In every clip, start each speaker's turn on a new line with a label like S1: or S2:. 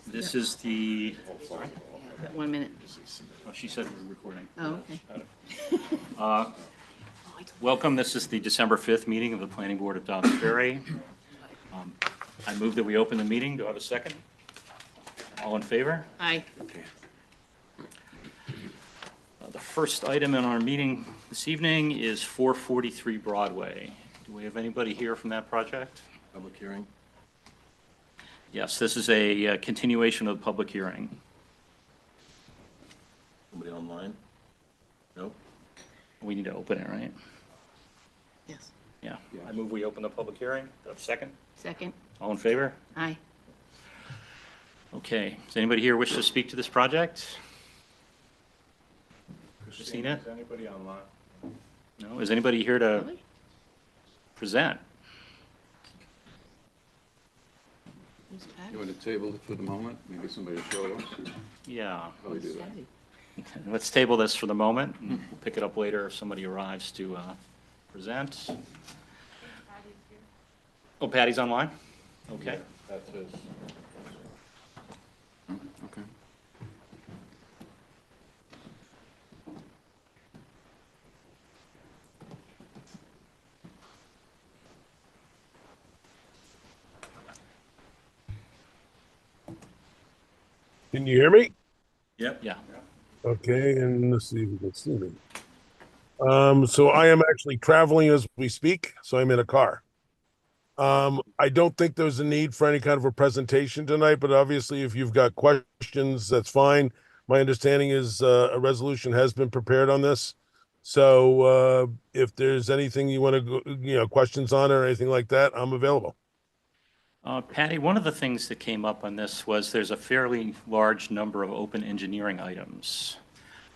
S1: This is the, sorry?
S2: 1 minute.
S1: Oh, she said we're recording.
S2: Oh, okay.
S1: Welcome. This is the December 5th meeting of the Planning Board of Dobbs Ferry. I move that we open the meeting. Do I have a second? All in favor?
S2: Aye.
S1: Okay. The first item in our meeting this evening is 443 Broadway. Do we have anybody here from that project?
S3: Public hearing.
S1: Yes, this is a continuation of the public hearing.
S3: Somebody online? Nope.
S1: We need to open it, right?
S2: Yes.
S1: Yeah. I move we open the public hearing. Do I have a second?
S2: Second.
S1: All in favor?
S2: Aye.
S1: Okay. Does anybody here wish to speak to this project? Christina?
S3: Is anybody online?
S1: No? Is anybody here to
S2: Really?
S1: present?
S2: Who's Patty?
S4: You want to table it for the moment? Maybe somebody will show us.
S1: Yeah.
S4: Probably do that.
S2: Patty?
S1: Let's table this for the moment, and we'll pick it up later if somebody arrives to present. Oh, Patty's online? Okay.
S3: That's his.
S4: Okay.
S5: Can you hear me?
S3: Yep.
S1: Yeah.
S5: Okay, and let's see if you can see me. So I am actually traveling as we speak, so I'm in a car. I don't think there's a need for any kind of a presentation tonight, but obviously if you've got questions, that's fine. My understanding is a resolution has been prepared on this. So if there's anything you want to, questions on it or anything like that, I'm available.
S1: Patty, one of the things that came up on this was there's a fairly large number of open engineering items.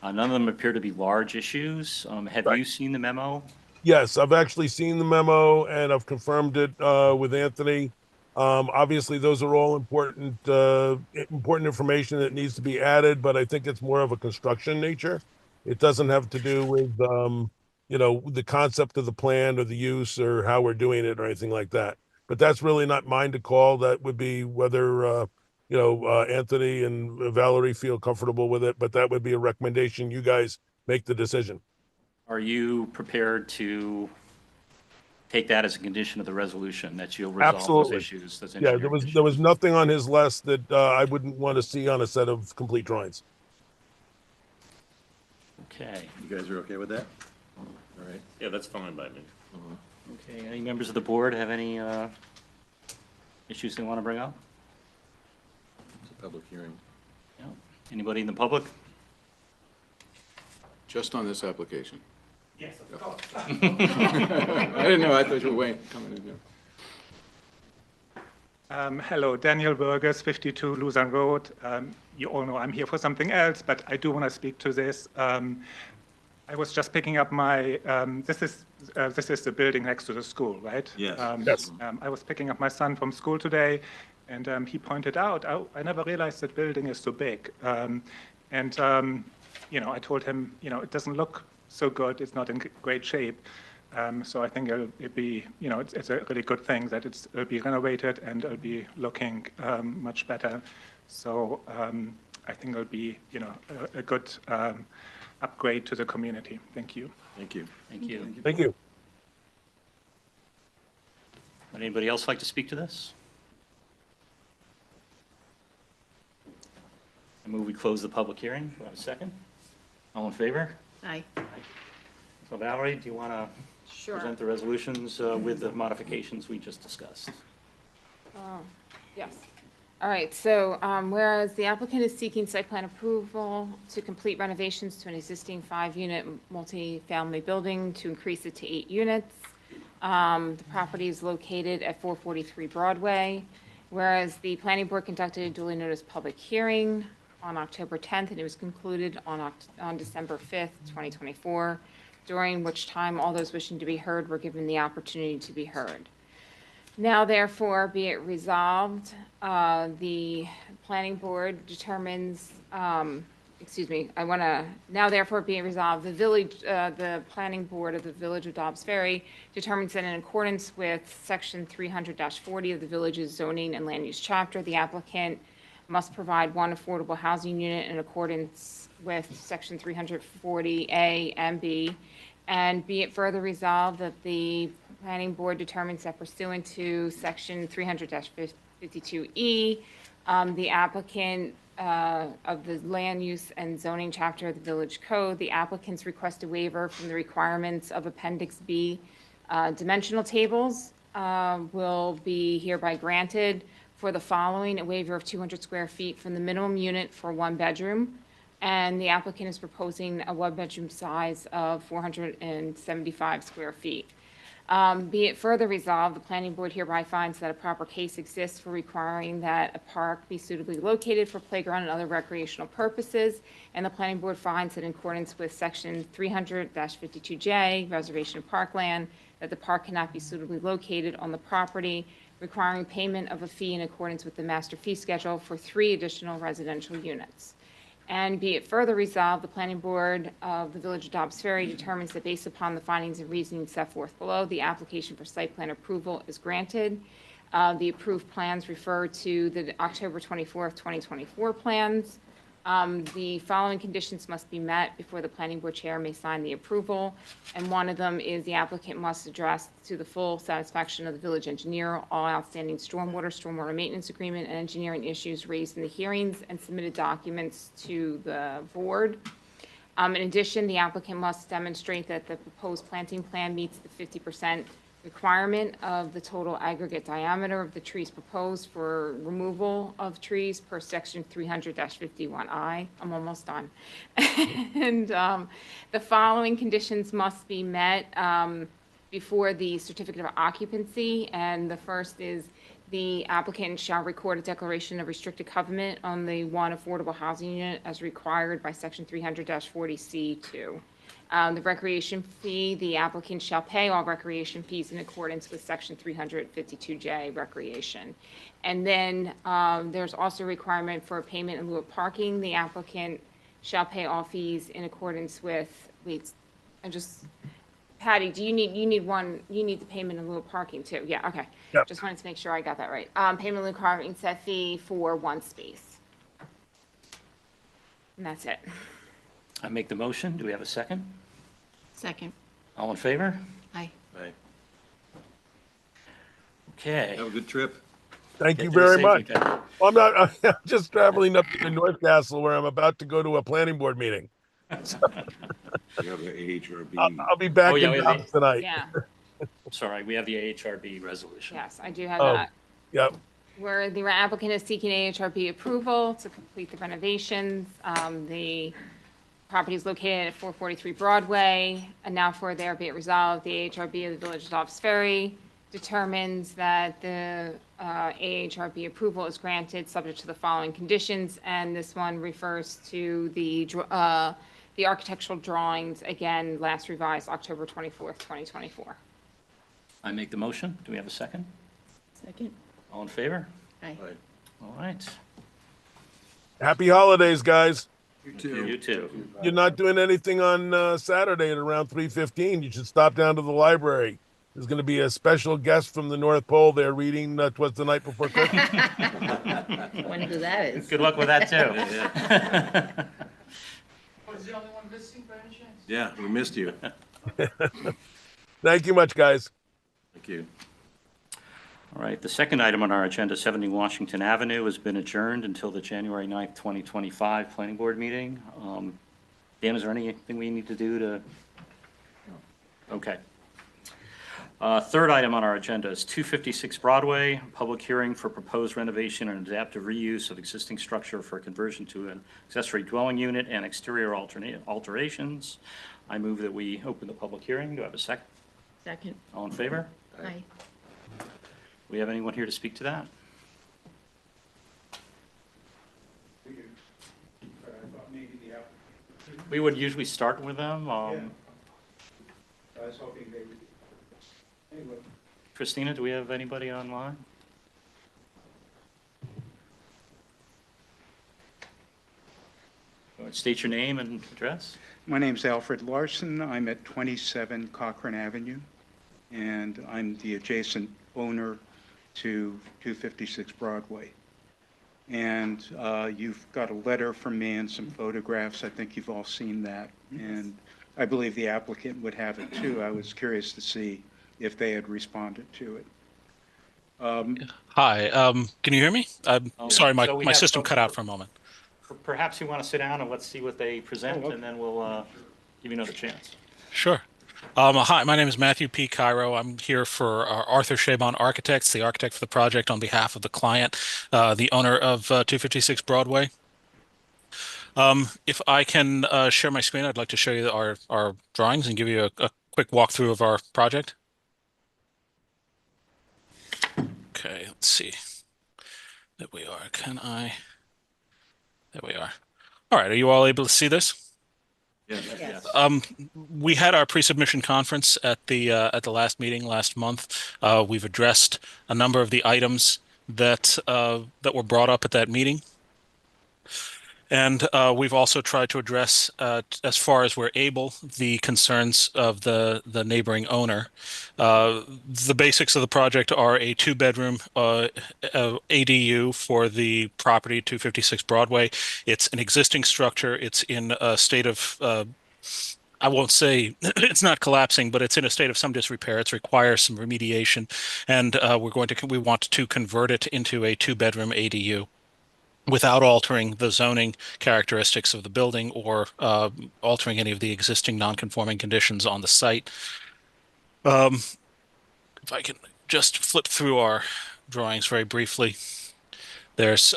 S1: None of them appear to be large issues. Have you seen the memo?
S5: Yes, I've actually seen the memo and I've confirmed it with Anthony. Obviously, those are all important information that needs to be added, but I think it's more of a construction nature. It doesn't have to do with the concept of the plan or the use or how we're doing it or anything like that. But that's really not mine to call. That would be whether Anthony and Valerie feel comfortable with it. But that would be a recommendation. You guys make the decision.
S1: Are you prepared to take that as a condition of the resolution, that you'll resolve
S5: Absolutely.
S1: those issues? Those
S5: Yeah,
S1: engineering
S5: there was
S1: issues?
S5: nothing on his list that I wouldn't want to see on a set of complete drawings.
S1: Okay.
S3: You guys are okay with that? All right.
S6: Yeah, that's fine by me.
S1: Okay, any members of the board have any issues they want to bring up?
S3: It's a public hearing.
S1: No? Anybody in the public?
S4: Just on this application.
S1: Yes, of course.
S4: I didn't know. I thought you were waiting. Coming in here.
S7: Hello, Daniel Burgers, 52 Luzerne Road. You all know I'm here for something else, but I do want to speak to this. I was just picking up my, this is the building next to the school, right?
S3: Yes.
S5: Yes.
S7: I was picking up my son from school today, and he pointed out, I never realized that building is so big. I told him, it doesn't look so good. It's not in great shape. So I think it'll be, it's a really good thing that it'll be renovated and it'll be looking much better. So I think it'll be, a good upgrade to the community. Thank you.
S3: Thank you.
S1: Thank you.
S5: Thank you.
S1: Would anybody else like to speak to this? I move we close the public hearing. Do I have a second? All in favor?
S2: Aye.
S1: So Valerie, do you want to present the resolutions with the modifications we just discussed?
S8: Yes. All right, so whereas the applicant is seeking site plan approval to complete renovations to an existing 5-unit multi-family building to increase it to 8 units. The property is located at 443 Broadway. Whereas the planning board conducted a duly noticed public hearing on October 10th, and it was concluded on December 5th, 2024, during which time all those wishing to be heard were given the opportunity to be heard. Now therefore be it resolved, the planning board determines, now therefore be it resolved, the planning board of the Village of Dobbs Ferry determines that in accordance with section 300-40 of the village's zoning and land use chapter, the applicant must provide one affordable housing unit in accordance with Section 340A and B. And be it further resolved that the planning board determines that pursuant to Section 300-52E, the applicant of the Land Use and Zoning Chapter of the Village Code, the applicant's requested waiver from the requirements of Appendix B dimensional tables will be hereby granted for the following: a waiver of 200 square feet from the minimum unit for one bedroom, and the applicant is proposing a one-bedroom size of 475 square feet. Be it further resolved, the planning board hereby finds that a proper case exists for requiring that a park be suitably located for playground and other recreational purposes, and the planning board finds that in accordance with Section 300-52J, Reservation of Parkland, that the park cannot be suitably located on the property, requiring payment of a fee in accordance with the master fee schedule for 3 additional residential units. And be it further resolved, the planning board of the Village of Dobbs Ferry determines that based upon the findings and reasoning set forth below, the application for site plan approval is granted. The approved plans refer to the October 24th, 2024 plans. The following conditions must be met before the planning board chair may sign the approval. And one of them is the applicant must address to the full satisfaction of the village engineer all outstanding stormwater maintenance agreement, and engineering issues raised in the hearings and submitted documents to the board. In addition, the applicant must demonstrate that the proposed planting plan meets the 50% requirement of the total aggregate diameter of the trees proposed for removal of trees per Section 300-51I. I'm almost done. And the following conditions must be met before the certificate of occupancy. And the first is the applicant shall record a declaration of restricted covenant on the one affordable housing unit as required by Section 300-40C2. The recreation fee, the applicant shall pay all recreation fees in accordance with Section 352J recreation. And then there's also a requirement for a payment in lieu of parking. The applicant shall pay all fees in accordance with, Patty, do you need the payment in lieu of parking too? Yeah, okay.
S5: Yep.
S8: Just wanted to make sure I got that right. Payment in lieu of parking set fee for one space. And that's it.
S1: I make the motion. Do we have a second?
S2: Second.
S1: All in favor?
S2: Aye.
S3: Aye.
S1: Okay.
S3: Have a good trip.
S5: Thank
S1: Get
S5: you
S1: there
S5: very much.
S1: safely, Ted.
S5: Well, I'm just traveling up to North Castle where I'm about to go to a planning board meeting.
S3: You have the AHRB.
S5: I'll be back
S1: Oh, yeah,
S5: in
S1: we have
S5: Dobbs tonight.
S8: Yeah,
S1: Sorry, we have the AHRB resolution.
S8: yes, I do have
S5: Oh.
S8: that.
S5: Yep.
S8: Where the applicant is seeking AHRB approval to complete the renovations. The property is located at 443 Broadway, and now for there be it resolved, the AHRB of the Village of Dobbs Ferry determines that the AHRB approval is granted subject to the following conditions, and this one refers to the architectural drawings, again, last revised October 24th, 2024.
S1: I make the motion. Do we have a second?
S2: Second.
S1: All in favor?
S2: Aye.
S3: Aye.
S1: All right.
S5: Happy holidays, guys.
S3: You too.
S1: You too.
S5: You're not doing anything on Saturday at around 3:15. You should stop down to the library. There's going to be a special guest from the North Pole there reading "'Twas the Night Before Christmas."
S2: Wonder who that is.
S1: Good luck with that, too.
S6: Was the only one missing by any chance?
S3: Yeah, we missed you.
S5: Thank you much, guys.
S3: Thank you.
S1: All right, the second item on our agenda, 70 Washington Avenue, has been adjourned until the January 9th, 2025 Planning Board meeting. Dan, is there anything we need to do to? Okay. Third item on our agenda is 256 Broadway, public hearing for proposed renovation and adaptive reuse of existing structure for conversion to an accessory dwelling unit and exterior alterations. I move that we open the public hearing. Do I have a second?
S2: Second.
S1: All in favor?
S2: Aye.
S1: We have anyone here to speak to that? We would usually start with them.
S6: I was hoping they would. Anyway,
S1: Christina, do we have anybody online? State your name and address.
S6: my name's Alfred Larson. I'm at 27 Cochrane Avenue, and I'm the adjacent owner to 256 Broadway. And you've got a letter from me and some photographs. I think you've all seen that. And I believe the applicant would have it too. I was curious to see if they had responded to it.
S9: Hi, can you hear me? I'm sorry, my,
S1: So we
S9: my
S1: have
S9: system
S1: folks
S9: cut out
S1: for-
S9: for a moment.
S1: Perhaps you want to sit down and let's see what they present,
S6: Oh, okay.
S1: and then we'll give you another chance.
S9: Sure. Hi, my name is Matthew P. Cairo. I'm here for Arthur Chabon Architects, the architect for the project on behalf of the client, the owner of 256 Broadway. If I can share my screen, I'd like to show you our drawings and give you a quick walkthrough of our project. Okay, let's see. There we are. There we are. All right, are you all able to see this?
S2: Yes.
S9: We had our pre-submission conference at the last meeting last month. We've addressed a number of the items that were brought up at that meeting. And we've also tried to address, as far as we're able, the concerns of the neighboring owner. The basics of the project are a two-bedroom ADU for the property 256 Broadway. It's an existing structure. It's in a state of I won't say it's not collapsing, but it's in a state of some disrepair. It requires some remediation, and we want to convert it into a two-bedroom ADU without altering the zoning characteristics of the building or altering any of the existing non-conforming conditions on the site. If I can just flip through our drawings very briefly. There's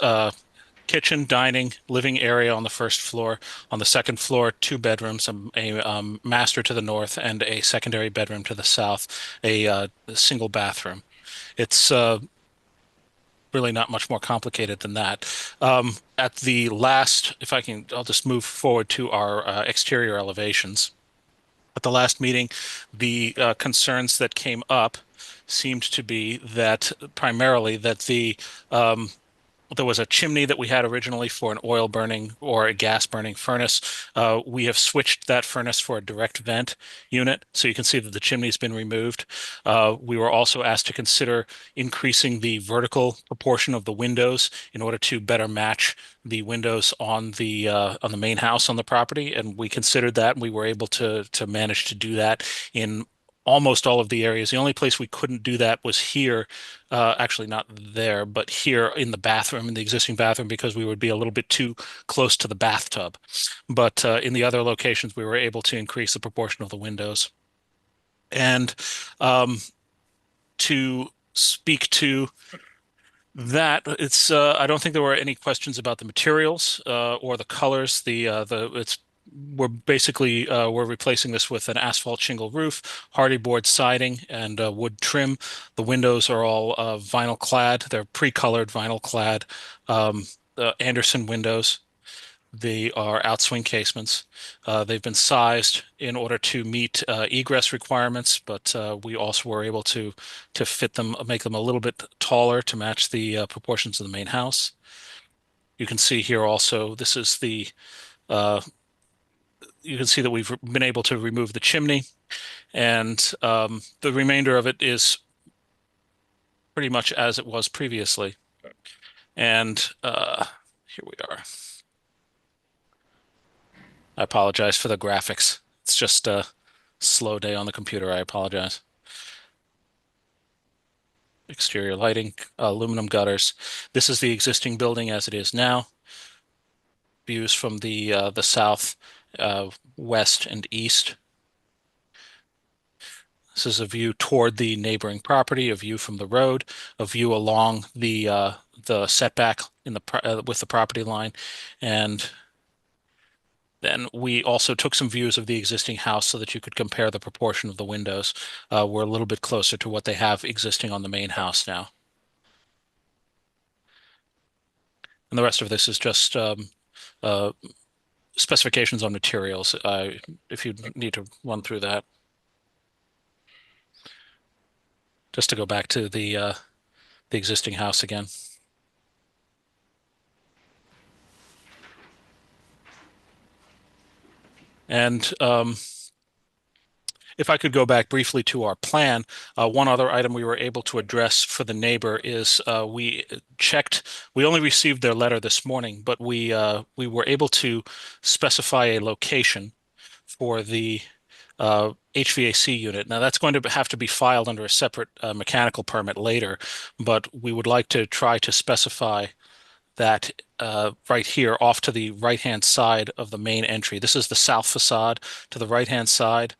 S9: kitchen, dining, living area on the first floor. On the second floor, two bedrooms, a master to the north and a secondary bedroom to the south, a single bathroom. It's really not much more complicated than that. At the last, if I can, I'll just move forward to our exterior elevations. At the last meeting, the concerns that came up seemed to be that primarily that there was a chimney that we had originally for an oil burning or a gas burning furnace. We have switched that furnace for a direct vent unit, so you can see that the chimney's been removed. We were also asked to consider increasing the vertical proportion of the windows in order to better match the windows on the main house on the property, and we considered that, and we were able to manage to do that in almost all of the areas. The only place we couldn't do that was here, actually not there, but here in the bathroom, in the existing bathroom, because we would be a little bit too close to the bathtub. But in the other locations, we were able to increase the proportion of the windows. And to speak to that, it's I don't think there were any questions about the materials or the colors. We're basically we're replacing this with an asphalt shingle roof, hardy board siding, and wood trim. The windows are all vinyl clad. They're pre-colored vinyl clad Anderson windows. They are outswing casements. They've been sized in order to meet egress requirements, but we also were able to fit them, make them a little bit taller to match the proportions of the main house. You can see here also, this is you can see that we've been able to remove the chimney, and the remainder of it is pretty much as it was previously. And here we are. I apologize for the graphics. It's just a slow day on the computer. I apologize. Exterior lighting, aluminum gutters. This is the existing building as it is now. Views from the south, west, and east. This is a view toward the neighboring property, a view from the road, a view along the setback in with the property line, and then we also took some views of the existing house so that you could compare the proportion of the windows. We're a little bit closer to what they have existing on the main house now. And the rest of this is just specifications on materials, if you need to run through that. Just to go back to the existing house again. And If I could go back briefly to our plan, one other item we were able to address for the neighbor is we checked, we only received their letter this morning, but we were able to specify a location for the HVAC unit. Now that's going to have to be filed under a separate mechanical permit later, but we would like to try to specify that right here off to the right-hand side of the main entry. This is the south facade. To the right-hand side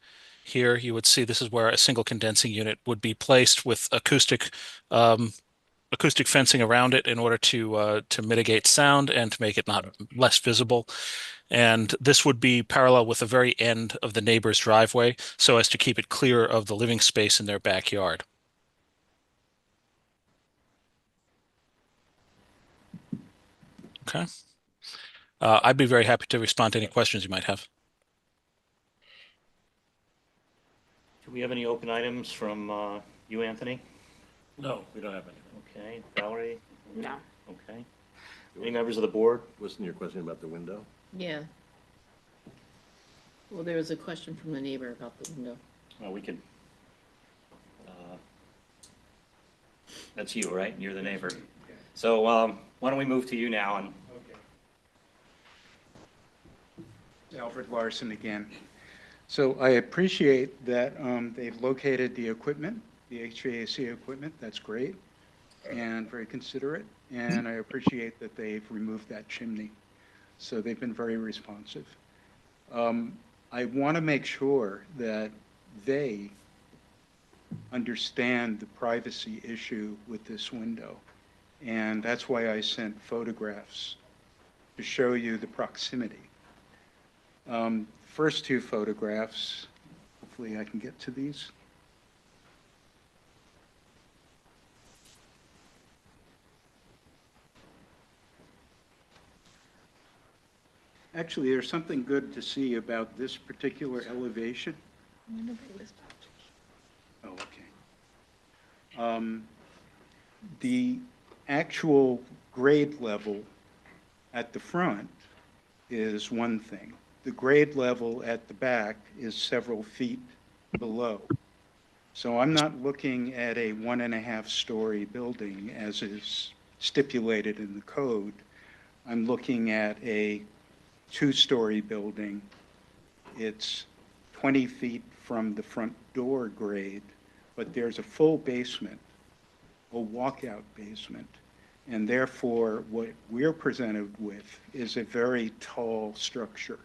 S9: here, you would see this is where a single condensing unit would be placed with acoustic fencing around it in order to mitigate sound and to make it not less visible. And this would be parallel with the very end of the neighbor's driveway so as to keep it clear of the living space in their backyard. Okay. I'd be very happy to respond to any questions you might have.
S1: Do we have any open items from you, Anthony?
S3: No, we don't have any.
S1: Okay, Valerie?
S8: No.
S1: Okay. Any members of the board?
S3: Wasn't your question about the window?
S2: Yeah. Well, there was a question from the neighbor about the window.
S1: Well, we could. That's you, right? You're the neighbor. So why don't we move to you now? And
S6: Alfred Larson again. So I appreciate that they've located the equipment, the HVAC equipment. That's great and very considerate. And I appreciate that they've removed that chimney. So they've been very responsive. I want to make sure that they understand the privacy issue with this window. And that's why I sent photographs to show you the proximity. First two photographs, hopefully I can get to these. Actually, there's something good to see about this particular elevation. Oh, okay. The actual grade level at the front is one thing. The grade level at the back is several feet below. So I'm not looking at a 1.5-story building as is stipulated in the code. I'm looking at a 2-story building. It's 20 feet from the front door grade, but there's a full basement, a walkout basement. And therefore, what we're presented with is a very tall structure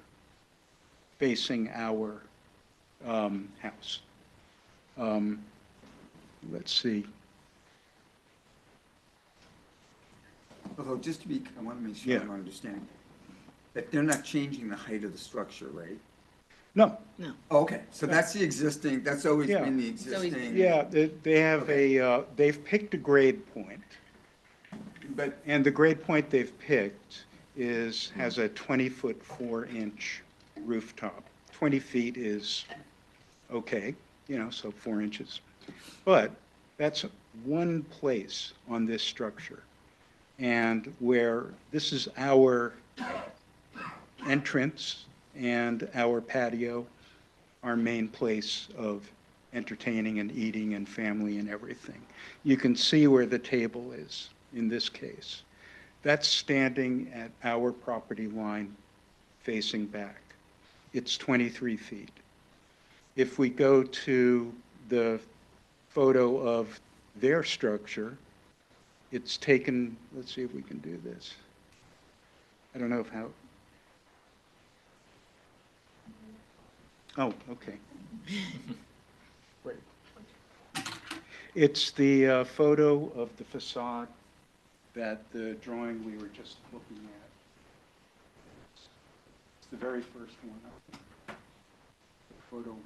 S6: facing our house. Let's see.
S10: Although, just to be, I want to make sure I'm understanding, that they're not changing the height of the structure, right?
S6: No.
S2: No.
S10: Oh, okay, so that's the existing, that's always
S6: Yeah.
S10: been the
S2: It's always-
S10: existing.
S6: Yeah, they have they've picked a grade point. And the grade point they've picked has a 20-foot 4-inch rooftop. 20 feet is okay, so 4 inches. But that's one place on this structure. And where this is our entrance and our patio, our main place of entertaining and eating and family and everything. You can see where the table is in this case. That's standing at our property line facing back. It's 23 feet. If we go to the photo of their structure, it's taken, let's see if we can do this. I don't know how. Oh, okay. Great. It's the photo of the facade that the drawing we were just looking at. It's the very first one up. The photo.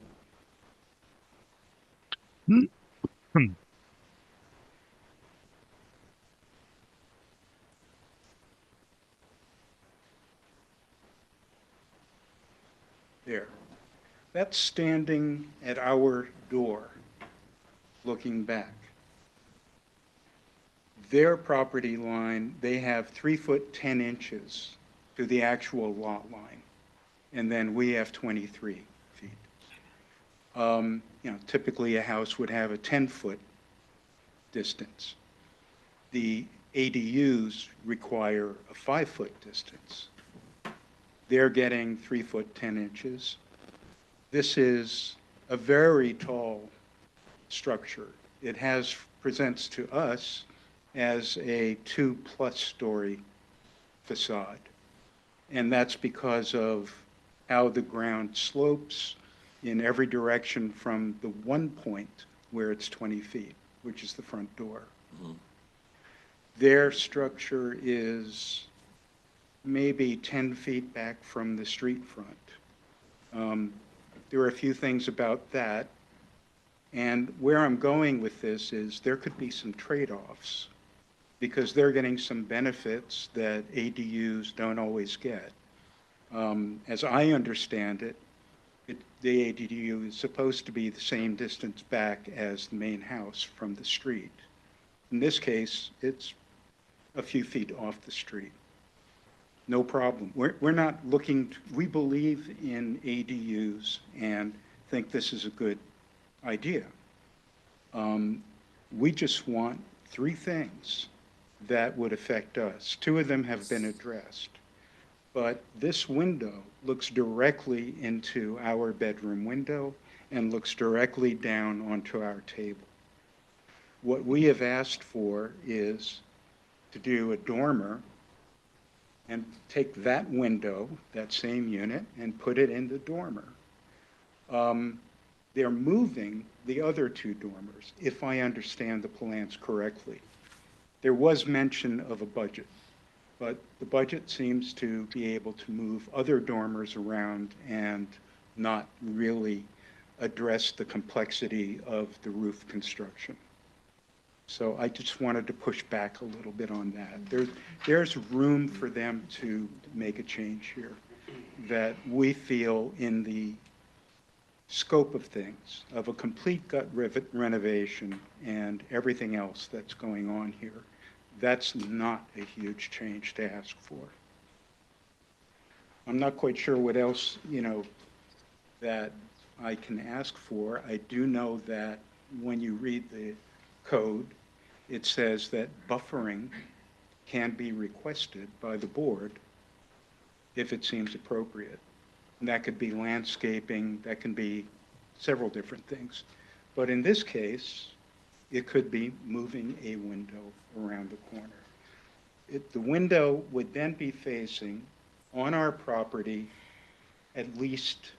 S6: There. That's standing at our door, looking back. Their property line, they have 3 foot 10 inches to the actual lot line, and then we have 23 feet. Typically a house would have a 10-foot distance. The ADUs require a 5-foot distance. They're getting 3 foot 10 inches. This is a very tall structure. It presents to us as a 2+ story facade. And that's because of how the ground slopes in every direction from the one point where it's 20 feet, which is the front door. Their structure is maybe 10 feet back from the street front. There are a few things about that. And where I'm going with this is there could be some trade-offs because they're getting some benefits that ADUs don't always get. As I understand it, the ADU is supposed to be the same distance back as the main house from the street. In this case, it's a few feet off the street. No problem. We're not looking, we believe in ADUs and think this is a good idea. We just want 3 things that would affect us. 2 of them have been addressed. But this window looks directly into our bedroom window and looks directly down onto our table. What we have asked for is to do a dormer and take that window, that same unit, and put it in the dormer. They're moving the other 2 dormers, if I understand the plans correctly. There was mention of a budget, but the budget seems to be able to move other dormers around and not really address the complexity of the roof construction. So I just wanted to push back a little bit on that. There's room for them to make a change here that we feel in the scope of things, of a complete gut renovation and everything else that's going on here. That's not a huge change to ask for. I'm not quite sure what else, that I can ask for. I do know that when you read the code, it says that buffering can be requested by the board if it seems appropriate. And that could be landscaping, that can be several different things. But in this case, it could be moving a window around the corner. The window would then be facing on our property at least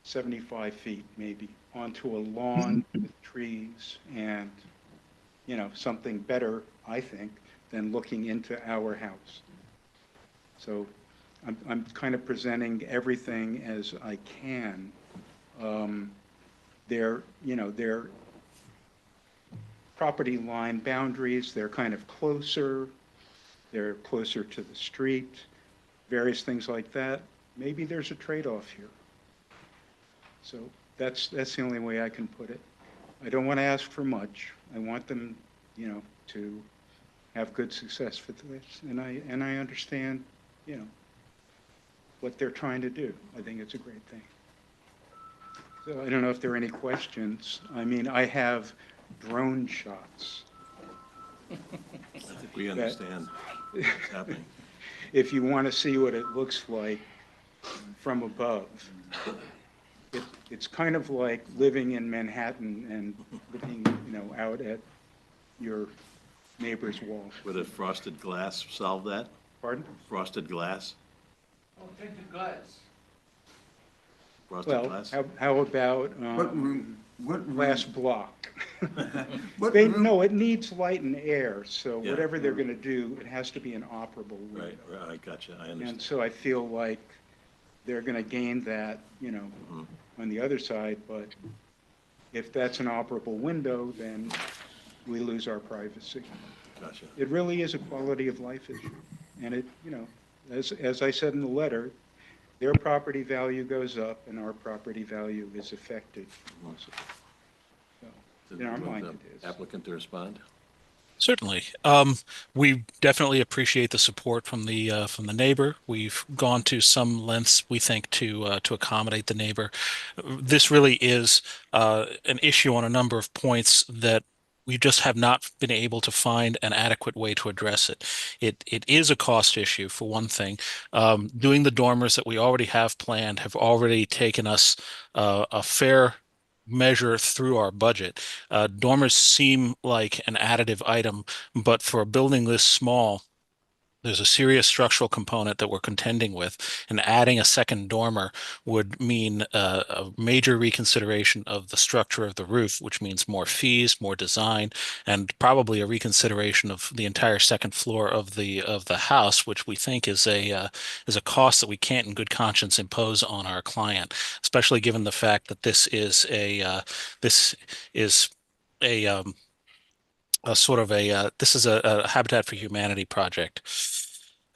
S6: 75 feet maybe onto a lawn with trees and something better, I think, than looking into our house. So I'm kind of presenting everything as I can. Their property line boundaries, they're kind of closer. They're closer to the street, various things like that. Maybe there's a trade-off here. So that's the only way I can put it. I don't want to ask for much. I want them, to have good success with this. And I understand, what they're trying to do. I think it's a great thing. So I don't know if there are any questions. I mean, I have drone shots.
S3: I think we understand what's happening.
S6: If you want to see what it looks like from above, it's kind of like living in Manhattan and looking, out at your neighbor's wall.
S3: Would a frosted glass solve that?
S6: Pardon?
S3: Frosted glass?
S11: Tinted glass.
S3: Frosted
S6: Well,
S3: glass?
S6: how about
S10: What room?
S6: glass block?
S10: What room?
S6: No, it needs light and air, so
S3: Yeah.
S6: whatever they're going to do, it has to be an operable window.
S3: Right, I gotcha, I
S6: And
S3: understand.
S6: so I feel like they're going to gain that,
S3: Mhm.
S6: on the other side, but if that's an operable window, then we lose our privacy.
S3: Gotcha.
S6: It really is a quality of life issue. And it, as I said in the letter, their property value goes up and our property value is affected also. So,
S3: Did
S6: in our
S3: you want
S6: mind
S3: the
S6: it is.
S3: applicant to respond?
S9: Certainly. We definitely appreciate the support from the neighbor. We've gone to some lengths, we think, to accommodate the neighbor. This really is an issue on a number of points that we just have not been able to find an adequate way to address it. It is a cost issue, for one thing. Doing the dormers that we already have planned have already taken us a fair measure through our budget. Dormers seem like an additive item, but for a building this small, there's a serious structural component that we're contending with, and adding a second dormer would mean a major reconsideration of the structure of the roof, which means more fees, more design, and probably a reconsideration of the entire second floor of the house, which we think is a cost that we can't in good conscience impose on our client, especially given the fact that this is a a sort of this is a Habitat for Humanity project.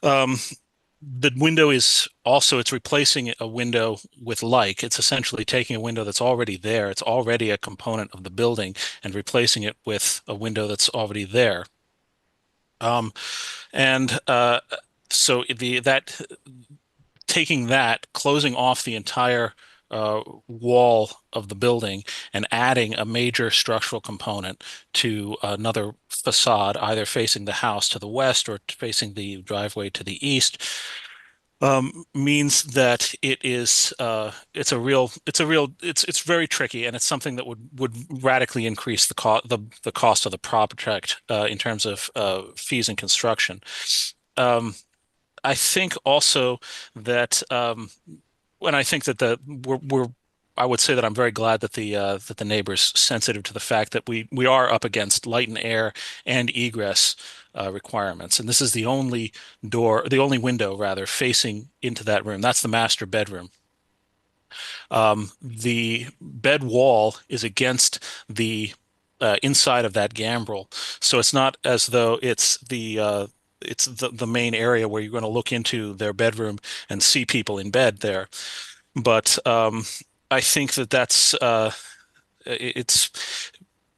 S9: Um, the window is also, it's replacing a window with like. It's essentially taking a window that's already there. It's already a component of the building and replacing it with a window that's already there. And so that taking that, closing off the entire wall of the building and adding a major structural component to another facade, either facing the house to the west or facing the driveway to the east, means that it's very tricky, and it's something that would radically increase the cost of the project in terms of fees and construction. I think also that when I think that I would say that I'm very glad that the neighbor's sensitive to the fact that we are up against light and air and egress requirements, and this is the only window rather facing into that room. That's the master bedroom. The bed wall is against the inside of that gambrel, so it's not as though it's the main area where you're going to look into their bedroom and see people in bed there. But I think it's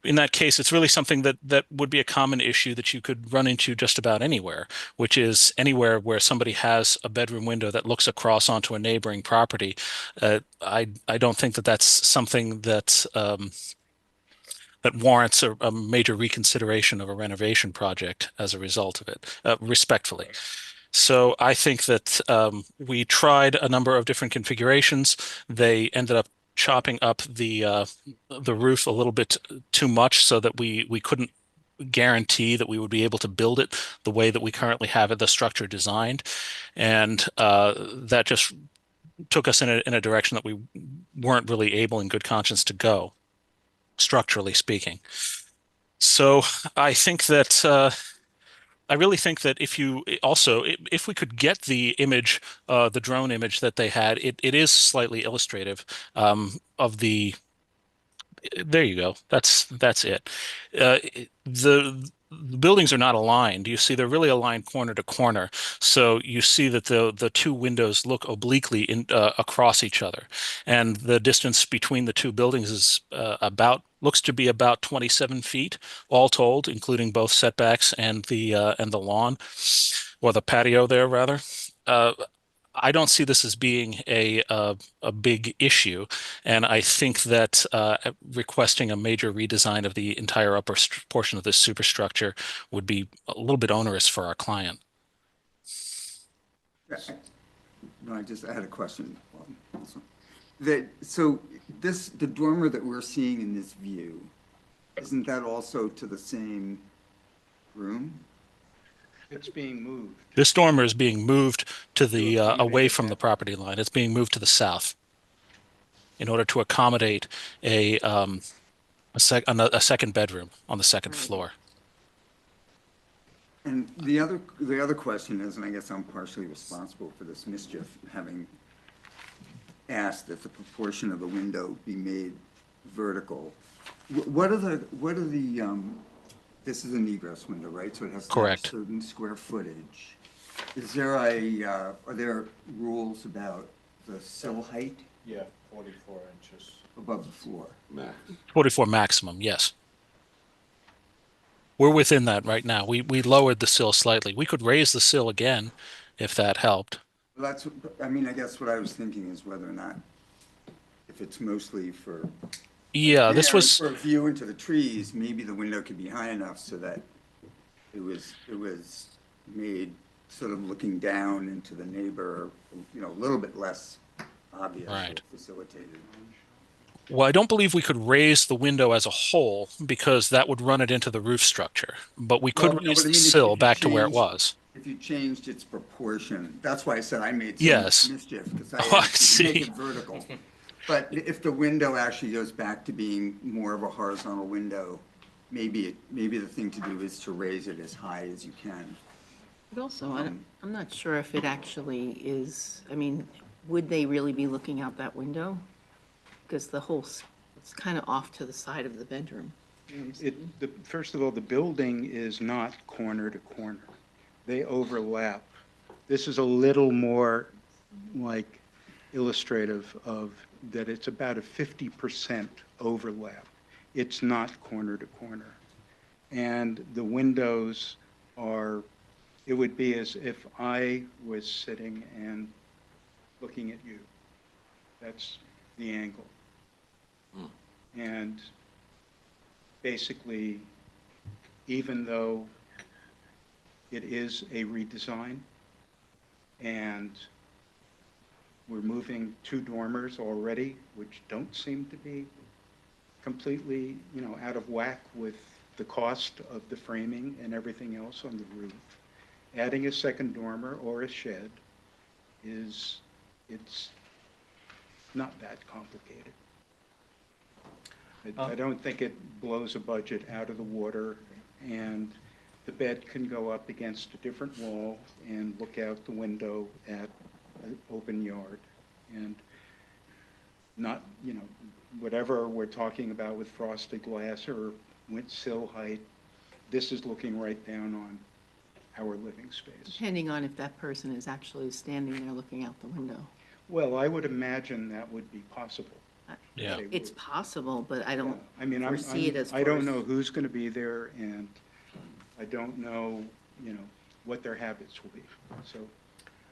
S9: in that case, it's really something that would be a common issue that you could run into just about anywhere, which is anywhere where somebody has a bedroom window that looks across onto a neighboring property. I don't think that that's something that warrants a major reconsideration of a renovation project as a result of it, respectfully. So I think that we tried a number of different configurations. They ended up chopping up the roof a little bit too much so that we couldn't guarantee that we would be able to build it the way that we currently have it, the structure designed. And that just took us in a direction that we weren't really able in good conscience to go, structurally speaking. So I think that I really think that if we could get the image, the drone image that they had, it is slightly illustrative of the. There you go. That's it. The buildings are not aligned. You see, they're really aligned corner to corner. So you see that the two windows look obliquely across each other, and the distance between the two buildings is looks to be about 27 feet, all told, including both setbacks and the lawn, or the patio there rather. I don't see this as being a big issue, and I think that requesting a major redesign of the entire upper portion of this superstructure would be a little bit onerous for our client.
S10: No, I had a question. So the dormer that we're seeing in this view, isn't that also to the same room?
S6: It's being moved.
S9: This dormer is being moved to the away from the property line. It's being moved to the south in order to accommodate a second bedroom on the second floor.
S10: And the other question is, and I guess I'm partially responsible for this mischief, having asked that the proportion of the window be made vertical. What are the this is an egress window, right? So it has to have a certain square footage. Are there rules about the sill height?
S11: Yeah, 44 inches.
S10: Above the floor.
S4: Max.
S9: 44 maximum, yes. We're within that right now. We lowered the sill slightly. We could raise the sill again if that helped.
S10: That's, I mean, I guess what I was thinking is whether or not, if it's mostly for
S9: Yeah, this
S10: air,
S9: was
S10: for a view into the trees, maybe the window could be high enough so that it was made sort of looking down into the neighbor, you know, a little bit less obvious or
S9: Right.
S10: facilitated.
S9: Well, I don't believe we could raise the window as a whole because that would run it into the roof structure. But we could
S10: Well, no,
S9: raise
S10: but I
S9: the
S10: mean,
S9: sill
S10: if you
S9: back to where it
S10: changed-
S9: was.
S10: If you changed its proportion, that's why I said I made so
S9: Yes.
S10: much mischief, because I
S9: Oh, I
S10: asked you to make
S9: see.
S10: it vertical. But if the window actually goes back to being more of a horizontal window, maybe the thing to do is to raise it as high as you can.
S2: But also, I'm not sure if it actually is, I mean, would they really be looking out that window? Because it's kind of off to the side of the bedroom. You know what I'm saying?
S6: First of all, the building is not corner to corner. They overlap. This is a little more like illustrative of that it's about a 50% overlap. It's not corner to corner. And the windows are, it would be as if I was sitting and looking at you. That's the angle. And basically, even though it is a redesign and we're moving 2 dormers already, which don't seem to be completely, you know, out of whack with the cost of the framing and everything else on the roof. Adding a second dormer or a shed it's not that complicated. I don't think it blows a budget out of the water, and the bed can go up against a different wall and look out the window at an open yard. And not, you know, whatever we're talking about with frosted glass or sill height, this is looking right down on our living space.
S2: Depending on if that person is actually standing there looking out the window.
S6: Well, I would imagine that would be possible.
S9: Yeah.
S6: They
S2: It's
S6: would.
S2: possible, but I don't
S6: I mean,
S2: foresee it as
S6: I don't
S2: far as-
S6: know who's going to be there, and I don't know, you know, what their habits will be. So,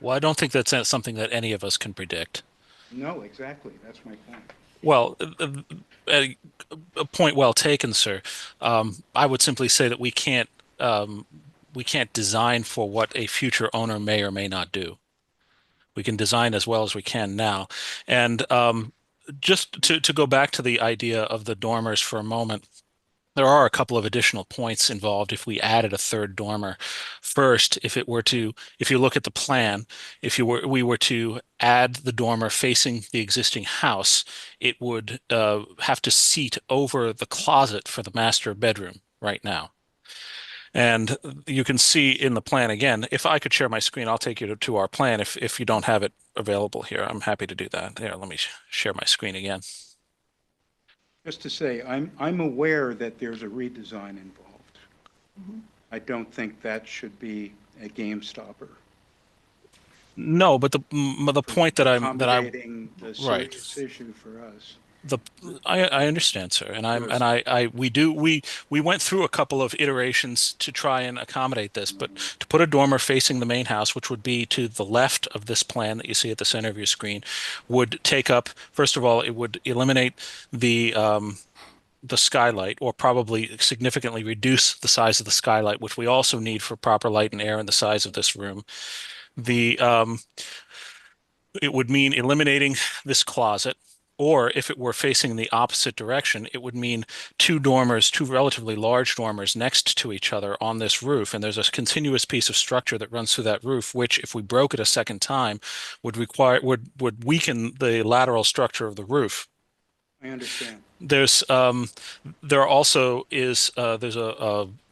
S9: Well, I don't think that's something that any of us can predict.
S6: no, exactly, that's my point.
S9: Well, a point well taken, sir. I would simply say that we can't design for what a future owner may or may not do. We can design as well as we can now. And just to go back to the idea of the dormers for a moment, there are a couple of additional points involved if we added a third dormer. First, if you look at the plan, we were to add the dormer facing the existing house, it would have to seat over the closet for the master bedroom right now. And you can see in the plan again, if I could share my screen, I'll take you to our plan. If you don't have it available here, I'm happy to do that. There, let me share my screen again.
S6: Just to say, I'm aware that there's a redesign involved. I don't think that should be a game stopper.
S9: No, but the point that I'm
S6: Accommodating the
S9: right.
S6: serious issue for us.
S9: I understand, sir, and we went through a couple of iterations to try and accommodate this, but to put a dormer facing the main house, which would be to the left of this plan that you see at the center of your screen, would take up, first of all, it would eliminate the skylight, or probably significantly reduce the size of the skylight, which we also need for proper light and air in the size of this room. It would mean eliminating this closet, or if it were facing the opposite direction, it would mean 2 dormers, 2 relatively large dormers next to each other on this roof. And there's a continuous piece of structure that runs through that roof, which, if we broke it a second time, would weaken the lateral structure of the roof.
S6: I understand.
S9: There's a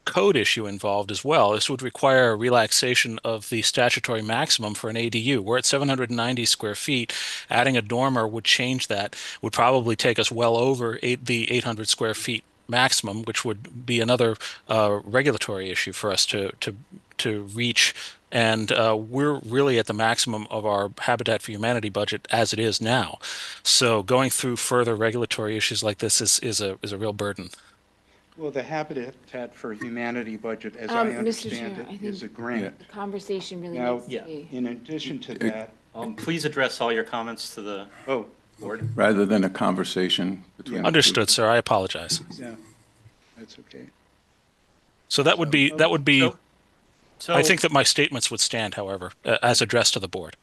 S9: code issue involved as well. This would require a relaxation of the statutory maximum for an ADU. We're at 790 square feet. Adding a dormer would change that, would probably take us well over the 800 square feet maximum, which would be another regulatory issue for us to reach. And we're really at the maximum of our Habitat for Humanity budget as it is now. So going through further regulatory issues like this is a real burden.
S6: Well, the Habitat for Humanity budget, as I
S8: Mr.
S6: understand
S8: Chair, I
S6: it, is a
S8: think
S6: grant.
S8: the conversation really
S6: Now,
S8: needs to
S1: Yeah.
S8: be.
S6: in addition to that,
S1: Please address all your comments to the
S6: oh,
S1: board.
S4: Rather than a conversation between.
S6: Yeah.
S4: the two.
S9: Understood, sir. I apologize.
S6: yeah, that's okay.
S9: So that would be,
S1: So
S9: I think that my statements would stand, however, as addressed to the board.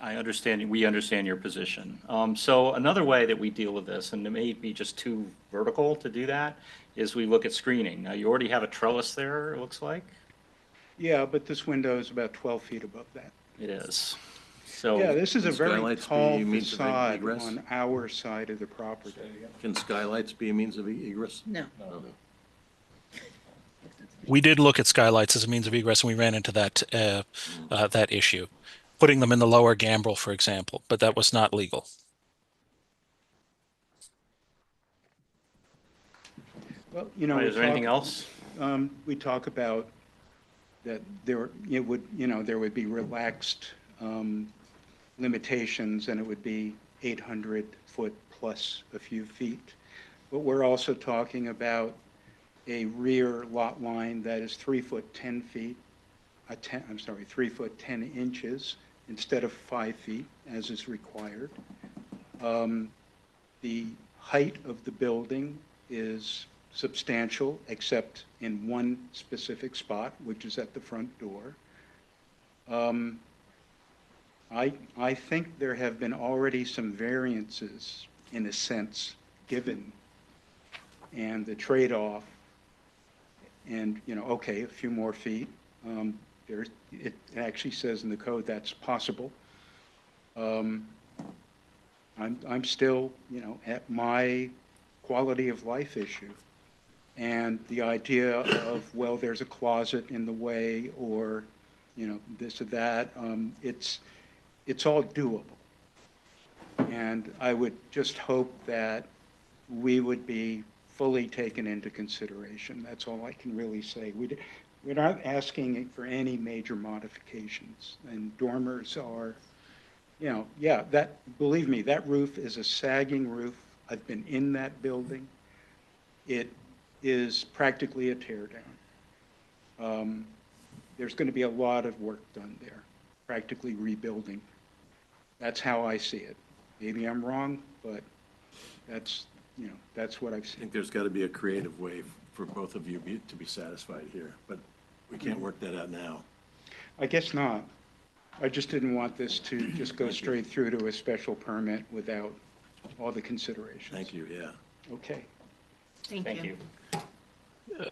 S1: I understand, we understand your position. So another way that we deal with this, and it may be just too vertical to do that, is we look at screening. Now, you already have a trellis there, it looks like?
S6: Yeah, but this window is about 12 feet above that.
S1: It is. So.
S6: Yeah, this is a
S3: Can
S6: very
S3: skylights be
S6: tall
S3: means of
S6: facade
S3: egress?
S6: on our side of the property.
S3: Can skylights be a means of egress?
S2: No.
S9: We did look at skylights as a means of egress, and we ran into that that issue, putting them in the lower gambrel, for example, but that was not legal.
S6: Well,
S1: All right, is there anything else?
S6: We talk about that there would be relaxed limitations, and it would be 800 foot plus a few feet. But we're also talking about a rear lot line that is 3 foot 10 feet, 3 foot 10 inches instead of 5 feet, as is required. The height of the building is substantial, except in one specific spot, which is at the front door. I think there have been already some variances, in a sense, given, and the trade-off, and, okay, a few more feet. It actually says in the code that's possible. I'm still, at my quality of life issue. And the idea of, well, there's a closet in the way, or, this or that, it's all doable. And I would just hope that we would be fully taken into consideration. That's all I can really say. We're not asking for any major modifications, and dormers are, yeah, believe me, that roof is a sagging roof. I've been in that building. It is practically a tear down. There's going to be a lot of work done there, practically rebuilding. That's how I see it. Maybe I'm wrong, but that's what I've
S3: I
S6: seen.
S3: think there's got to be a creative way for both of you to be satisfied here, but we can't work that out now.
S6: I guess not. I just didn't want this to just go straight through to a special permit without all the considerations.
S3: Thank you, yeah.
S6: Okay.
S1: Thank you.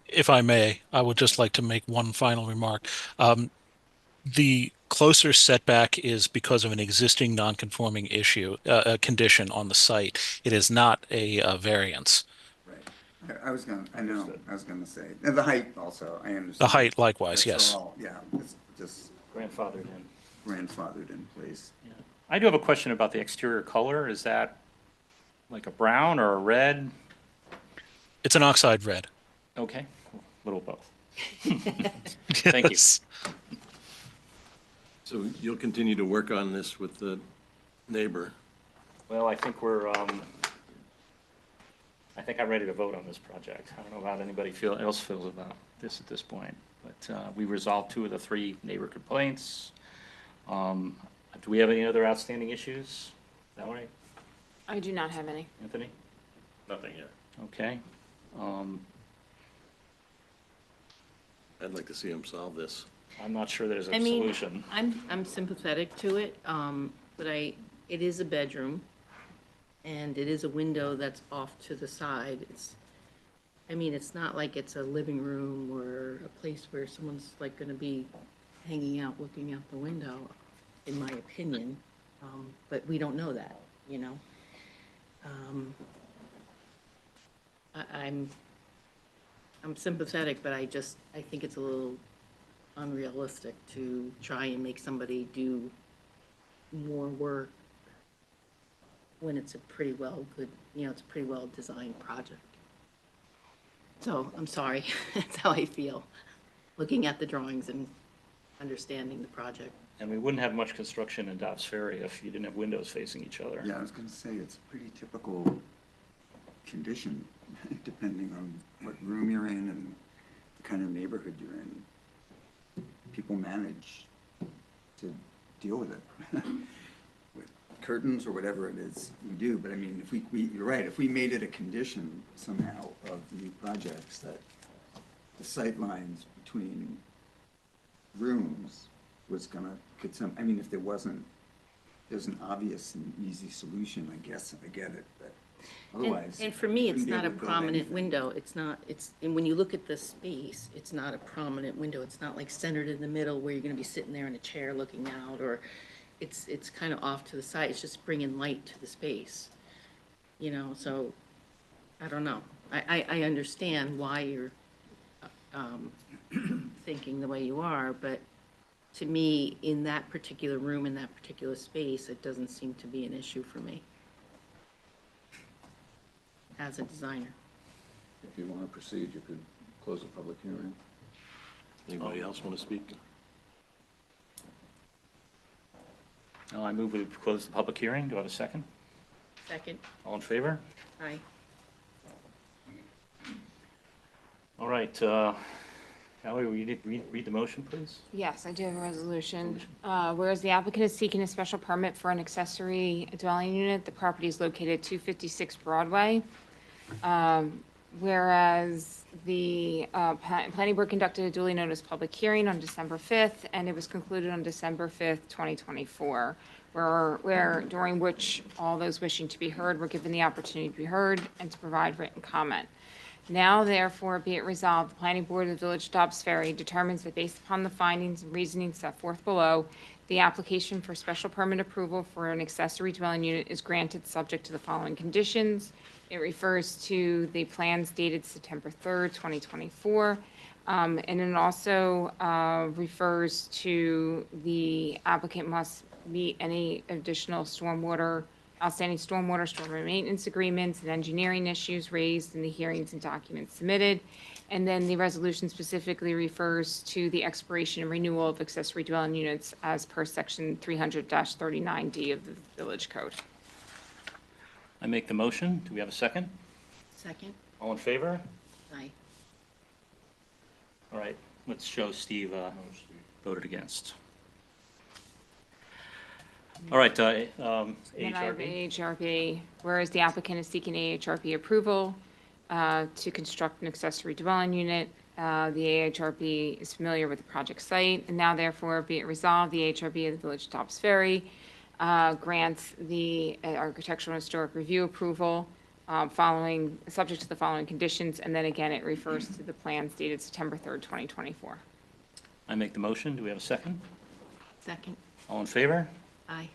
S9: If I may, I would just like to make one final remark. The closer setback is because of an existing non-conforming issue, a condition on the site. It is not a variance.
S10: Right. I was gonna say, and the height also, I understand.
S9: The height likewise,
S10: That's
S9: yes.
S10: all, yeah, it's just
S1: Grandfathered in.
S10: grandfathered in place.
S1: Yeah. I do have a question about the exterior color. Is that like a brown or a red?
S9: It's an oxide red.
S1: Okay, a little both. Thank you.
S9: Yes.
S3: So you'll continue to work on this with the neighbor?
S1: Well, I think I'm ready to vote on this project. I don't know how anybody else feels about this at this point, but we resolved 2 of the 3 neighbor complaints. Do we have any other outstanding issues? Is that right,
S8: I do not have any.
S1: Anthony?
S3: Nothing yet.
S1: Okay.
S3: I'd like to see him solve this.
S1: I'm not sure there's a
S2: I mean,
S1: solution.
S2: I'm sympathetic to it, but it is a bedroom, and it is a window that's off to the side. It's not like it's a living room or a place where someone's like gonna be hanging out, looking out the window, in my opinion. But we don't know that, I'm sympathetic, but I think it's a little unrealistic to try and make somebody do more work when it's a pretty well designed project. So I'm sorry, that's how I feel, looking at the drawings and understanding the project.
S1: And we wouldn't have much construction in Dobbs Ferry if you didn't have windows facing each other.
S10: Yeah, I was gonna say, it's pretty typical condition, depending on what room you're in and the kind of neighborhood you're in. People manage to deal with it. With curtains or whatever it is we do, but I mean, if you're right, if we made it a condition somehow of new projects that the sight lines between rooms was I mean, if there's an obvious and easy solution, I guess, I get it, but otherwise.
S2: And for me, it's
S10: wouldn't be
S2: not a
S10: able to build
S2: prominent
S10: anything.
S2: window. And when you look at the space, it's not a prominent window. It's not like centered in the middle where you're gonna be sitting there in a chair looking out, or it's kind of off to the side. It's just bringing light to the space. You know, so, I don't know. I understand why you're, thinking the way you are, but to me, in that particular room, in that particular space, it doesn't seem to be an issue for me as a designer.
S4: If you want to proceed, you could close the public hearing.
S3: Anybody else want to speak?
S1: I move we close the public hearing. Do I have a second?
S2: Second,
S1: All in favor?
S2: aye.
S1: All right, Valerie, will you read the motion, please?
S8: Yes, I do have a resolution. Whereas the applicant is seeking a special permit for an accessory dwelling unit, the property is located at 256 Broadway. Whereas the planning board conducted a duly noticed public hearing on December 5th, and it was concluded on December 5th, 2024, during which all those wishing to be heard were given the opportunity to be heard and to provide written comment. Now, therefore, be it resolved, the planning board of the Village of Dobbs Ferry determines that based upon the findings and reasoning set forth below, the application for special permit approval for an accessory dwelling unit is granted subject to the following conditions. It refers to the plans dated September 3rd, 2024, and it also refers to the applicant must meet any additional outstanding stormwater maintenance agreements and engineering issues raised in the hearings and documents submitted. And then the resolution specifically refers to the expiration and renewal of accessory dwelling units as per section 300-39D of the Village Code.
S1: I make the motion. Do we have a second?
S2: Second,
S1: All in favor?
S2: aye.
S1: All right, let's show Steve voted against. All right,
S8: Then I have
S1: AHRB.
S8: AHRB, whereas the applicant is seeking AHRB approval to construct an accessory dwelling unit. The AHRB is familiar with the project site, and now therefore be it resolved, the AHRB of the Village of Dobbs Ferry grants the architectural and historic review approval subject to the following conditions, and then again, it refers to the plans dated September 3rd, 2024.
S1: I make the motion. Do we have a second?
S2: Second,
S1: All in favor?
S2: aye.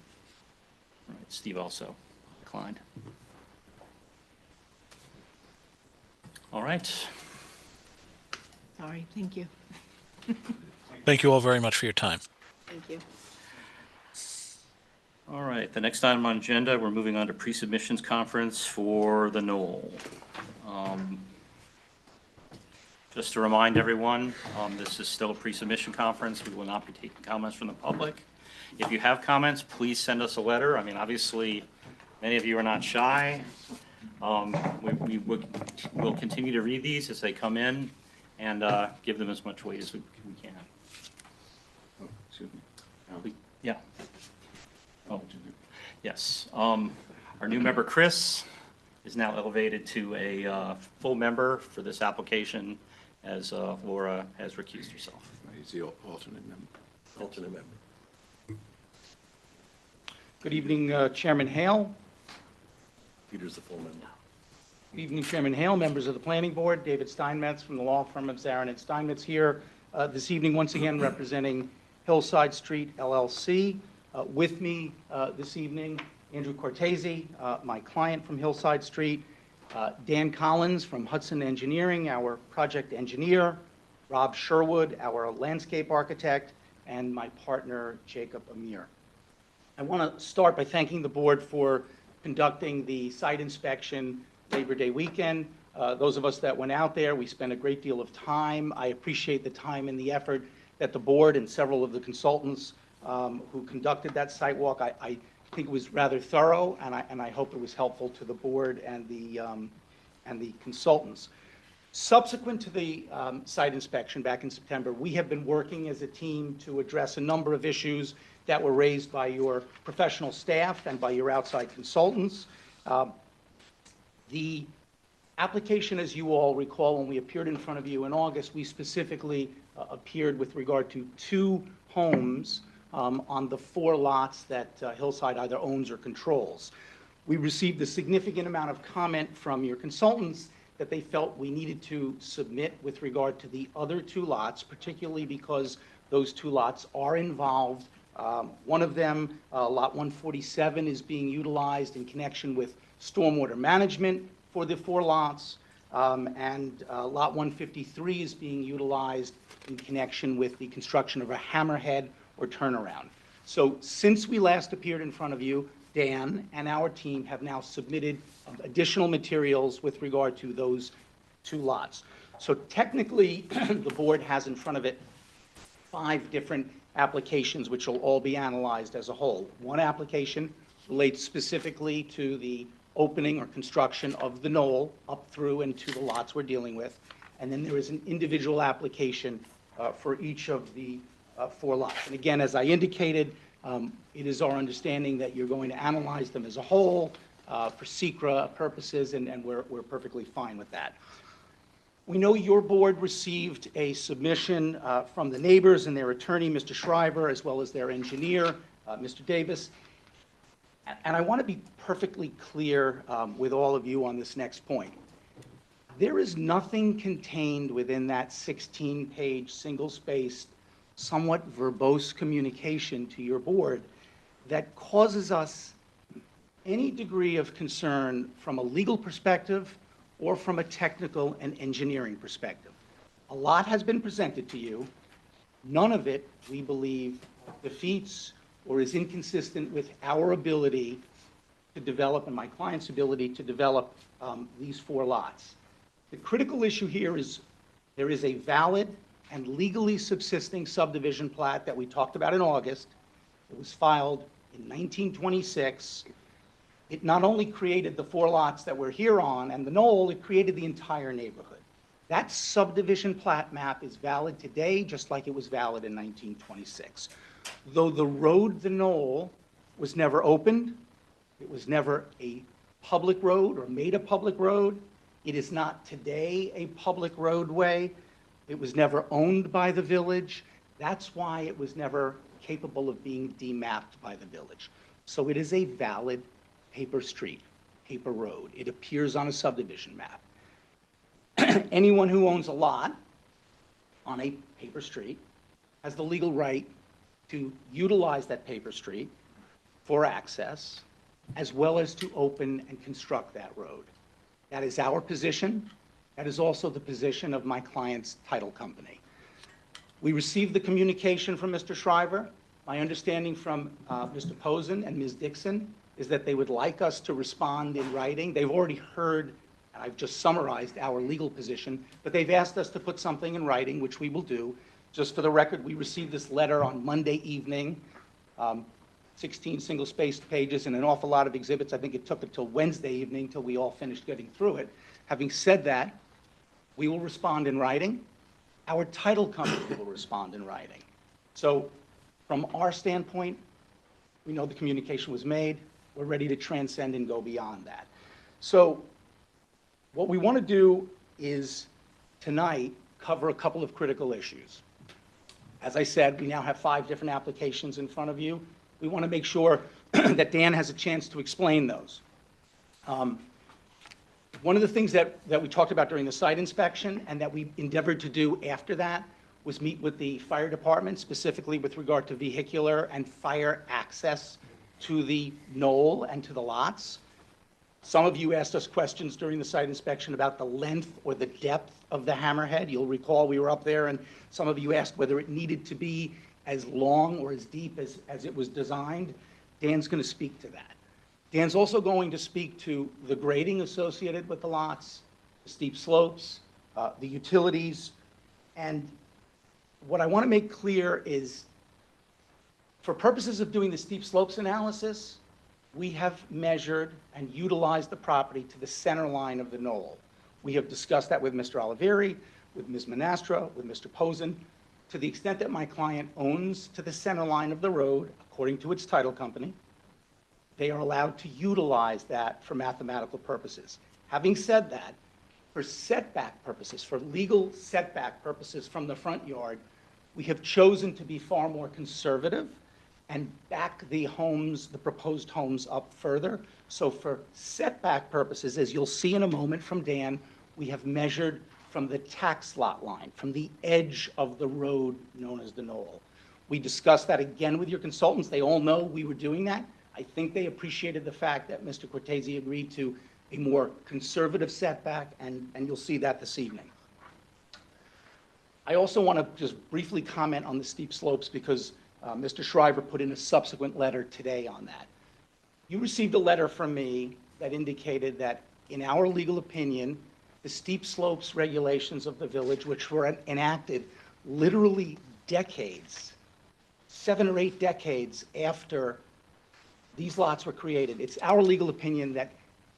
S1: All right, Steve also declined. All right.
S2: Sorry, thank you.
S9: Thank you all very much for your time.
S2: Thank you.
S1: All right, the next item on agenda, we're moving on to pre-submissions conference for the Knoll. Just to remind everyone, this is still a pre-submission conference. We will not be taking comments from the public. If you have comments, please send us a letter. I mean, obviously, many of you are not shy. We'll continue to read these as they come in and give them as much weight as we can.
S4: Oh, excuse me.
S1: Yeah. Oh, yes. Our new member, Chris, is now elevated to a full member for this application as Laura has recused herself.
S4: He's the alternate member.
S3: Alternate member.
S12: Good evening, Chairman Hale.
S3: Peter's the full member.
S12: Good evening, Chairman Hale, members of the Planning Board. David Steinmetz from the law firm of Zarin and Steinmetz here this evening, once again representing Hillside Street LLC. With me this evening, Andrew Cortese, my client from Hillside Street, Dan Collins from Hudson Engineering, our project engineer, Rob Sherwood, our landscape architect, and my partner, Jacob Amir. I want to start by thanking the board for conducting the site inspection Labor Day weekend. Those of us that went out there, we spent a great deal of time. I appreciate the time and the effort that the board and several of the consultants who conducted that site walk. I think it was rather thorough, and I hope it was helpful to the board and the and the consultants. Subsequent to the site inspection back in September, we have been working as a team to address a number of issues that were raised by your professional staff and by your outside consultants. The application, as you all recall, when we appeared in front of you in August, we specifically appeared with regard to 2 homes on the 4 lots that Hillside either owns or controls. We received a significant amount of comment from your consultants that they felt we needed to submit with regard to the other 2 lots, particularly because those 2 lots are involved. One of them, Lot 147, is being utilized in connection with stormwater management for the 4 lots, and Lot 153 is being utilized in connection with the construction of a hammerhead or turnaround. So since we last appeared in front of you, Dan and our team have now submitted additional materials with regard to those 2 lots. So technically, the board has in front of it 5 different applications, which will all be analyzed as a whole. One application relates specifically to the opening or construction of the knoll up through and to the lots we're dealing with. And then there is an individual application for each of the 4 lots. And again, as I indicated, it is our understanding that you're going to analyze them as a whole for SECRA purposes, and we're perfectly fine with that. We know your board received a submission from the neighbors and their attorney, Mr. Shriver, as well as their engineer, Mr. Davis. And I want to be perfectly clear with all of you on this next point. There is nothing contained within that 16-page, single-spaced, somewhat verbose communication to your board that causes us any degree of concern from a legal perspective or from a technical and engineering perspective. A lot has been presented to you. None of it, we believe, defeats or is inconsistent with our ability to develop and my client's ability to develop these 4 lots. The critical issue here is there is a valid and legally subsisting subdivision plat that we talked about in August. It was filed in 1926. It not only created the 4 lots that we're here on and the knoll, it created the entire neighborhood. That subdivision plat map is valid today, just like it was valid in 1926. Though the road, the knoll, was never opened, it was never a public road or made a public road, it is not today a public roadway, it was never owned by the village, that's why it was never capable of being demapped by the village. So it is a valid paper street, paper road. It appears on a subdivision map. Anyone who owns a lot on a paper street has the legal right to utilize that paper street for access, as well as to open and construct that road. That is our position. That is also the position of my client's title company. We received the communication from Mr. Shriver. My understanding from Mr. Posen and Ms. Dixon is that they would like us to respond in writing. They've already heard, and I've just summarized our legal position, but they've asked us to put something in writing, which we will do. Just for the record, we received this letter on Monday evening, 16 single-spaced pages and an awful lot of exhibits. I think it took until Wednesday evening till we all finished getting through it. Having said that, we will respond in writing. Our title company will respond in writing. So from our standpoint, we know the communication was made. We're ready to transcend and go beyond that. So what we want to do is tonight cover a couple of critical issues. As I said, we now have 5 different applications in front of you. We want to make sure that Dan has a chance to explain those. One of the things that we talked about during the site inspection and that we endeavored to do after that was meet with the fire department, specifically with regard to vehicular and fire access to the knoll and to the lots. Some of you asked us questions during the site inspection about the length or the depth of the hammerhead. You'll recall we were up there and some of you asked whether it needed to be as long or as deep as it was designed. Dan's going to speak to that. Dan's also going to speak to the grading associated with the lots, the steep slopes, the utilities, and what I want to make clear is for purposes of doing the steep slopes analysis, we have measured and utilized the property to the center line of the knoll. We have discussed that with Mr. Oliveri, with Ms. Monastra, with Mr. Posen. To the extent that my client owns to the center line of the road, according to its title company, they are allowed to utilize that for mathematical purposes. Having said that, for setback purposes, for legal setback purposes from the front yard, we have chosen to be far more conservative and back the homes, the proposed homes up further. So for setback purposes, as you'll see in a moment from Dan, we have measured from the tax lot line, from the edge of the road known as the knoll. We discussed that again with your consultants. They all know we were doing that. I think they appreciated the fact that Mr. Cortese agreed to a more conservative setback, and you'll see that this evening. I also want to just briefly comment on the steep slopes because Mr. Shriver put in a subsequent letter today on that. You received a letter from me that indicated that, in our legal opinion, the steep slopes regulations of the village, which were enacted literally decades, 7 or 8 decades after these lots were created, it's our legal opinion that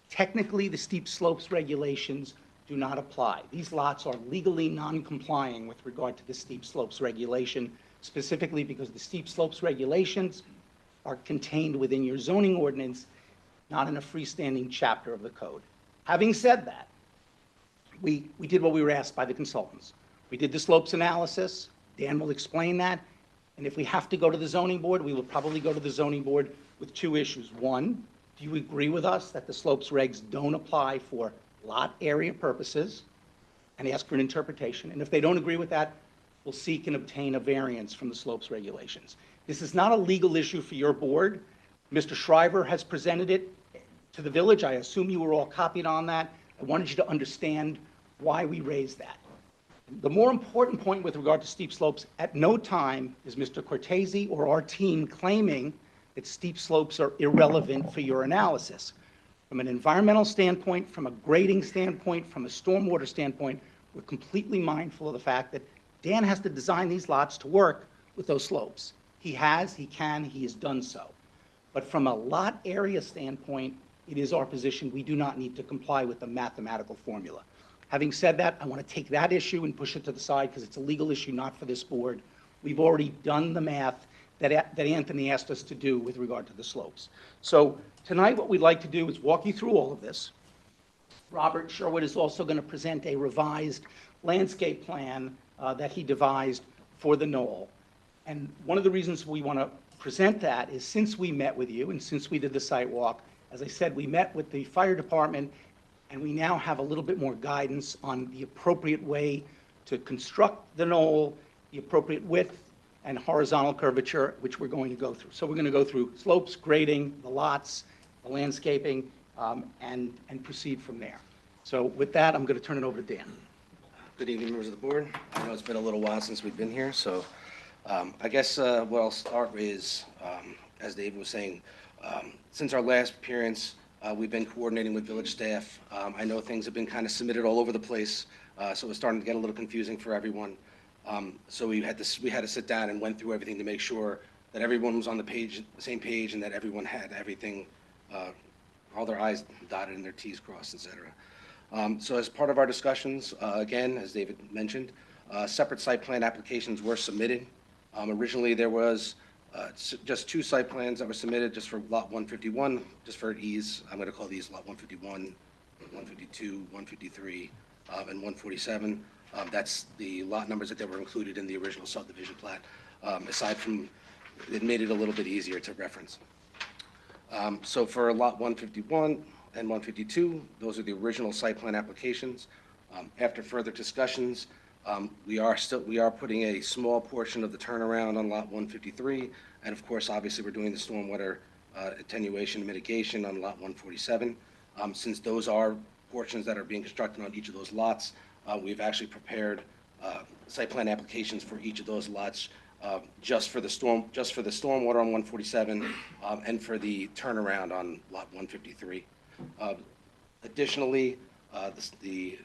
S12: technically the steep slopes regulations do not apply. These lots are legally non-complying with regard to the steep slopes regulation, specifically because the steep slopes regulations are contained within your zoning ordinance, not in a freestanding chapter of the code. Having said that, we did what we were asked by the consultants. We did the slopes analysis. Dan will explain that. And if we have to go to the zoning board, we will probably go to the zoning board with 2 issues. One, do you agree with us that the slopes regs don't apply for lot area purposes, and ask for an interpretation? And if they don't agree with that, we'll seek and obtain a variance from the slopes regulations. This is not a legal issue for your board. Mr. Shriver has presented it to the village. I assume you were all copied on that. I wanted you to understand why we raised that. The more important point with regard to steep slopes, at no time is Mr. Cortese or our team claiming that steep slopes are irrelevant for your analysis. From an environmental standpoint, from a grading standpoint, from a stormwater standpoint, we're completely mindful of the fact that Dan has to design these lots to work with those slopes. He has, he can, he has done so. But from a lot area standpoint, it is our position we do not need to comply with the mathematical formula. Having said that, I want to take that issue and push it to the side because it's a legal issue not for this board. We've already done the math that Anthony asked us to do with regard to the slopes. So tonight what we'd like to do is walk you through all of this. Robert Sherwood is also going to present a revised landscape plan that he devised for the knoll. And one of the reasons we want to present that is since we met with you and since we did the site walk, as I said, we met with the fire department and we now have a little bit more guidance on the appropriate way to construct the knoll, the appropriate width and horizontal curvature, which we're going to go through. So we're going to go through slopes, grading, the lots, the landscaping, and proceed from there. So with that, I'm going to turn it over to Dan.
S11: Good evening, members of the board. I know it's been a little while since we've been here, so I guess what I'll start is, as David was saying, since our last appearance, we've been coordinating with village staff. I know things have been kind of submitted all over the place, so it's starting to get a little confusing for everyone. So we had to sit down and went through everything to make sure that everyone was on the same page, and that everyone had everything, all their I's dotted and their T's crossed, etc. So as part of our discussions, again, as David mentioned, separate site plan applications were submitted. Originally, there was just 2 site plans that were submitted just for lot 151, just for ease. I'm going to call these lot 151, 152, 153, and 147. That's the lot numbers that were included in the original subdivision plat. Aside from, it made it a little bit easier to reference. So for lot 151 and 152, those are the original site plan applications. After further discussions, we are putting a small portion of the turnaround on lot 153, and of course, obviously, we're doing the stormwater attenuation and mitigation on lot 147. Since those are portions that are being constructed on each of those lots, we've actually prepared site plan applications for each of those lots, just for the stormwater on 147 and for the turnaround on lot 153. Additionally, the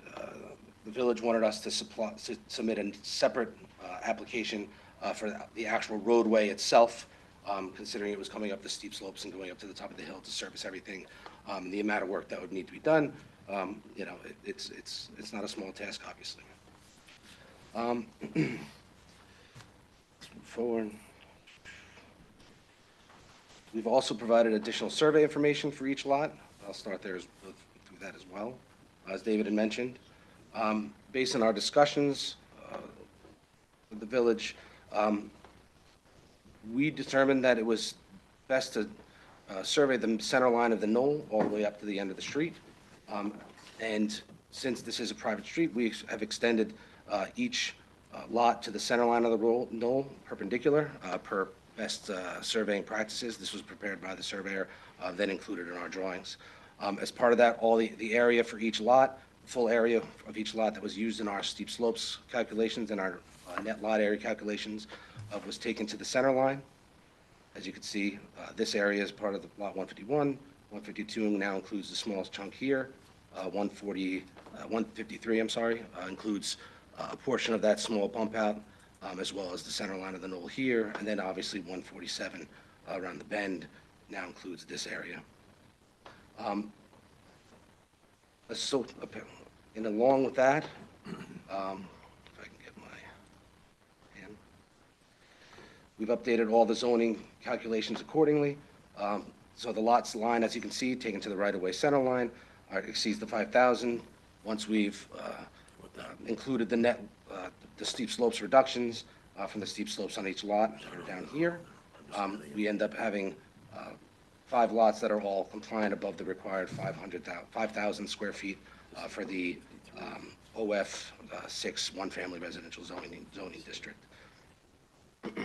S11: village wanted us to submit a separate application for the actual roadway itself, considering it was coming up the steep slopes and going up to the top of the hill to service everything, the amount of work that would need to be done. You know, it's not a small task, obviously. Let's move forward. We've also provided additional survey information for each lot. I'll start there through that as well. As David had mentioned, based on our discussions with the village, we determined that it was best to survey the center line of the knoll all the way up to the end of the street. And since this is a private street, we have extended each lot to the center line of the knoll perpendicular per best surveying practices. This was prepared by the surveyor, then included in our drawings. As part of that, all the area for each lot, full area of each lot that was used in our steep slopes calculations and our net lot area calculations was taken to the center line. As you can see, this area is part of the lot 151. 152 now includes the smallest chunk here. 153, I'm sorry, includes a portion of that small bump out, as well as the center line of the knoll here. And then obviously 147 around the bend now includes this area. And along with that, if I can get my hand, we've updated all the zoning calculations accordingly. So the lots line, as you can see, taken to the right-of-way center line, exceeds the 5,000. Once we've included the net, the steep slopes reductions from the steep slopes on each lot that are down here, we end up having 5 lots that are all compliant above the required 5,000 square feet for the OF 6 one-family residential zoning district.
S3: Let's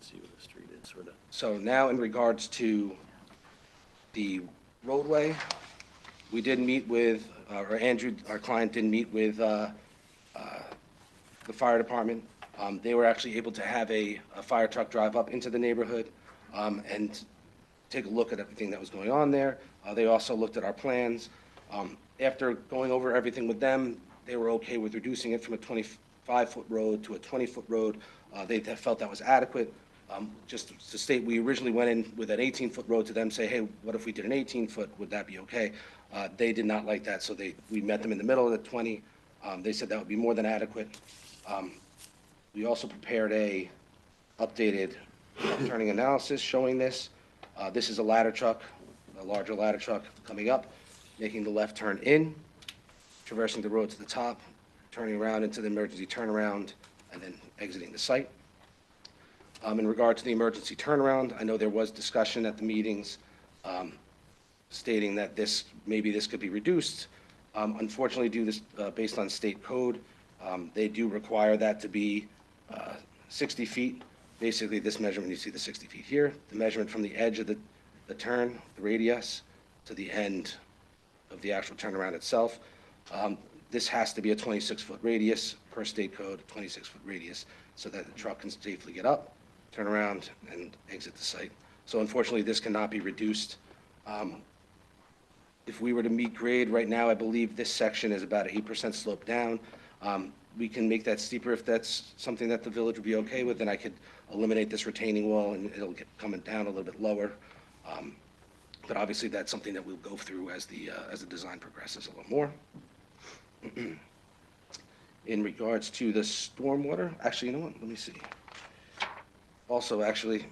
S3: see what the street is, sort of.
S11: So now in regards to the roadway, we did meet with, or Andrew, our client, did meet with the fire department. They were actually able to have a fire truck drive up into the neighborhood and take a look at everything that was going on there. They also looked at our plans. After going over everything with them, they were okay with reducing it from a 25-foot road to a 20-foot road. They felt that was adequate. Just to state, we originally went in with an 18-foot road to them, say, hey, what if we did an 18-foot? Would that be okay? They did not like that, so we met them in the middle of the 20. They said that would be more than adequate. We also prepared a updated turning analysis showing this. This is a ladder truck, a larger ladder truck coming up, making the left turn in, traversing the road to the top, turning around into the emergency turnaround, and then exiting the site. In regard to the emergency turnaround, I know there was discussion at the meetings stating that maybe this could be reduced. Unfortunately, based on state code, they do require that to be 60 feet. Basically, this measurement, you see the 60 feet here, the measurement from the edge of the turn, the radius, to the end of the actual turnaround itself. This has to be a 26-foot radius per state code, a 26-foot radius, so that the truck can safely get up, turn around, and exit the site. So unfortunately, this cannot be reduced. If we were to meet grade right now, I believe this section is about 8% slope down. We can make that steeper if that's something that the village would be okay with, then I could eliminate this retaining wall and it'll get coming down a little bit lower. But obviously, that's something that we'll go through as the design progresses a little more. In regards to the stormwater, actually, you know what, let me see. Also, actually,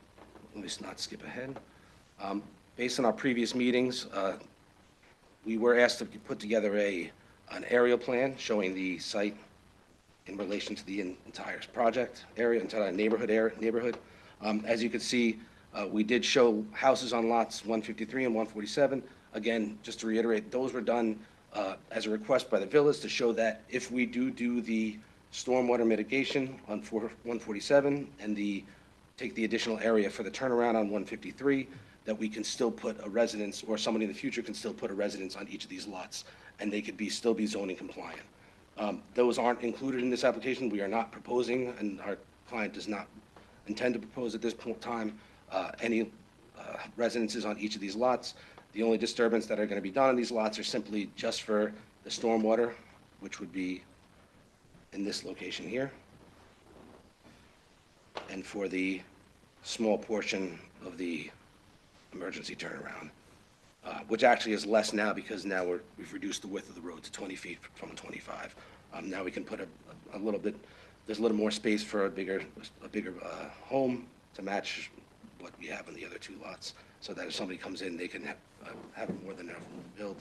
S11: let me not skip ahead. Based on our previous meetings, we were asked to put together an aerial plan showing the site in relation to the entire project area, entire neighborhood. As you can see, we did show houses on lots 153 and 147. Again, just to reiterate, those were done as a request by the village to show that if we do the stormwater mitigation on 147 and take the additional area for the turnaround on 153, that we can still put a residence, or somebody in the future can still put a residence on each of these lots, and they could still be zoning compliant. Those aren't included in this application. We are not proposing, and our client does not intend to propose at this point in time any residences on each of these lots. The only disturbance that are going to be done on these lots are simply just for the stormwater, which would be in this location here, and for the small portion of the emergency turnaround. which actually is less now because now we've reduced the width of the road to 20 feet from 25. Now we can put a little bit, there's a little more space for a bigger home to match what we have in the other two lots, so that if somebody comes in, they can have more than enough room to build.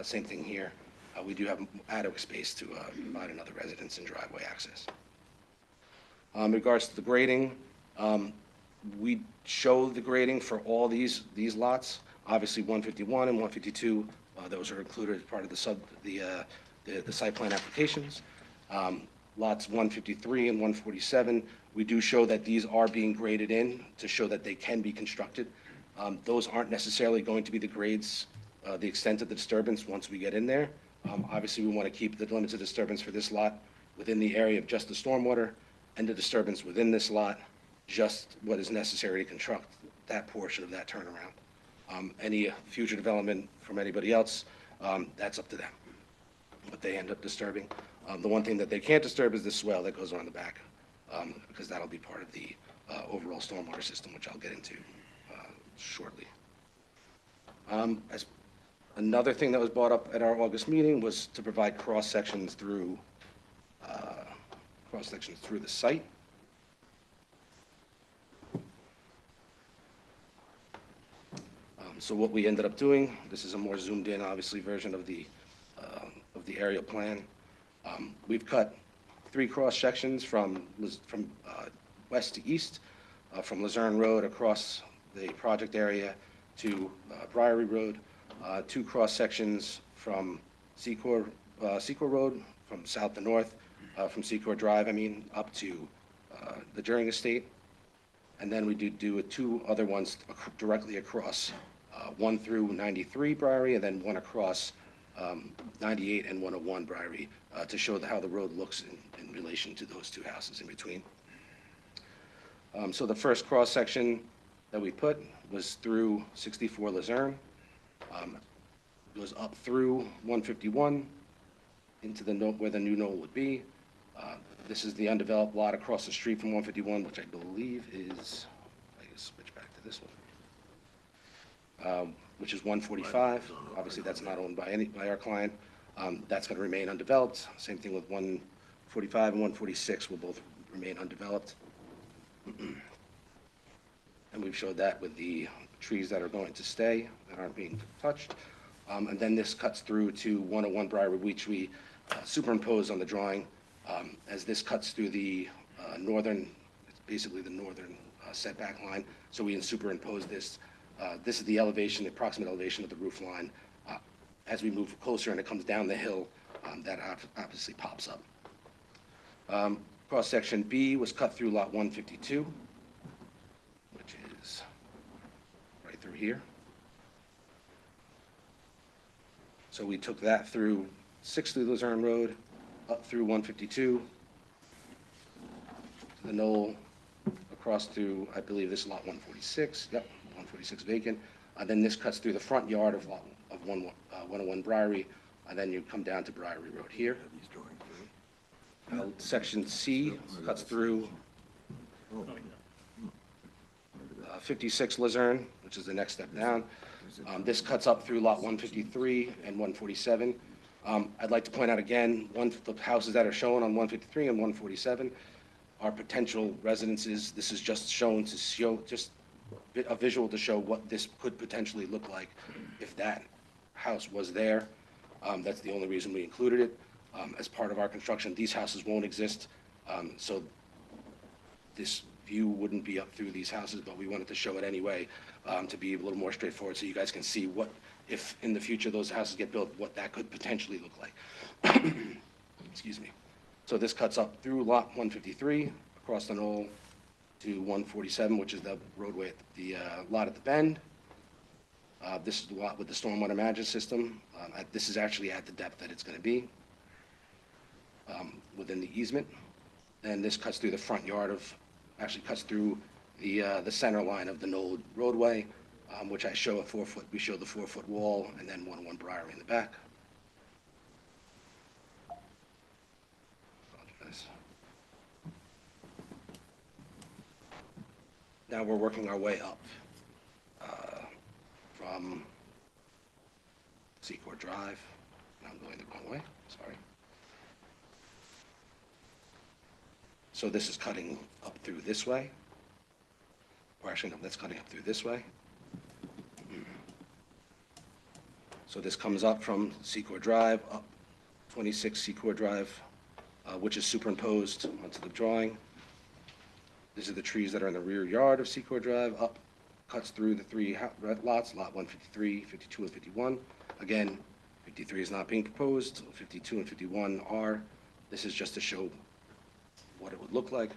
S11: Same thing here. We do have adequate space to provide another residence and driveway access. In regards to the grading, we show the grading for all these lots. Obviously, 151 and 152, those are included as part of the site plan applications. Lots 153 and 147, we do show that these are being graded in to show that they can be constructed. Those aren't necessarily going to be the grades, the extent of the disturbance once we get in there. Obviously, we want to keep the limits of disturbance for this lot within the area of just the stormwater, and the disturbance within this lot, just what is necessary to construct that portion of that turnaround. Any future development from anybody else, that's up to them, what they end up disturbing. The one thing that they can't disturb is the swell that goes on the back, because that'll be part of the overall stormwater system, which I'll get into shortly. As another thing that was brought up at our August meeting was to provide cross-sections through the site. So what we ended up doing, this is a more zoomed in, obviously, version of the aerial plan. We've cut 3 cross-sections from west to east, from Luzerne Road across the project area to Briary Road, 2 cross-sections from Secor Road, from south to north, from Secor Drive, up to the During Estate. And then we do 2 other ones directly across, 1 through 93 Briary, and then 1 across 98 and 101 Briary, to show how the road looks in relation to those 2 houses in between. So the first cross-section that we put was through 64 Luzerne, goes up through 151 into where the new knoll would be. This is the undeveloped lot across the street from 151, which I believe is, I can switch back to this one, which is 145. Obviously, that's not owned by our client. That's going to remain undeveloped. Same thing with 145 and 146 will both remain undeveloped. And we've showed that with the trees that are going to stay, that aren't being touched. And then this cuts through to 101 Briary, which we superimpose on the drawing, as this cuts through the northern, it's basically the northern setback line. So we superimpose this. This is the elevation, the approximate elevation of the roof line. As we move closer and it comes down the hill, that obviously pops up. Cross-section B was cut through lot 152, which is right through here. So we took that through 60 Luzerne Road, up through 152, to the knoll, across through, I believe this is lot 146, yep, 146 vacant. Then this cuts through the front yard of 101 Briary, and then you come down to Briary Road here. Section C cuts through 56 Luzerne, which is the next step down. This cuts up through lot 153 and 147. I'd like to point out again, the houses that are shown on 153 and 147 are potential residences. This is just shown to show, just a visual to show what this could potentially look like if that house was there. That's the only reason we included it. As part of our construction, these houses won't exist, so this view wouldn't be up through these houses, but we wanted to show it anyway, to be a little more straightforward, so you guys can see what, if in the future those houses get built, what that could potentially look like. Excuse me. So this cuts up through lot 153, across the knoll to 147, which is the roadway at the lot at the bend. This is the lot with the stormwater management system. This is actually at the depth that it's going to be within the easement. And this cuts through the front yard of, actually cuts through the center line of the knoll roadway, which I show we show the 4-foot wall, and then 101 Briary in the back. Apologize. Now we're working our way up from Secor Drive. And I'm going the wrong way, sorry. So this is cutting up through this way. Or actually, no, that's cutting up through this way. So this comes up from Secor Drive, up 26 Secor Drive, which is superimposed onto the drawing. These are the trees that are in the rear yard of Secor Drive, up, cuts through the three lots, lot 153, 52, and 51. Again, 53 is not being proposed, 52 and 51 are. This is just to show what it would look like.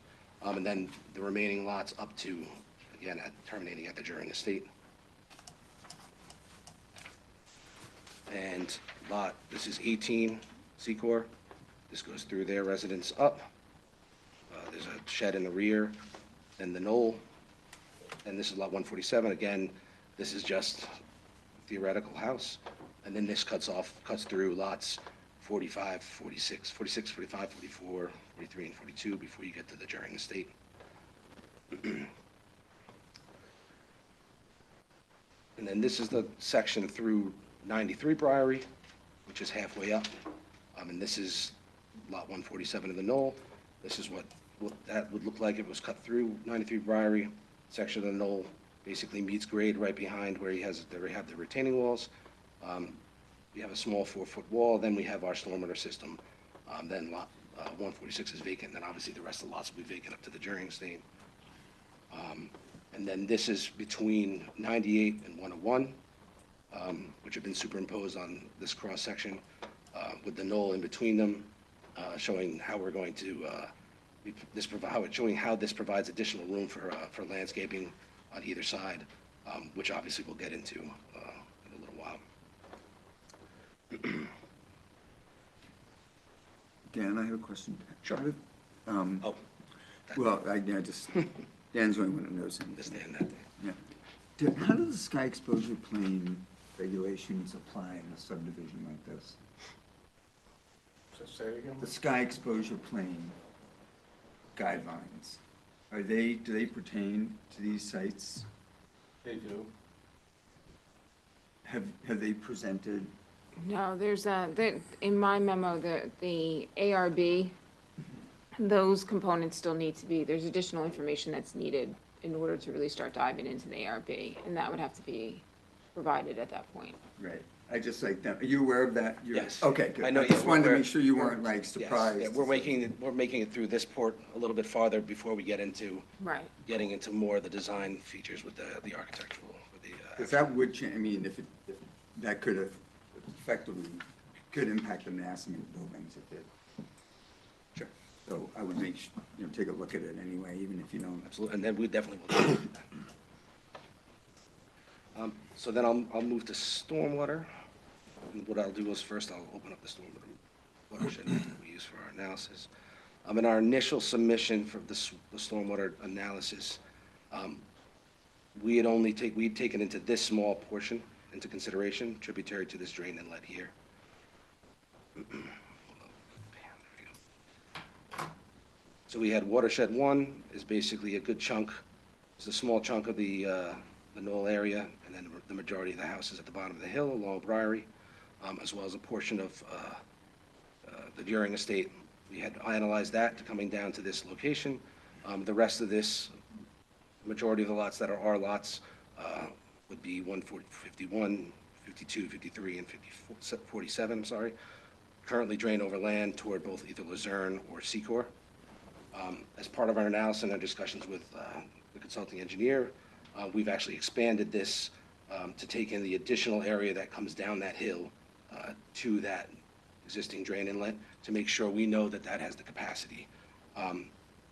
S11: And then the remaining lots up to, again, terminating at the Juring Estate. And this is 18 Secor. This goes through their residence up. There's a shed in the rear, then the knoll. And this is lot 147. Again, this is just theoretical house. And then this cuts through lots 45, 46, 45, 44, 43, and 42 before you get to the Juring Estate. And then this is the section through 93 Briary, which is halfway up. And this is lot 147 of the knoll. This is what that would look like if it was cut through 93 Briary. Section of the knoll basically meets grade right behind where we have the retaining walls. We have a small 4-foot wall, then we have our stormwater system. Then lot 146 is vacant, and then obviously the rest of the lots will be vacant up to the Juring Estate. And then this is between 98 and 101, which have been superimposed on this cross-section with the knoll in between them, showing how we're going to, showing how this provides additional room for landscaping on either side, which obviously we'll get into in a little while.
S10: Dan, I have a question.
S11: Sure.
S10: Well, I just, Dan's the only one that knows anything.
S11: Understand that.
S10: Yeah. How do the sky exposure plane regulations apply in a subdivision like this?
S4: Say it again?
S10: The sky exposure plane guidelines, do they pertain to these sites?
S4: They do.
S10: Have they presented?
S8: No, in my memo, the ARB, those components still need to be, there's additional information that's needed in order to really start diving into the ARB, and that would have to be provided at that point.
S10: Right. I just like them. Are you aware of that?
S11: Yes.
S10: Okay, good.
S11: I know,
S10: I just
S11: yeah,
S10: wanted to
S11: we're-
S10: make sure you weren't like
S11: Yes,
S10: surprised.
S11: yeah, we're making it through this port a little bit farther before we get into
S8: Right.
S11: getting into more of the design features with the architectural, with the.
S10: Because that would change, I mean, if that could have effectively, could impact the massing of the buildings if it.
S11: Sure.
S10: So I would take a look at it anyway, even if you don't.
S11: Absolutely, and then we definitely will do that. So then I'll move to stormwater. And what I'll do is first I'll open up the stormwater watershed that we use for our analysis. In our initial submission for the stormwater analysis, we'd taken into this small portion into consideration, tributary to this drain inlet here. So we had watershed 1 is basically a good chunk, it's a small chunk of the knoll area, and then the majority of the houses at the bottom of the hill along Briary, as well as a portion of the Juring Estate. We had analyzed that to coming down to this location. The rest of this, majority of the lots that are our lots would be 51, 52, 53, and 47, sorry, currently drain over land toward both either Luzerne or Secor. As part of our analysis and our discussions with the consulting engineer, we've actually expanded this to take in the additional area that comes down that hill to that existing drain inlet to make sure we know that that has the capacity.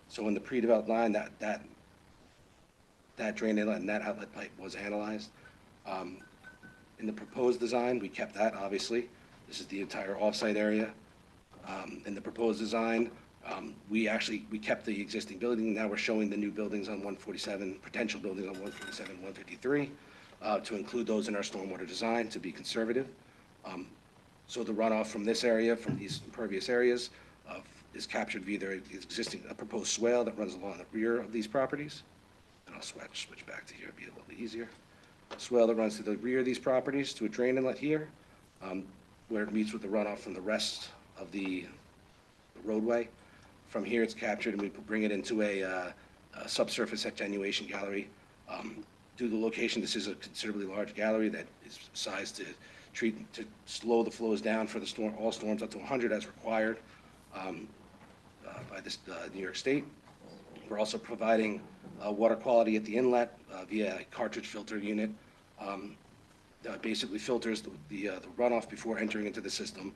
S11: So in the pre-developed line, that drain inlet and that outlet pipe was analyzed. In the proposed design, we kept that, obviously. This is the entire off-site area. In the proposed design, we kept the existing building. Now we're showing the new buildings on 147, potential buildings on 147, 153, to include those in our stormwater design to be conservative. So the runoff from this area, from these impervious areas, is captured via a proposed swale that runs along the rear of these properties. And I'll switch back to here, it'll be a little bit easier. A swale that runs to the rear of these properties to a drain inlet here, where it meets with the runoff from the rest of the roadway. From here, it's captured, and we bring it into a subsurface attenuation gallery. Due to the location, this is a considerably large gallery that is sized to slow the flows down for all storms up to 100 as required by this New York State. We're also providing water quality at the inlet via a cartridge filter unit that basically filters the runoff before entering into the system.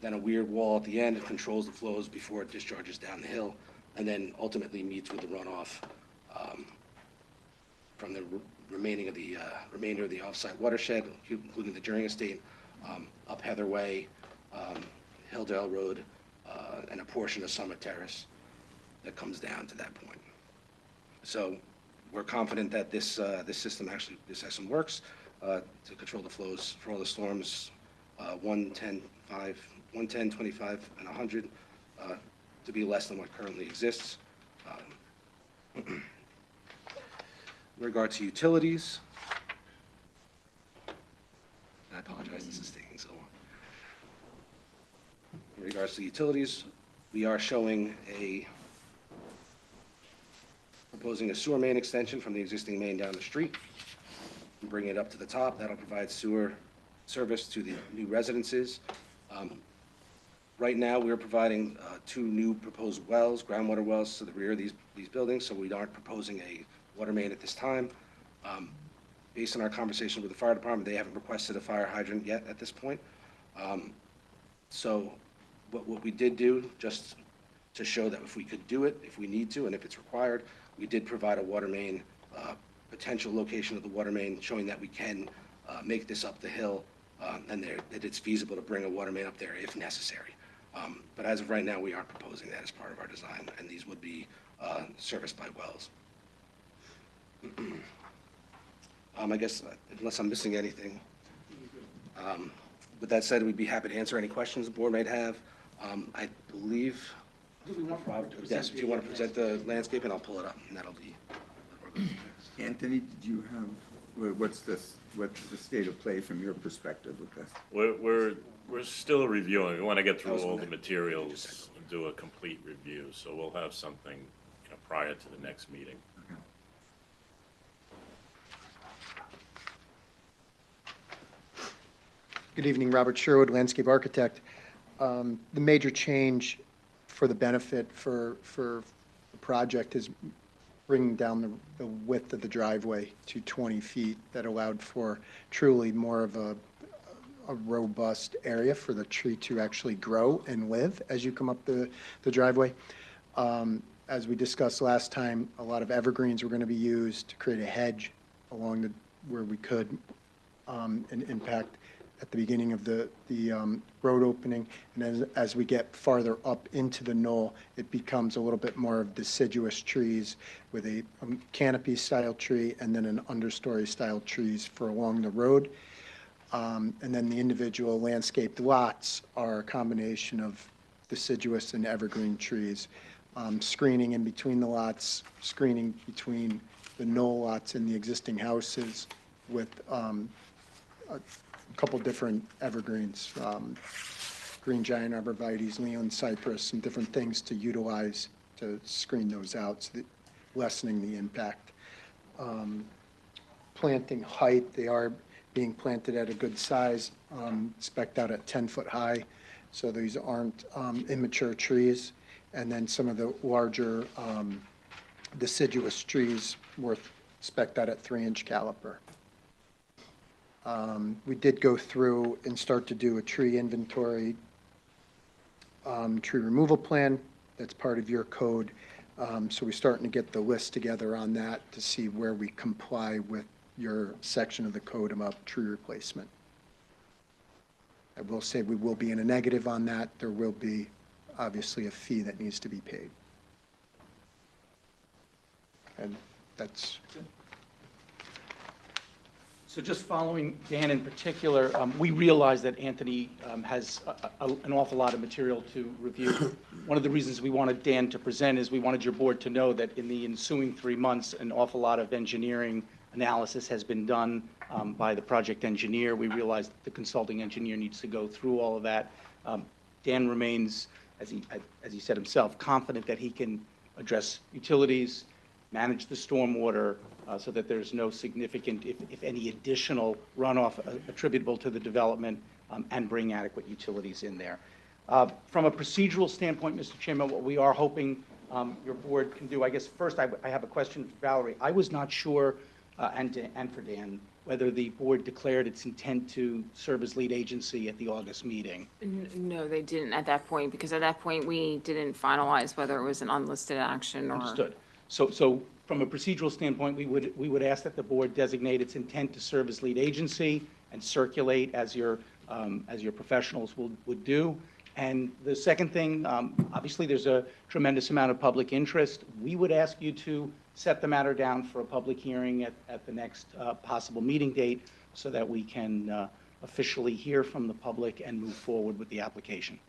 S11: Then a weird wall at the end controls the flows before it discharges down the hill, and then ultimately meets with the runoff from the remainder of the off-site watershed, including the During Estate, up Heather Way, Hilldale Road, and a portion of Summit Terrace that comes down to that point. So we're confident that this system works to control the flows for all the storms 110, 25, and 100 to be less than what currently exists. In regard to utilities, I apologize, this is taking so long. In regards to utilities, we are proposing a sewer main extension from the existing main down the street and bring it up to the top. That'll provide sewer service to the new residences. Right now, we're providing 2 new proposed wells, groundwater wells, to the rear of these buildings, so we aren't proposing a water main at this time. Based on our conversation with the fire department, they haven't requested a fire hydrant yet at this point. So what we did do, just to show that if we could do it, if we need to, and if it's required, we did provide a water main, potential location of the water main, showing that we can make this up the hill, and that it's feasible to bring a water main up there if necessary. But as of right now, we aren't proposing that as part of our design, and these would be serviced by wells. I guess, unless I'm missing anything. With that said, we'd be happy to answer any questions the board might have. I believe, yes, if you want to present the landscape, and I'll pull it up, and that'll be.
S10: Anthony, did you have, what's the state of play from your perspective with this?
S13: We're still reviewing. We want to get through all the materials and do a complete review, so we'll have something, prior to the next meeting.
S10: Okay.
S14: Good evening, Robert Sherwood, landscape architect. The major change for the benefit for the project is bringing down the width of the driveway to 20 feet. That allowed for truly more of a robust area for the tree to actually grow and live as you come up the driveway. As we discussed last time, a lot of evergreens were going to be used to create a hedge along where we could, and impact at the beginning of the road opening. And as we get farther up into the knoll, it becomes a little bit more of deciduous trees with a canopy style tree and then an understory style trees for along the road. And then the individual landscaped lots are a combination of deciduous and evergreen trees. Screening in between the lots, screening between the knoll lots and the existing houses with a couple different evergreens, green giant arborvitaes, Leland cypress, and different things to utilize to screen those out, so that lessening the impact. Planting height, they are being planted at a good size, spec'd out at 10-foot high, so these aren't immature trees. And then some of the larger deciduous trees were spec'd out at 3-inch caliper. We did go through and start to do a tree inventory, tree removal plan. That's part of your code. So we're starting to get the list together on that to see where we comply with your section of the code about tree replacement. I will say we will be in a negative on that. There will be obviously a fee that needs to be paid. And that's.
S12: So just following Dan in particular, we realize that Anthony has an awful lot of material to review. One of the reasons we wanted Dan to present is we wanted your board to know that in the ensuing 3 months, an awful lot of engineering analysis has been done by the project engineer. We realize that the consulting engineer needs to go through all of that. Dan remains, as he said himself, confident that he can address utilities, manage the stormwater, so that there's no significant, if any, additional runoff attributable to the development, and bring adequate utilities in there. From a procedural standpoint, Mr. Chairman, what we are hoping your board can do, I guess first I have a question for Valerie. I was not sure, and for Dan, whether the board declared its intent to serve as lead agency at the August meeting.
S8: No, they didn't at that point, because at that point, we didn't finalize whether it was an unlisted action or.
S12: Understood. So from a procedural standpoint, we would ask that the board designate its intent to serve as lead agency and circulate as your professionals would do. And the second thing, obviously, there's a tremendous amount of public interest. We would ask you to set the matter down for a public hearing at the next possible meeting date so that we can officially hear from the public and move forward with the application.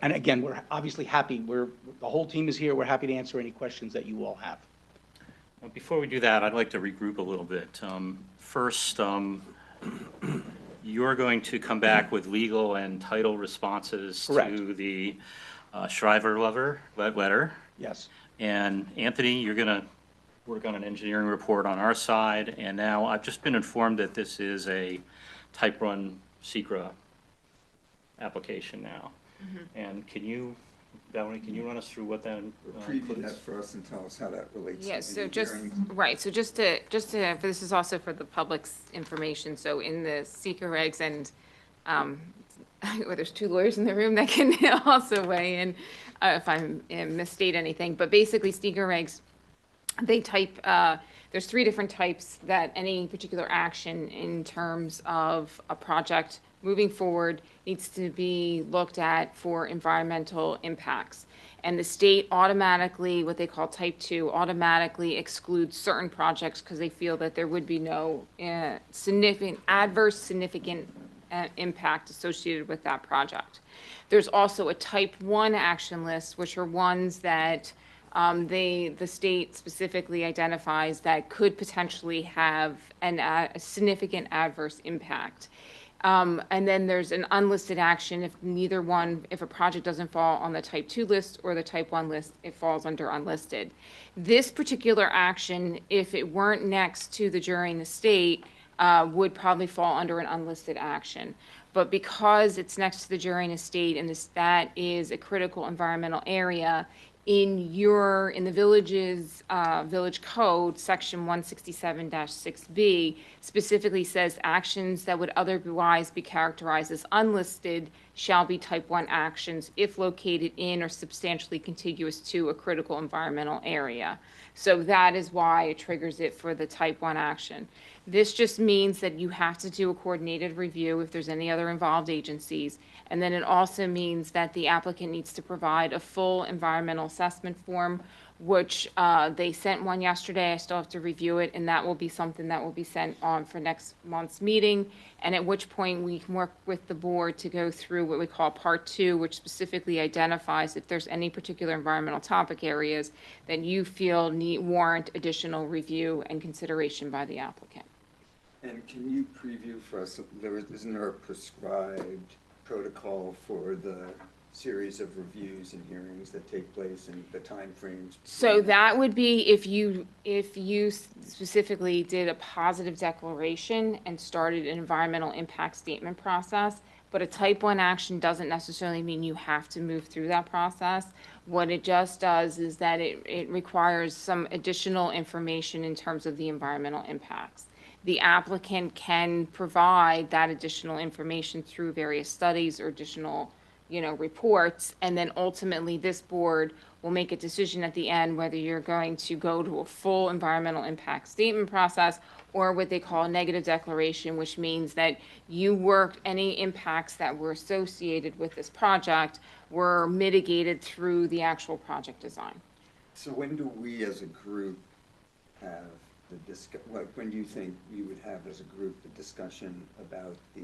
S12: And again, we're obviously happy. The whole team is here. We're happy to answer any questions that you all have.
S1: Well, before we do that, I'd like to regroup a little bit. First, you're going to come back with legal and title responses
S12: Correct.
S1: to the Shriver letter.
S12: Yes.
S1: And Anthony, you're going to work on an engineering report on our side. And now I've just been informed that this is a type 1 SECRA application now. And Valerie, can you run us through what that
S10: Preview that
S1: includes?
S10: for us and tell us how that relates to
S8: Yeah,
S10: the
S8: so just,
S10: hearing.
S8: right, so just to, this is also for the public's information, so in the seeker regs, and well, there's 2 lawyers in the room that can also weigh in if I misstate anything, but basically seeker regs, they type, there's 3 different types that any particular action in terms of a project moving forward needs to be looked at for environmental impacts. And the state automatically, what they call type 2, automatically excludes certain projects because they feel that there would be no significant impact associated with that project. There's also a type 1 action list, which are ones that the state specifically identifies that could potentially have a significant adverse impact. And then there's an unlisted action if a project doesn't fall on the type 2 list or the type 1 list, it falls under unlisted. This particular action, if it weren't next to the jury in the state, would probably fall under an unlisted action. But because it's next to the jury in the state and that is a critical environmental area, in the village's village code, section 167-6B specifically says actions that would otherwise be characterized as unlisted shall be type 1 actions if located in or substantially contiguous to a critical environmental area. So that is why it triggers it for the type 1 action. This just means that you have to do a coordinated review if there's any other involved agencies. And then it also means that the applicant needs to provide a full environmental assessment form, which they sent one yesterday. I still have to review it, and that will be something that will be sent on for next month's meeting. And at which point we can work with the board to go through what we call part 2, which specifically identifies if there's any particular environmental topic areas that you feel warrant additional review and consideration by the applicant.
S10: And can you preview for us, isn't there a prescribed protocol for the series of reviews and hearings that take place and the timeframes?
S8: So that would be if you specifically did a positive declaration and started an environmental impact statement process, but a type 1 action doesn't necessarily mean you have to move through that process. What it just does is that it requires some additional information in terms of the environmental impacts. The applicant can provide that additional information through various studies or additional, reports, and then ultimately this board will make a decision at the end whether you're going to go to a full environmental impact statement process or what they call a negative declaration, which means that you worked any impacts that were associated with this project were mitigated through the actual project design.
S10: So when do we as a group have when do you think you would have as a group the discussion about the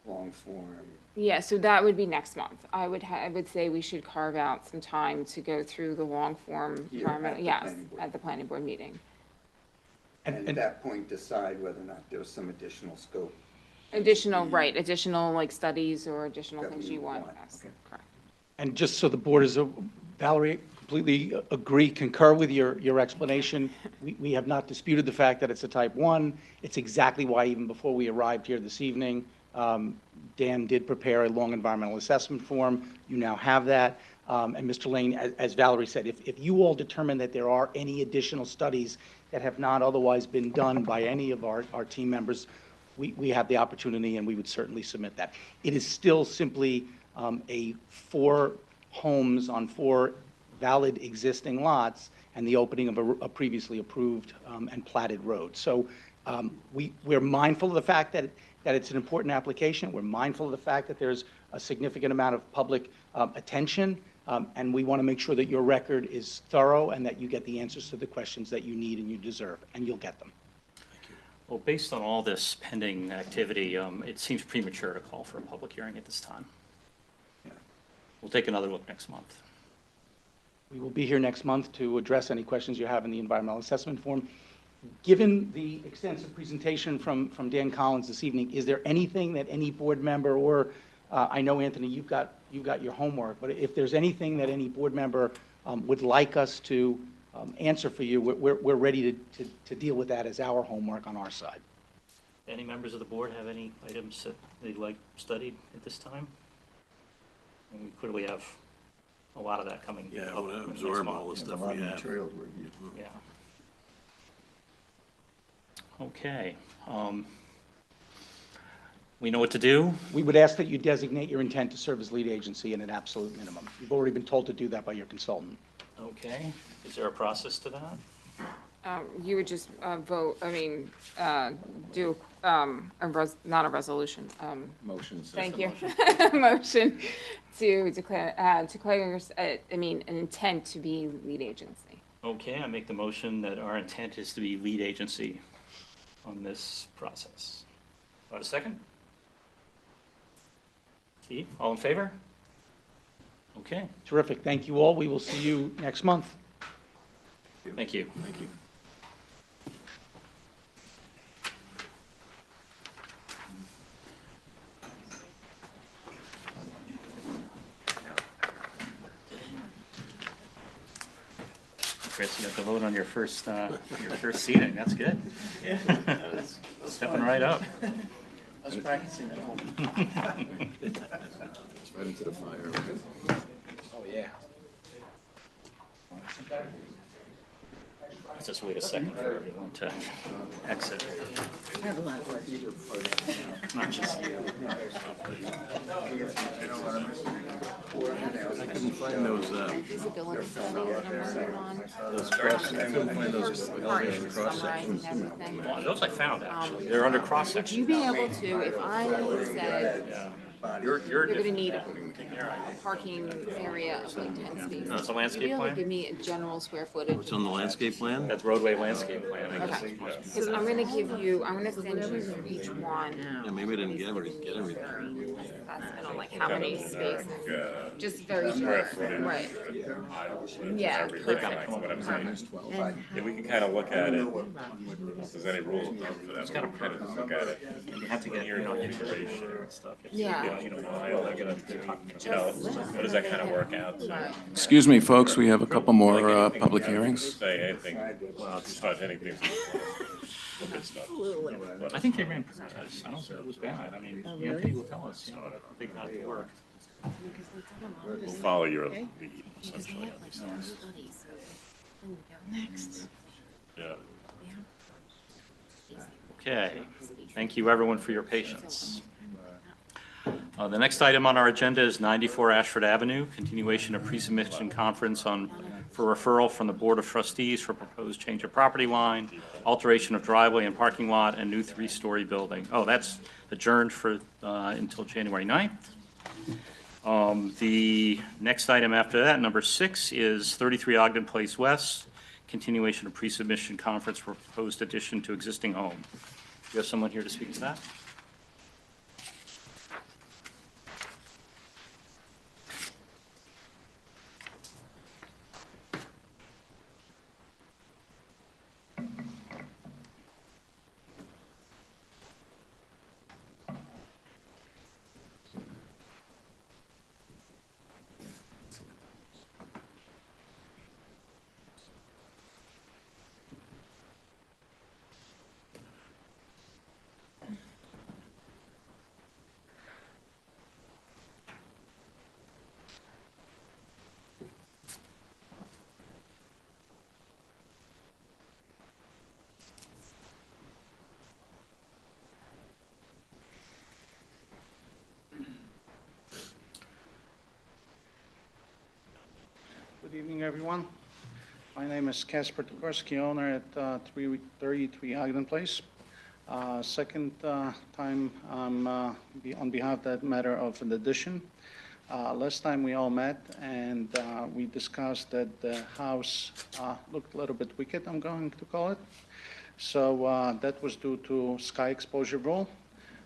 S10: long form?
S8: Yeah, so that would be next month. I would say we should carve out some time to go through the long form environmental, yes, at the planning board meeting.
S10: And at that point, decide whether or not there's some additional scope.
S8: Additional like studies or additional
S10: That
S8: things
S10: we
S8: you want.
S10: want,
S8: Yes,
S10: okay.
S8: correct.
S12: And just so the board is, Valerie, completely concur with your explanation. We have not disputed the fact that it's a type 1. It's exactly why even before we arrived here this evening, Dan did prepare a long environmental assessment form. You now have that. And Mr. Lane, as Valerie said, if you all determine that there are any additional studies that have not otherwise been done by any of our team members, we have the opportunity and we would certainly submit that. It is still simply a 4 homes on 4 valid existing lots and the opening of a previously approved and platted road. So we're mindful of the fact that it's an important application. We're mindful of the fact that there's a significant amount of public attention, and we want to make sure that your record is thorough and that you get the answers to the questions that you need and you deserve, and you'll get them.
S1: Well, based on all this pending activity, it seems premature to call for a public hearing at this time. We'll take another look next month.
S12: We will be here next month to address any questions you have in the environmental assessment form. Given the extensive presentation from Dan Collins this evening, is there anything that any board member or, I know, Anthony, you've got your homework, but if there's anything that any board member would like us to answer for you, we're ready to deal with that as our homework on our side.
S1: Any members of the board have any items that they'd like studied at this time? And we clearly have a lot of that coming.
S3: Yeah,
S1: up
S3: we'll
S1: next
S3: absorb
S1: month.
S3: all the stuff
S10: A lot
S3: we
S10: of
S3: have.
S10: material to review.
S1: Yeah. Okay. We know what to do.
S12: We would ask that you designate your intent to serve as lead agency in an absolute minimum. You've already been told to do that by your consultant.
S1: Okay. Is there a process to that?
S8: You would just vote, do not a resolution.
S4: Motion.
S8: Thank you. Motion to declare, an intent to be lead agency.
S1: Okay, I make the motion that our intent is to be lead agency on this process. Want a second? Steve, all in favor? Okay,
S12: Terrific. Thank you all. We will see you next month.
S1: thank you. Thank you. Chris, you got to vote on your first seating. That's good.
S3: Yeah.
S1: Stepping right up.
S3: I was practicing at home.
S4: It's right into the fire. Right?
S3: Oh, yeah.
S1: Let's just wait a second for everyone to exit.
S2: I have a lot of work.
S1: Not just you.
S3: I couldn't find those,
S8: Feasibility study that I'm working on.
S3: those cross, I couldn't find those elevation cross
S8: Summarizing
S3: sections.
S8: everything.
S1: Well, those I found, actually. They're under
S8: Would
S1: cross-section.
S8: you be able to, if I said
S1: You're
S8: you're gonna need a parking area of like 10 spaces?
S1: No, it's a
S8: Would
S1: landscape
S8: you be able to
S1: plan?
S8: give me a general square footage?
S3: It's on the landscape plan?
S1: That's roadway landscape plan, I guess.
S8: Okay, because I'm gonna send you for each one.
S3: Yeah, maybe I didn't get everything.
S8: That's, I don't like how many spaces, just very short, right? Yeah.
S13: Everything, like what I'm saying. Yeah, we can kind of look at it, if there's any rules of thumb for that, we can kind of look at it.
S1: And you have to get, integration and stuff.
S8: Yeah.
S13: Mile, they're gonna tell, what does that kind of work out to?
S8: Right.
S4: Excuse me, folks, we have a couple more public hearings.
S13: Say anything, start anything. Good stuff.
S1: I think they ran, I don't think it was bad. I mean, Anthony will tell us, I think how it worked.
S13: We'll follow your lead, essentially, on these things.
S2: Next.
S13: Yeah.
S1: Okay, thank you everyone for your patience. The next item on our agenda is 94 Ashford Avenue, continuation of pre-submission conference for referral from the Board of Trustees for proposed change of property line, alteration of driveway and parking lot, and new 3-story building. Oh, that's adjourned for until January 9th. The next item after that, number 6, is 33 Ogden Place West, continuation of pre-submission conference for proposed addition to existing home. Do you have someone here to speak to that?
S12: Good evening, everyone. My name is Kasper Tokarski, owner at 333 Ogden Place. Second time I'm on behalf of that matter of an addition. Last time we all met and we discussed that the house looked a little bit wicked, I'm going to call it. So that was due to sky exposure rule.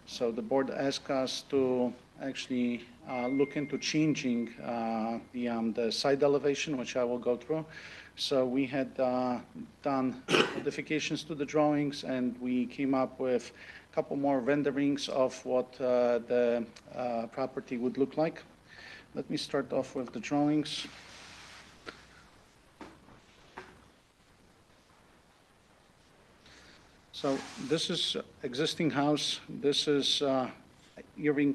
S12: So the board asked us to actually look into changing the side elevation, which I will go through. So we had done modifications to the drawings, and we came up with a couple more renderings of what the property would look like. Let me start off with the drawings. So this is existing house. This is Irving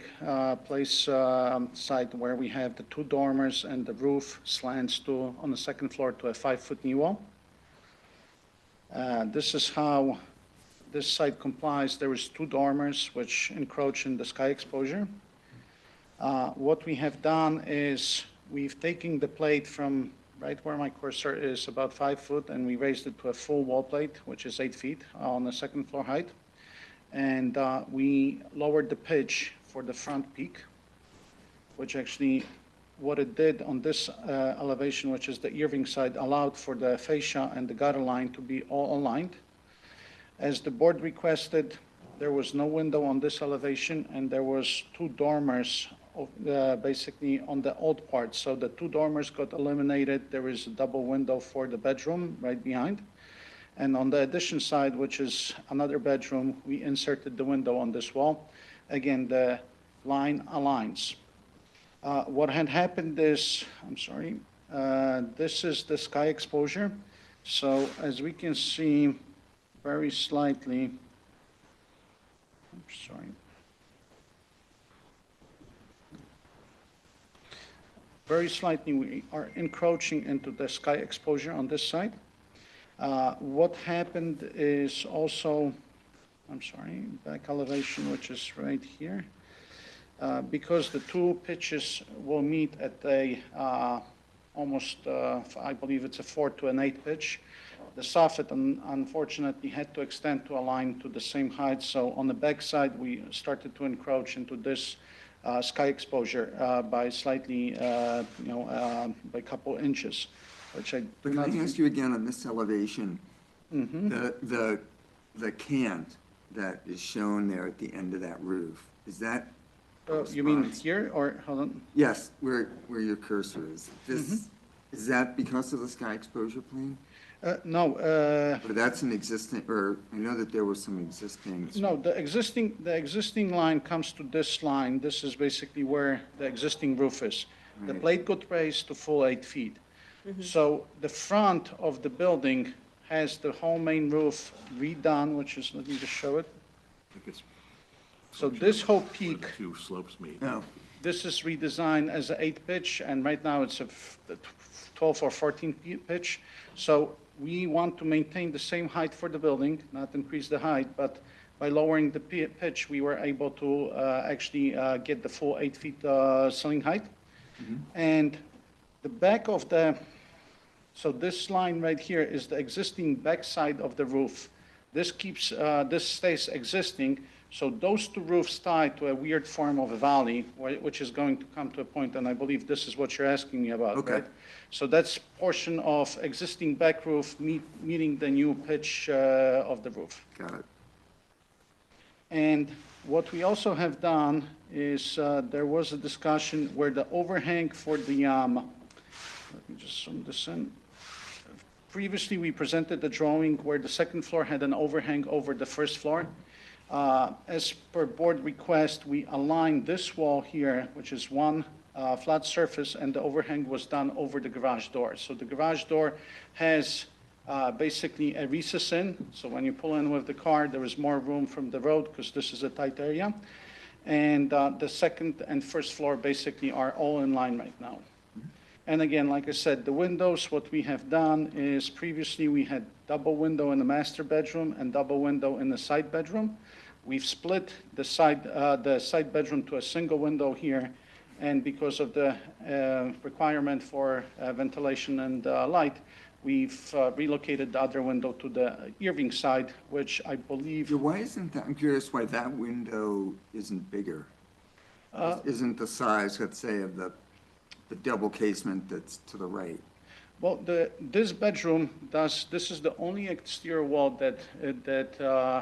S12: Place site where we have the two dormers and the roof slants on the second floor to a 5-foot knee wall. This is how this site complies. There is two dormers which encroach in the sky exposure. What we have done is we've taken the plate from right where my cursor is, about 5 foot, and we raised it to a full wall plate, which is 8 feet on the second floor height. And we lowered the pitch for the front peak, which actually, what it did on this elevation, which is the Irving side, allowed for the fascia and the gutter line to be all aligned. As the board requested, there was no window on this elevation, and there was two dormers basically on the old part. So the two dormers got eliminated. There is a double window for the bedroom right behind. And on the addition side, which is another bedroom, we inserted the window on this wall. Again, the line aligns. What had happened is, I'm sorry, this is the sky exposure. So as we can see very slightly, I'm sorry. Very slightly, we are encroaching into the sky exposure on this side. What happened is also, I'm sorry, back elevation, which is right here. Because the two pitches will meet at a almost, I believe it's a 4 to an 8 pitch. The soffit, unfortunately, had to extend to align to the same height. So on the back side, we started to encroach into this sky exposure by slightly, by a couple inches, which I.
S10: But can I ask you again on this elevation,
S12: Mm-hmm.
S10: the cant that is shown there at the end of that roof, is that?
S12: You mean here, or, hold on?
S10: Yes, where your cursor is. Is that because of the sky exposure plane?
S12: No.
S10: Or that's an existing, or I know that there was some existing.
S12: No, the existing line comes to this line. This is basically where the existing roof is. The
S10: Right.
S12: plate got raised to full 8 feet. So the front of the building has the whole main roof redone, which is, let me just show it.
S3: I think it's
S12: So this whole
S3: where
S12: peak,
S3: the two slopes meet.
S10: No,
S12: this is redesigned as an 8 pitch, and right now it's a 12 or 14 pitch. So we want to maintain the same height for the building, not increase the height, but by lowering the pitch, we were able to actually get the full 8 feet ceiling height. And the back of so this line right here is the existing backside of the roof. This stays existing. So those two roofs tie to a weird form of a valley, which is going to come to a point, and I believe this is what you're asking me about,
S10: Okay.
S12: right? So that's portion of existing back roof meeting the new pitch of the roof.
S10: got it.
S12: And what we also have done is there was a discussion where the overhang for the, let me just zoom this in. Previously, we presented the drawing where the second floor had an overhang over the first floor. As per board request, we aligned this wall here, which is one flat surface, and the overhang was done over the garage door. So the garage door has basically a recess in. So when you pull in with the car, there is more room from the road because this is a tight area. And the second and first floor basically are all in line right now. And again, like I said, the windows, what we have done is previously we had double window in the master bedroom and double window in the side bedroom. We've split the side bedroom to a single window here and because of the requirement for ventilation and light, we've relocated the other window to the Irving side, which I believe.
S10: Yeah, why isn't that, I'm curious why that window isn't bigger? Isn't the size, let's say, of the double casement that's to the right?
S12: Well, this bedroom this is the only exterior wall that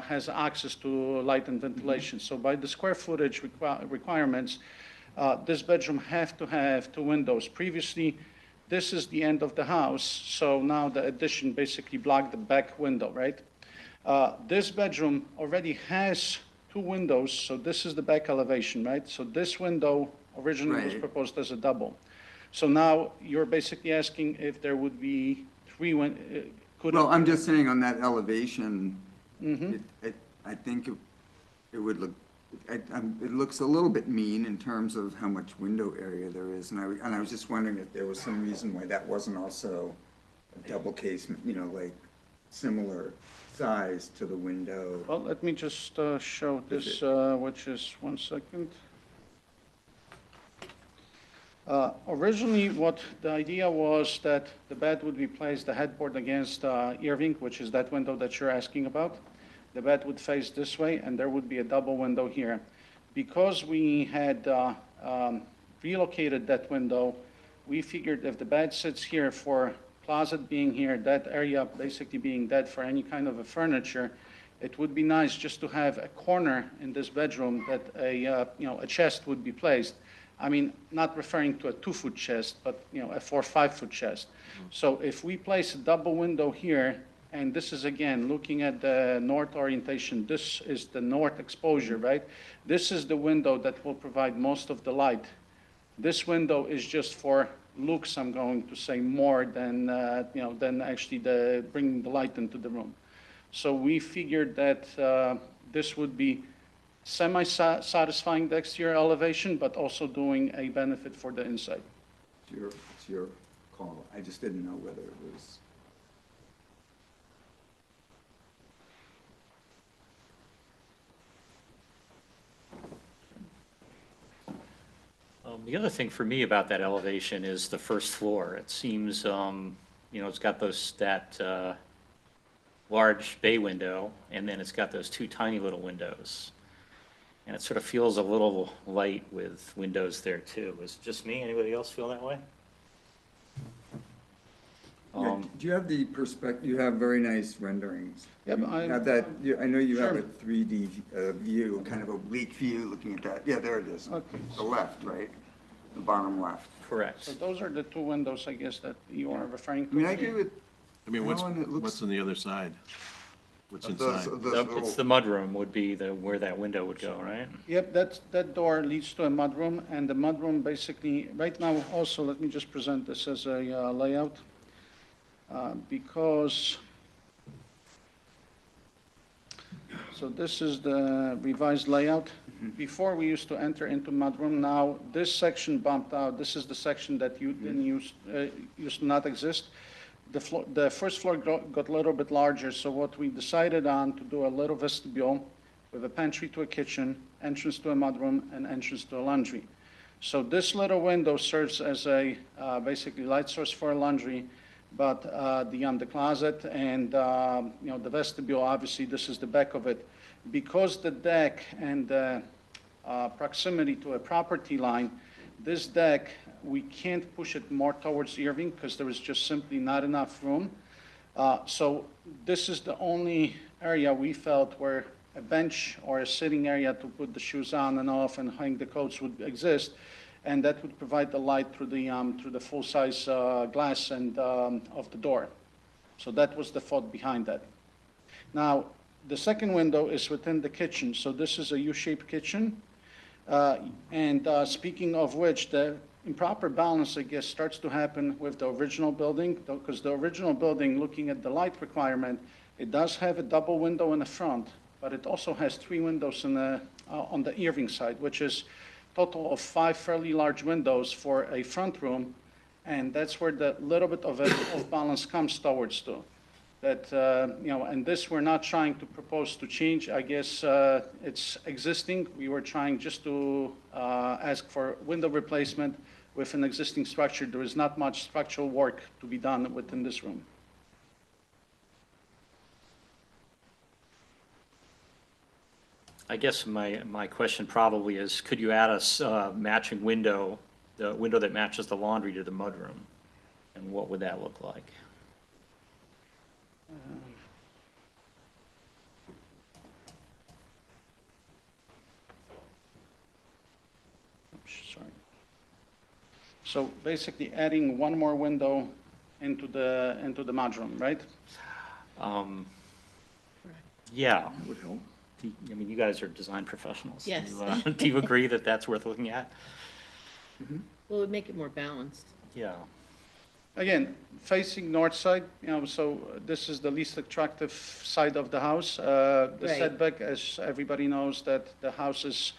S12: has access to light and ventilation. So by the square footage requirements, this bedroom have to have 2 windows. Previously, this is the end of the house, so now the addition basically blocked the back window, right? This bedroom already has 2 windows, so this is the back elevation, right? So this window originally was
S10: Right.
S12: proposed as a double. So now you're basically asking if there would be 3 could.
S10: Well, I'm just saying on that elevation,
S12: Mhm.
S10: I think it would look, it looks a little bit mean in terms of how much window area there is. And I was just wondering if there was some reason why that wasn't also a double casement, you know, like similar size to the window.
S12: Well, let me just show this, which is, 1 second. Originally, what the idea was that the bed would be placed, the headboard against Irving, which is that window that you're asking about. The bed would face this way, and there would be a double window here. Because we had relocated that window, we figured if the bed sits here for closet being here, that area basically being dead for any kind of a furniture, it would be nice just to have a corner in this bedroom that a chest would be placed. I mean, not referring to a 2-foot chest, but, a 4 or 5-foot chest. So if we place a double window here, and this is again, looking at the north orientation, this is the north exposure, right? This is the window that will provide most of the light. This window is just for looks, I'm going to say, more than, than actually bringing the light into the room. So we figured that this would be semi-satisfying the exterior elevation, but also doing a benefit for the inside.
S10: It's your call. I just didn't know whether it was.
S1: The other thing for me about that elevation is the first floor. It seems, it's got that large bay window, and then it's got those 2 tiny little windows. And it sort of feels a little light with windows there too. Is it just me? Anybody else feel that way?
S10: Yeah, do you have the perspective? You have very nice renderings.
S12: Yep,
S10: You have that, I know you have
S12: Sure.
S10: a 3D view, kind of a oblique view looking at that. Yeah, there it is.
S12: Okay.
S10: The left, right? The bottom left.
S1: Correct.
S12: So those are the 2 windows, I guess, that you are referring
S10: I
S12: to.
S10: mean, I agree with.
S3: I mean, what's,
S10: Alan, it looks-
S3: what's on the other side? What's
S10: those-
S3: inside?
S10: those
S1: It's
S10: little-
S1: the mudroom would be where that window would go, right?
S12: Yep, that door leads to a mudroom, and the mudroom basically, right now, also, let me just present this as a layout, because, so this is the revised layout. Before, we used to enter into mudroom. Now, this section bumped out. This is the section that you didn't used to not exist. The first floor got a little bit larger, so what we decided on to do a little vestibule with a pantry to a kitchen, entrance to a mudroom, and entrance to a laundry. So this little window serves as a basically light source for a laundry, but the closet and the vestibule, obviously this is the back of it. Because the deck and the proximity to a property line, this deck, we can't push it more towards Irving because there is just simply not enough room. So this is the only area we felt where a bench or a sitting area to put the shoes on and off and hang the coats would exist. And that would provide the light through the full-size glass and of the door. So that was the thought behind that. Now, the second window is within the kitchen. So this is a U-shaped kitchen. And speaking of which, the improper balance, I guess, starts to happen with the original building, because the original building, looking at the light requirement, it does have a double window in the front, but it also has 3 windows on the Irving side, which is total of 5 fairly large windows for a front room, and that's where the little bit of balance comes towards to. that, and this we're not trying to propose to change. I guess it's existing. We were trying just to ask for window replacement with an existing structure. There is not much structural work to be done within this room.
S1: I guess my question probably is, could you add a matching window, the window that matches the laundry to the mudroom? And what would that look like?
S12: Sorry. So basically adding one more window into the mudroom, right?
S1: Yeah, would help. I mean, you guys are design professionals.
S2: Yes.
S1: Do you agree that that's worth looking at?
S2: Well, it would make it more balanced.
S1: Yeah.
S12: Again, facing north side, so this is the least attractive side of the house. The
S2: Right.
S12: setback, as everybody knows, that the house is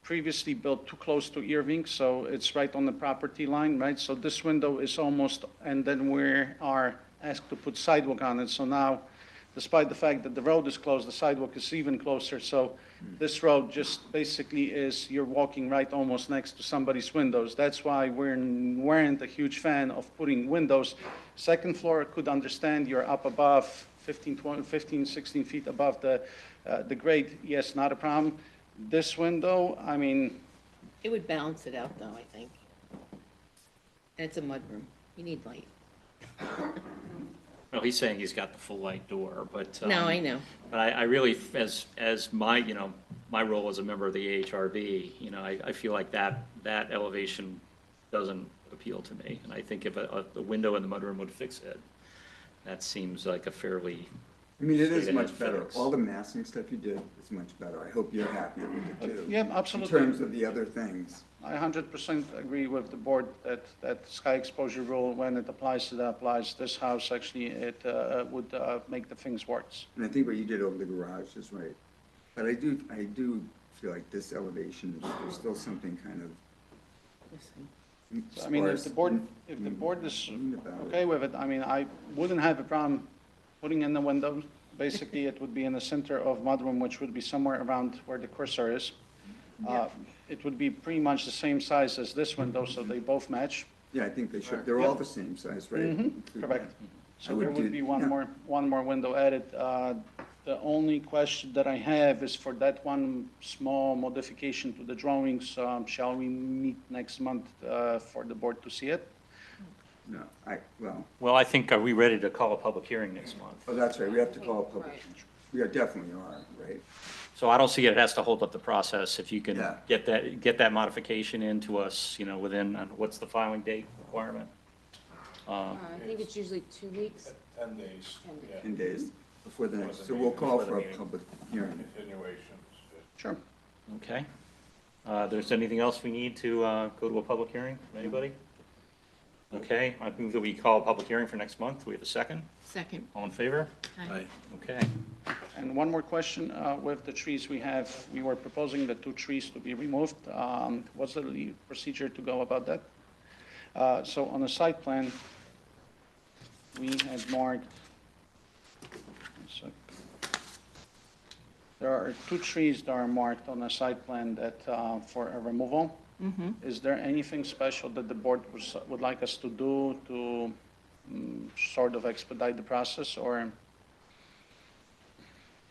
S12: previously built too close to Irving, so it's right on the property line, right? So this window is almost, and then we are asked to put sidewalk on it. So now, despite the fact that the road is closed, the sidewalk is even closer. So this road just basically is, you're walking right almost next to somebody's windows. That's why we weren't a huge fan of putting windows. Second floor, could understand you're up above 15, 16 feet above the grade. Yes, not a problem. This window, I mean,
S2: It would balance it out, though, I think. And it's a mudroom. You need light.
S1: Well, he's saying he's got the full light door, but.
S2: No, I know.
S1: But I really, as my, my role as a member of the AHRB, I feel like that elevation doesn't appeal to me. And I think if a window in the mudroom would fix it, that seems like a fairly.
S10: I mean, it is
S1: straight-ahead
S10: much better.
S1: fix.
S10: All the massing stuff you did is much better. I hope you're happy with it too.
S12: yeah, absolutely.
S10: In terms of the other things.
S12: I 100% agree with the board that sky exposure rule, when it applies to that applies. This house, actually, it would make the things worse.
S10: And I think what you did over the garage is right. But I do feel like this elevation, there's still something kind of.
S12: I mean, if the board is okay with it, I mean, I wouldn't have a problem putting in the window. Basically, it would be in the center of mudroom, which would be somewhere around where the cursor is. It would be pretty much the same size as this window, so they both match.
S10: Yeah, I think they should. They're all the same size, right?
S12: Correct.
S10: I
S12: So there
S10: would
S12: would
S10: do-
S12: be
S10: yeah.
S12: one more window added. The only question that I have is for that one small modification to the drawings. Shall we meet next month for the board to see it?
S10: No,
S1: Well, I think, are we ready to call a public hearing next month?
S10: oh, that's right. We have to call a public. We definitely are, right?
S1: So I don't see it has to hold up the process if you can
S10: Yeah.
S1: get that modification into us, within, what's the filing date requirement?
S8: I think it's usually 2 weeks.
S13: 10 days.
S10: 10 days before the next, so we'll call for a public hearing.
S13: Continuations.
S12: Sure.
S1: Okay. There's anything else we need to go to a public hearing? Anybody? Okay, I move that we call a public hearing for next month. Do we have a second?
S2: Second.
S1: All in favor?
S2: Aye.
S1: Okay.
S12: And one more question, with the trees we have, we were proposing the 2 trees to be removed. What's the procedure to go about that? So on the site plan, we had marked, there are 2 trees that are marked on the site plan that, for a removal. Is there anything special that the board would like us to do to sort of expedite the process, or?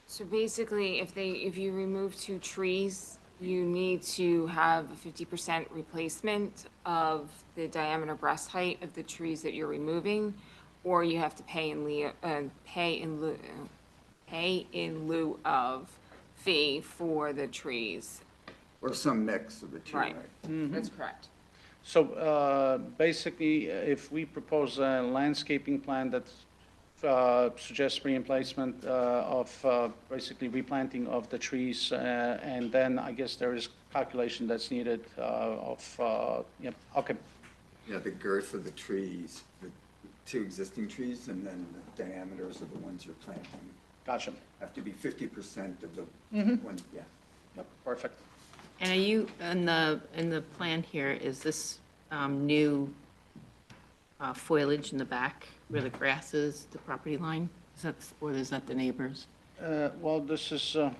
S8: So basically, if you remove 2 trees, you need to have a 50% replacement of the diameter breast height of the trees that you're removing, or you have to pay in lieu of fee for the trees.
S10: Or some mix of the two,
S8: Right.
S10: right?
S8: That's correct.
S12: So basically, if we propose a landscaping plan that suggests replacement of basically replanting of the trees, and then I guess there is calculation that's needed yep, okay.
S10: Yeah, the girth of the trees, the 2 existing trees, and then the diameters of the ones you're planting.
S12: Gotcha.
S10: Have to be 50% of the one, yeah.
S12: Yep, perfect.
S2: And are you, in the plan here, is this new foliage in the back where the grass is, the property line? Or is that the neighbors?
S12: Well, this is, you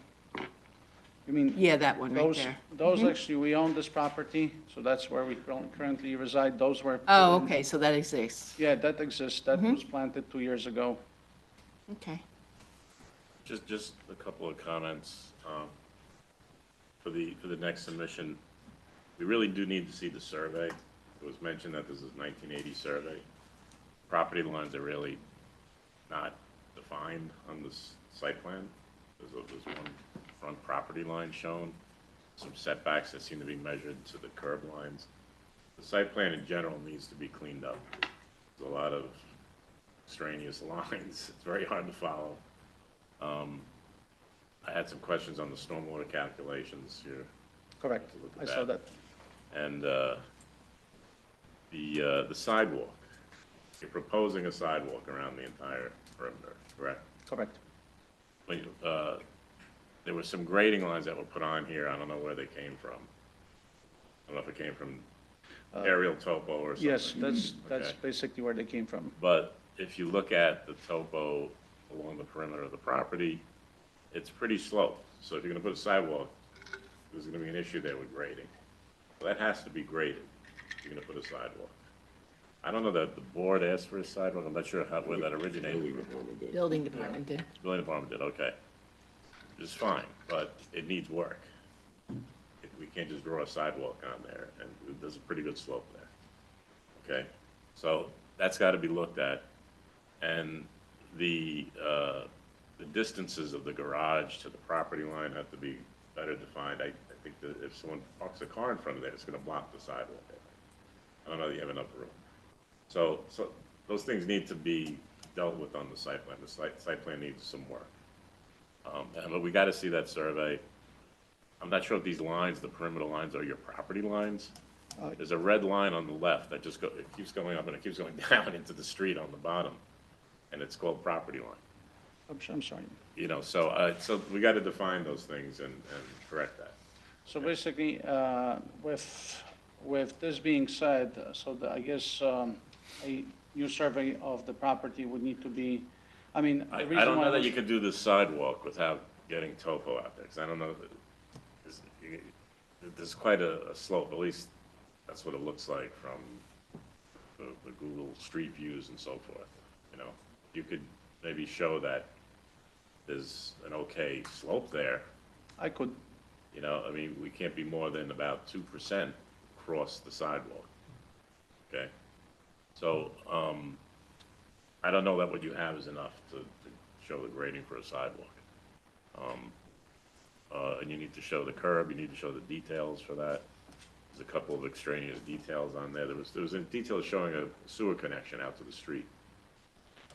S12: mean?
S2: Yeah, that one right
S12: Those,
S2: there.
S12: those
S2: Mhm.
S12: actually, we own this property, so that's where we currently reside. Those were.
S2: Oh, okay, so that exists.
S12: Yeah, that exists. That
S2: Mhm.
S12: was planted 2 years ago.
S2: Okay.
S13: Just a couple of comments. For the next submission, we really do need to see the survey. It was mentioned that this is 1980 survey. Property lines are really not defined on this site plan. There's one front property line shown, some setbacks that seem to be measured to the curb lines. The site plan in general needs to be cleaned up. There's a lot of extraneous lines. It's very hard to follow. I had some questions on the stormwater calculations here.
S12: Correct.
S13: To look
S12: I
S13: at
S12: saw that.
S13: And the sidewalk. You're proposing a sidewalk around the entire perimeter, correct?
S12: Correct.
S13: When there were some grading lines that were put on here. I don't know where they came from. I don't know if it came from aerial topo or something.
S12: Yes, that's
S13: Okay.
S12: basically where they came from.
S13: But if you look at the topo along the perimeter of the property, it's pretty sloped. So if you're gonna put a sidewalk, there's gonna be an issue there with grading. So that has to be graded if you're gonna put a sidewalk. I don't know that the board asked for a sidewalk. I'm not sure where that originated.
S2: Building department did.
S13: Building department did, okay. It's fine, but it needs work. We can't just draw a sidewalk on there, and there's a pretty good slope there. Okay, so that's got to be looked at, and the distances of the garage to the property line have to be better defined. I think that if someone parks a car in front of there, it's going to block the sidewalk. I don't know that you have enough room. So those things need to be dealt with on the site plan. The site plan needs some work. But we got to see that survey. I'm not sure if these lines, the perimeter lines, are your property lines. There's a red line on the left that just it keeps going up and it keeps going down into the street on the bottom, and it's called property line.
S12: I'm sorry.
S13: You know, so we got to define those things and correct that.
S12: So basically, with this being said, I guess a new survey of the property would need to be, I mean,
S13: I
S12: the reason
S13: don't
S12: why
S13: know that
S12: was-
S13: you could do the sidewalk without getting topo out there, because I don't know, there's quite a slope, at least that's what it looks like from the Google Street Views and so forth, you know? You could maybe show that there's an okay slope there,
S12: I could,
S13: you know? I mean, we can't be more than about 2% across the sidewalk, okay? So, I don't know that what you have is enough to show the grading for a sidewalk. And you need to show the curb, you need to show the details for that. There's a couple of extraneous details on there. There was a detail showing a sewer connection out to the street.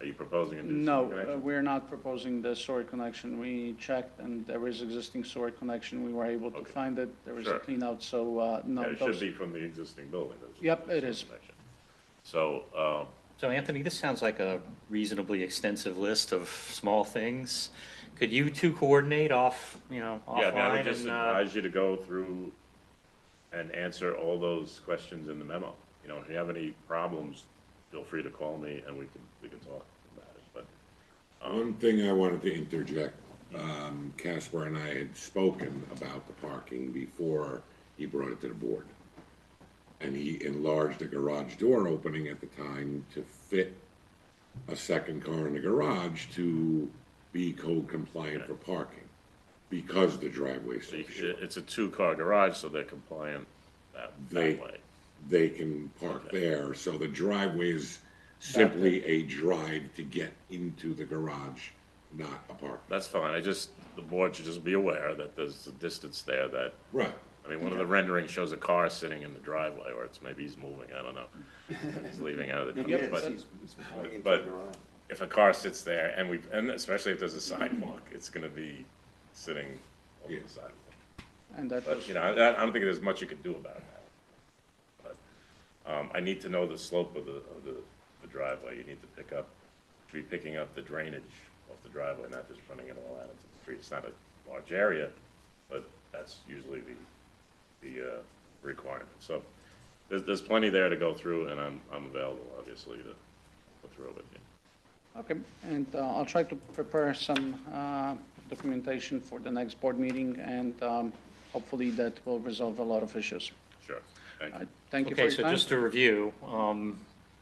S13: Are you proposing a new sewer
S12: no,
S13: connection?
S12: we're not proposing the sewer connection. We checked and there is existing sewer connection. We were able to
S13: Okay.
S12: find it. There is a
S13: Sure.
S12: clean out, so, no.
S13: Yeah, it
S12: those-
S13: should be from the existing building. There's a
S12: Yep,
S13: sewer
S12: it is.
S13: connection. So,
S1: So Anthony, this sounds like a reasonably extensive list of small things. Could you two coordinate off,
S13: yeah, I mean, I
S1: offline
S13: would just
S1: and,
S13: advise you to go through and answer all those questions in the memo. You know, if you have any problems, feel free to call me and we can talk about it, but.
S15: One thing I wanted to interject, Caspar and I had spoken about the parking before he brought it to the board. And he enlarged the garage door opening at the time to fit a second car in the garage to be code compliant for parking, because the driveway's so short.
S13: It's a two-car garage, so they're compliant that way.
S15: They can park there, so the driveway is simply a drive to get into the garage, not a park.
S13: That's fine, the board should just be aware that there's a distance there that,
S15: Right.
S13: I mean, one of the renderings shows a car sitting in the driveway, or maybe he's moving, I don't know. He's leaving out of the,
S12: Yep,
S13: but if a car sits there, and especially if there's a sidewalk, it's gonna be sitting over the sidewalk.
S12: And that
S13: But,
S12: was,
S13: you know, I don't think there's much you can do about that. But, I need to know the slope of the driveway. You need to be picking up the drainage off the driveway, not just running it all out into the street. It's not a large area, but that's usually the requirement. So there's plenty there to go through, and I'm available, obviously, to go through it with you.
S12: Okay, and I'll try to prepare some documentation for the next board meeting, and hopefully that will resolve a lot of issues.
S13: Sure, thank you.
S12: Thank you for
S1: Okay,
S12: your
S1: so
S12: time.
S1: just to review,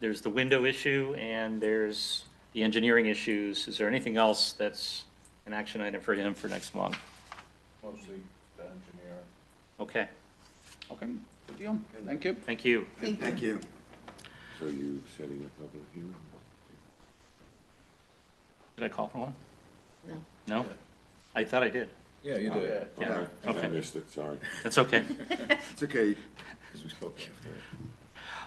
S1: there's the window issue and there's the engineering issues. Is there anything else that's an action item for him for next month?
S3: Mostly the engineer.
S1: Okay,
S12: Okay, good deal. Thank you.
S1: thank you.
S10: Thank you.
S15: So you setting a public hearing?
S1: Did I call for one?
S2: No.
S1: No? I thought I did.
S3: Yeah, you did.
S1: Yeah,
S15: I
S1: okay,
S15: missed it, sorry.
S1: that's okay.
S10: It's okay.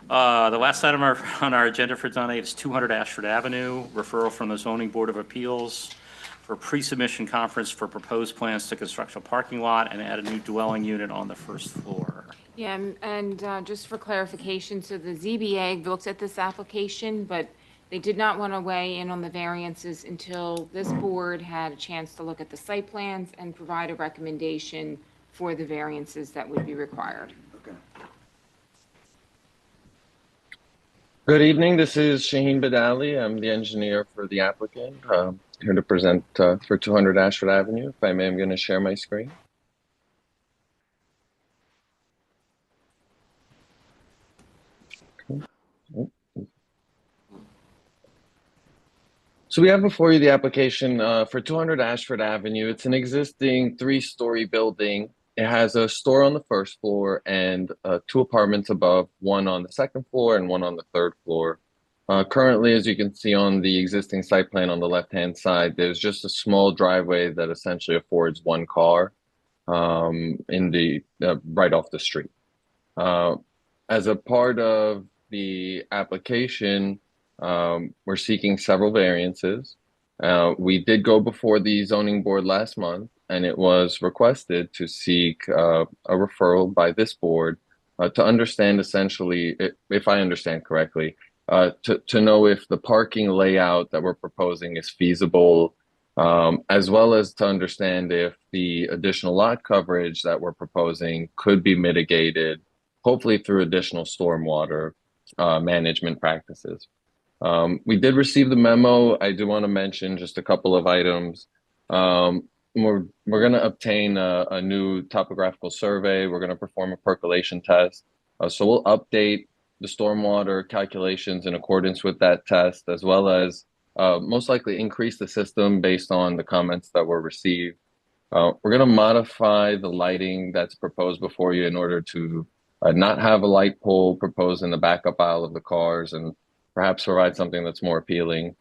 S1: The last item on our agenda for tonight is 200 Ashford Avenue, referral from the Zoning Board of Appeals for pre-submission conference for proposed plans to construct a parking lot and add a new dwelling unit on the first floor.
S8: Yeah, and just for clarification, so the ZBA looked at this application, but they did not want to weigh in on the variances until this board had a chance to look at the site plans and provide a recommendation for the variances that would be required.
S10: Okay.
S16: Good evening. This is Shaheen Badali. I'm the engineer for the applicant. Here to present for 200 Ashford Avenue. If I may, I'm going to share my screen. So we have before you the application for 200 Ashford Avenue. It's an existing 3-story building. It has a store on the first floor and 2 apartments above, one on the second floor and one on the third floor. Currently, as you can see on the existing site plan on the left-hand side, there's just a small driveway that essentially affords 1 car in the right off the street. As a part of the application, we're seeking several variances. We did go before the zoning board last month, and it was requested to seek a referral by this board to understand essentially, if I understand correctly, to know if the parking layout that we're proposing is feasible, as well as to understand if the additional lot coverage that we're proposing could be mitigated, hopefully through additional stormwater management practices. We did receive the memo. I do want to mention just a couple of items. We're going to obtain a new topographical survey. We're going to perform a percolation test. So we'll update the stormwater calculations in accordance with that test, as well as most likely increase the system based on the comments that were received. We're going to modify the lighting that's proposed before you in order to not have a light pole proposed in the backup aisle of the cars and perhaps provide something that's more appealing.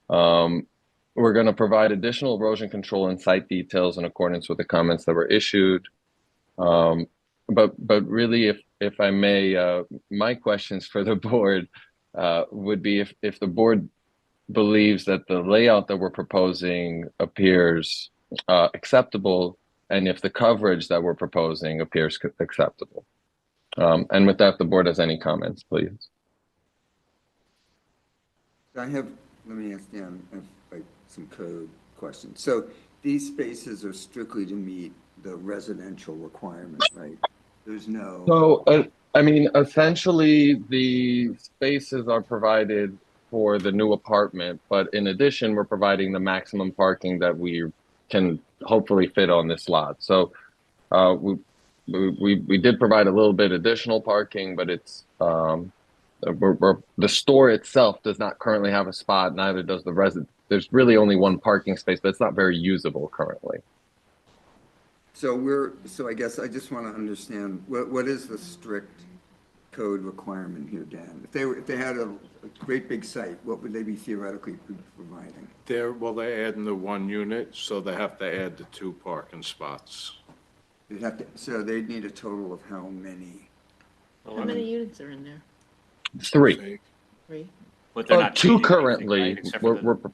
S16: We're going to provide additional erosion control and site details in accordance with the comments that were issued. But really, if I may, my questions for the board would be if the board believes that the layout that we're proposing appears acceptable, and if the coverage that we're proposing appears acceptable. And with that, if the board has any comments, please.
S10: Let me ask Dan like some code questions. So these spaces are strictly to meet the residential requirements, right? There's no.
S16: So, I mean, essentially the spaces are provided for the new apartment, but in addition, we're providing the maximum parking that we can hopefully fit on this lot. So, we did provide a little bit additional parking, but it's, the store itself does not currently have a spot, neither does the resident. There's really only 1 parking space, but it's not very usable currently.
S10: So I guess I just want to understand, what is the strict code requirement here, Dan? If they had a great big site, what would they be theoretically providing?
S3: They're adding the 1 unit, so they have to add the 2 parking spots.
S10: So they'd need a total of how many?
S2: How many units are in there?
S16: 3.
S2: 3?
S1: But they're not
S16: 2
S1: changing anything,
S16: currently.
S1: right, except for the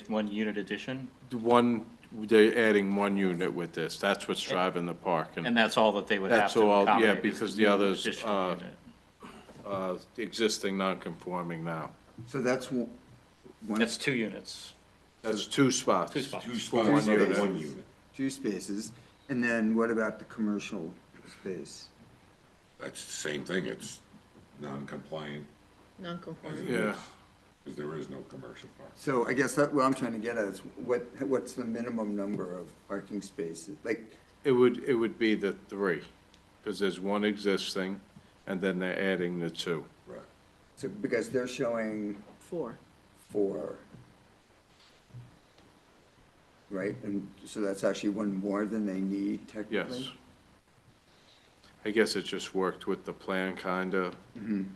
S1: one unit addition?
S3: They're adding 1 unit with this. That's what's driving the parking.
S1: And that's all that they would have
S3: That's
S1: to
S3: all,
S1: accommodate?
S3: yeah,
S1: is
S3: because
S1: the
S3: the others,
S1: additional unit.
S3: existing non-conforming now.
S10: So that's one.
S1: That's 2 units.
S3: That's 2 spots.
S1: 2 spots.
S15: 2
S3: For
S15: spots,
S3: 1 unit.
S15: 1 unit.
S10: 2 spaces. And then what about the commercial space?
S15: That's the same thing, it's non-compliant.
S2: Non-conforming?
S3: Yeah.
S15: because there is no commercial park.
S10: So I guess that, what I'm trying to get at is what's the minimum number of parking spaces? Like,
S17: It would be the 3, because there's one existing, and then they're adding the 2.
S10: right. So, because they're showing
S2: 4.
S10: 4. Right, and so that's actually one more than they need technically?
S17: Yes. I guess it just worked with the plan, kinda.
S10: Mhm.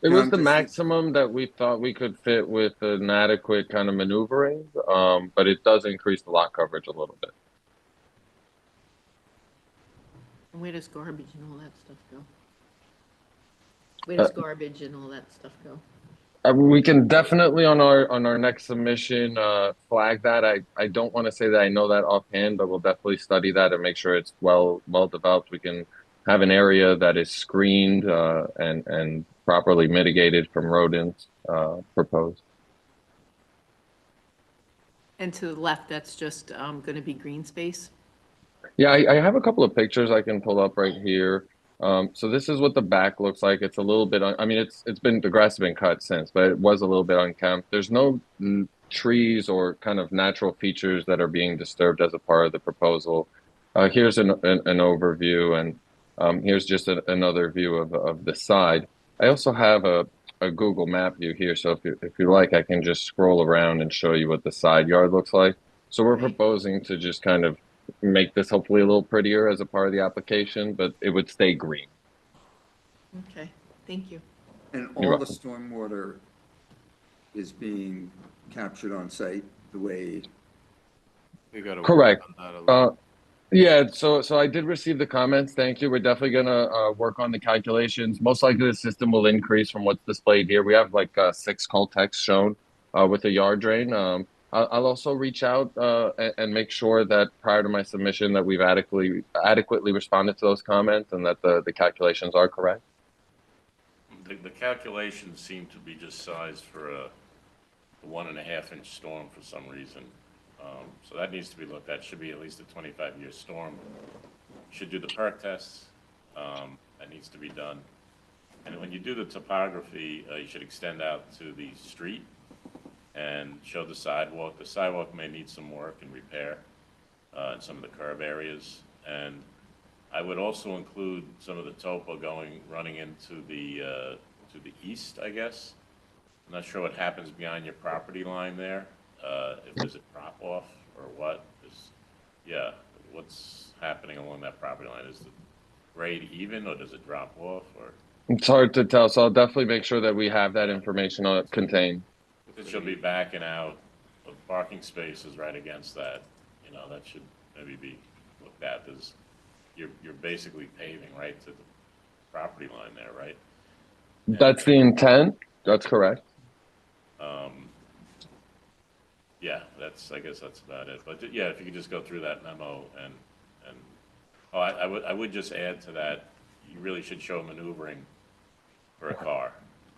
S16: It
S10: Yeah,
S16: was
S10: I'm
S16: the
S10: just-
S16: maximum that we thought we could fit with an adequate kind of maneuvering, but it does increase the lot coverage a little bit.
S2: And where does garbage and all that stuff go? Where does garbage and all that stuff go?
S16: We can definitely on our next submission flag that. I don't want to say that I know that offhand, but we'll definitely study that and make sure it's well developed. We can have an area that is screened and properly mitigated from rodents proposed.
S2: And to the left, that's just going to be green space?
S16: Yeah, I have a couple of pictures I can pull up right here. So this is what the back looks like. It's a little bit I mean, the grass has been cut since, but it was a little bit unkempt. There's no trees or kind of natural features that are being disturbed as a part of the proposal. Here's an overview, and here's just another view of the side. I also have a Google map view here, so if you like, I can just scroll around and show you what the side yard looks like. So we're proposing to just kind of make this hopefully a little prettier as a part of the application, but it would stay green.
S2: Okay, thank you.
S10: And
S16: You're
S10: all the
S16: welcome.
S10: stormwater is being captured on site the way,
S17: You gotta work
S16: Correct.
S17: on that a little.
S16: Yeah, so I did receive the comments. Thank you. We're definitely gonna work on the calculations. Most likely the system will increase from what's displayed here. We have like 6 Coltex shown with a yard drain. I'll also reach out and make sure that prior to my submission that we've adequately responded to those comments and that the calculations are correct.
S13: The calculations seem to be just sized for a 1.5-inch storm for some reason. So that needs to be looked at. Should be at least a 25-year storm. Should do the perk tests. That needs to be done. And when you do the topography, you should extend out to the street and show the sidewalk. The sidewalk may need some work and repair in some of the curb areas. And I would also include some of the topo running into the to the east, I guess. I'm not sure what happens beyond your property line there. If there's a drop off or what yeah, what's happening along that property line? Is the grade even or does it drop off or?
S16: It's hard to tell, so I'll definitely make sure that we have that information contained.
S13: Because she'll be backing out of parking spaces right against that, you know, that should maybe be looked at. There's, you're basically paving right to the property line there, right?
S16: That's the intent. That's correct.
S13: Yeah, I guess that's about it. But yeah, if you could just go through that memo and oh, I would just add to that, you really should show maneuvering for a car,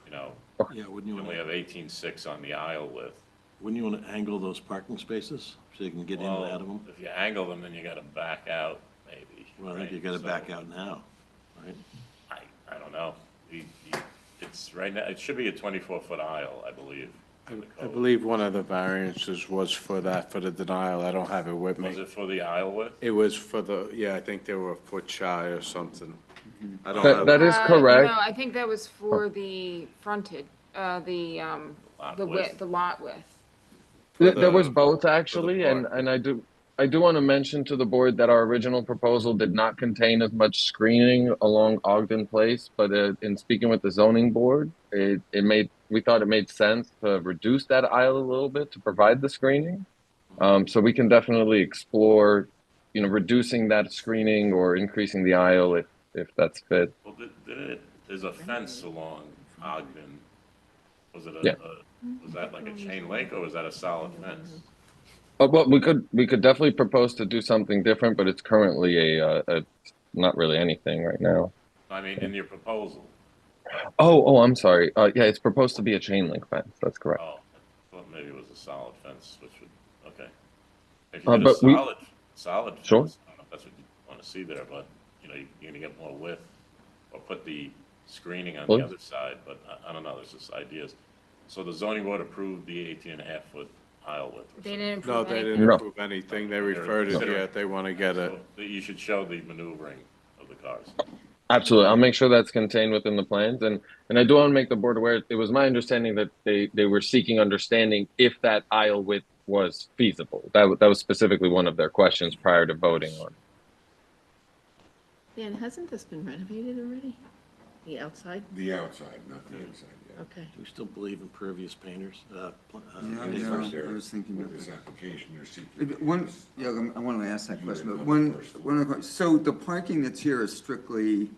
S13: you know.
S3: Yeah, wouldn't you
S13: You only
S3: want
S13: have 18.6 on the aisle width.
S3: wouldn't you want to angle those parking spaces so you can get in and out of them?
S13: If you angle them, then you gotta back out, maybe.
S3: Well, I think
S13: right?
S3: you got to
S13: So,
S3: back out now, right?
S13: I don't know. It's right now, it should be a 24-foot aisle, I believe.
S17: I believe one of the variances was for that, for the denial. I don't have it with
S13: Was
S17: me.
S13: it for the aisle width?
S17: It was for I think they were a foot shy or something. I don't
S16: That-
S17: have.
S16: that is correct.
S8: No, I think that was for the fronted, the
S13: width.
S8: the lot width.
S16: There was both actually, and I do want to mention to the board that our original proposal did not contain as much screening along Ogden Place, but in speaking with the zoning board, we thought it made sense to reduce that aisle a little bit to provide the screening. So we can definitely explore, reducing that screening or increasing the aisle if that's fit.
S13: Well, there's a fence along Ogden. Was it was that like a chain link or was that a solid fence?
S16: Well, we could definitely propose to do something different, but it's currently a not really anything right now.
S13: I mean, in your proposal.
S16: Oh, I'm sorry. Yeah, it's proposed to be a chain link fence. That's correct.
S13: Oh, I thought maybe it was a solid fence, which would, okay. If you did a
S16: But we-
S13: solid fence, I
S16: Sure.
S13: don't know if that's what you want to see there, but, you're gonna get more width or put the screening on
S16: Well-
S13: the other side, but I don't know, there's just ideas. So the zoning board approved the 18.5-foot aisle width.
S8: They didn't
S17: No,
S8: approve
S17: they
S8: anything.
S17: didn't
S16: No.
S17: approve anything. They referred it yet. They want to get it.
S13: So you should show the maneuvering of the cars.
S16: Absolutely. I'll make sure that's contained within the plans. And I do want to make the board aware, it was my understanding that they were seeking understanding if that aisle width was feasible. That was specifically one of their questions prior to voting on.
S2: Dan, hasn't this been renovated already? The outside?
S15: The outside, not the inside, yeah.
S2: Okay.
S3: Do we still believe in pervious painters?
S10: Yeah,
S3: pavers?
S10: I was thinking
S15: With
S10: of
S15: this
S10: that.
S15: application, they're seeking.
S10: One, yeah, I want to ask that question, but
S15: on
S10: one,
S15: the first
S10: one other question. So the parking that's here is strictly,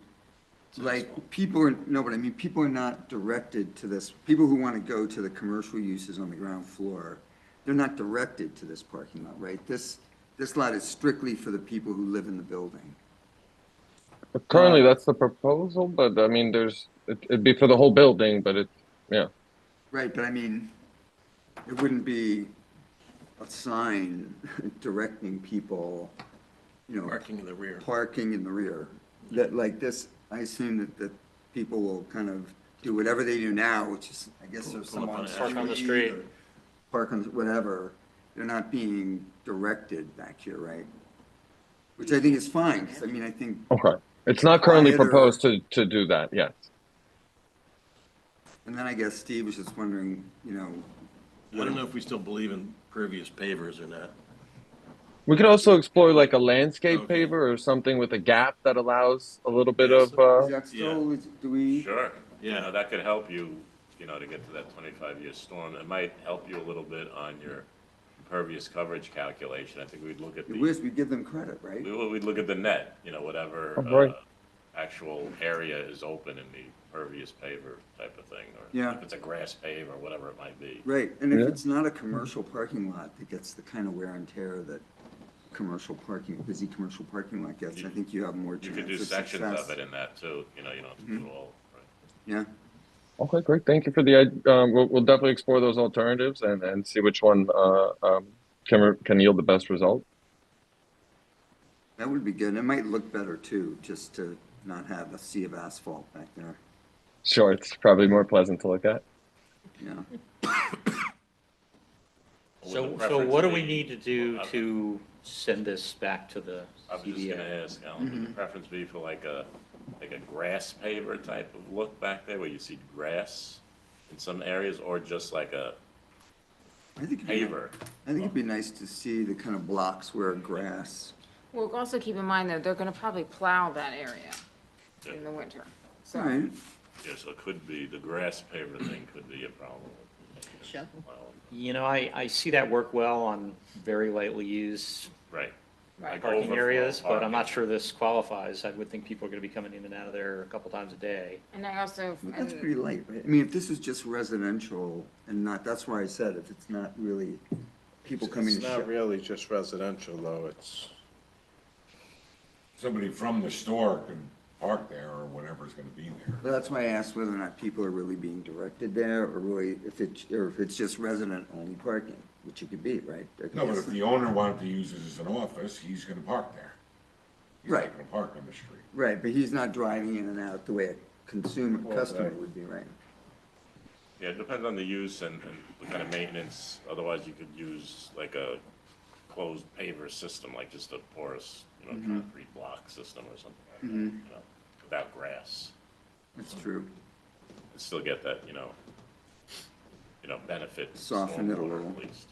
S10: like, people are, no, but I mean, people are not directed to this, people who want to go to the commercial uses on the ground floor, they're not directed to this parking lot, right? This lot is strictly for the people who live in the building.
S16: Currently, that's the proposal, but I mean, it'd be for the whole building, but yeah.
S10: Right, but I mean, it wouldn't be a sign directing people, you know.
S3: Parking in the rear.
S10: Parking in the rear. That, like this, I assume that people will kind of do whatever they do now, which is, I guess there's
S3: Pull up
S10: some
S3: on
S1: Park on the street.
S10: or Park on, whatever. They're not being directed back here, right? Which I think is fine, because I mean, I think.
S16: Okay. It's not currently
S10: Quieter.
S16: proposed to do that, yes.
S10: And then I guess Steve was just wondering, you know.
S3: I don't know if we still believe in pervious pavers or not.
S16: We could also explore like a landscape
S3: Okay.
S16: paver or something with a gap that allows a little bit
S3: Yes.
S16: of,
S10: Is that still, do we?
S13: Sure.
S3: Yeah.
S13: You know, that could help you, you know, to get to that 25-year storm. It might help you a little bit on your impervious coverage calculation. I think we'd look at
S10: It
S13: the,
S10: was, we give them credit, right?
S13: we'd look at the net, you know, whatever
S16: right.
S13: actual area is open in the impervious paver type of thing, or
S10: Yeah.
S13: if it's a grass pave or whatever it might be.
S10: Right, and if
S16: Yeah.
S10: it's not a commercial parking lot that gets the kind of wear and tear that busy commercial parking lot gets, I think you have more
S13: You
S10: chance
S13: could do
S10: of
S13: sections
S10: success.
S13: of it in that too, you know, you don't have to do it all, right?
S10: Yeah,
S16: Okay, great. Thank you for we'll definitely explore those alternatives and see which one can yield the best result.
S10: that would be good. It might look better too, just to not have a sea of asphalt back there,
S16: Sure, it's probably more pleasant to look at.
S10: yeah.
S13: Would the
S1: So
S13: preference
S1: what do we
S13: be-
S1: need to do
S13: Well,
S1: to send this back to the
S13: I was just gonna
S1: CBA?
S13: ask, Alan, would the preference be for like a grass paver type of look back there, where you see grass in some areas, or just like a
S10: I think,
S13: paver?
S10: I think it'd be nice to see the kind of blocks where grass,
S8: Well, also keep in mind that they're gonna probably plow that area in the winter. So,
S10: right?
S13: Yeah, so it could be, the grass paver thing could be a problem.
S2: Shovel.
S13: Well,
S1: You know, I see that work well on very lightly used
S13: right.
S8: right.
S13: Like
S1: parking
S13: overflow
S1: areas, but I'm not
S13: parking.
S1: sure this qualifies. I would think people are gonna be coming in and out of there a couple times a day.
S8: And I also,
S10: But that's
S8: and-
S10: pretty light, right? I mean, if this is just residential and not, that's why I said if it's not really people coming
S17: It's
S10: to
S17: not
S10: shop.
S17: really just residential, though. It's,
S15: Somebody from the store can park there or whatever's gonna be there.
S10: But that's why I asked whether or not people are really being directed there, or really, if it's just resident-only parking, which it could be, right?
S15: No, but if the owner wanted to use it as an office, he's gonna park there. He's not
S10: Right.
S15: gonna park on the street.
S10: Right, but he's not driving in and out the way a consumer,
S17: Well,
S10: customer
S17: right.
S10: would be, right?
S13: Yeah, it depends on the use and the kind of maintenance. Otherwise, you could use like a closed paver system, like just a porous, you know, concrete block system or something like that, you know, without grass.
S10: That's true.
S13: And still get that, you know, benefit.
S10: Soften it a
S13: stormwater
S10: little.
S13: At least.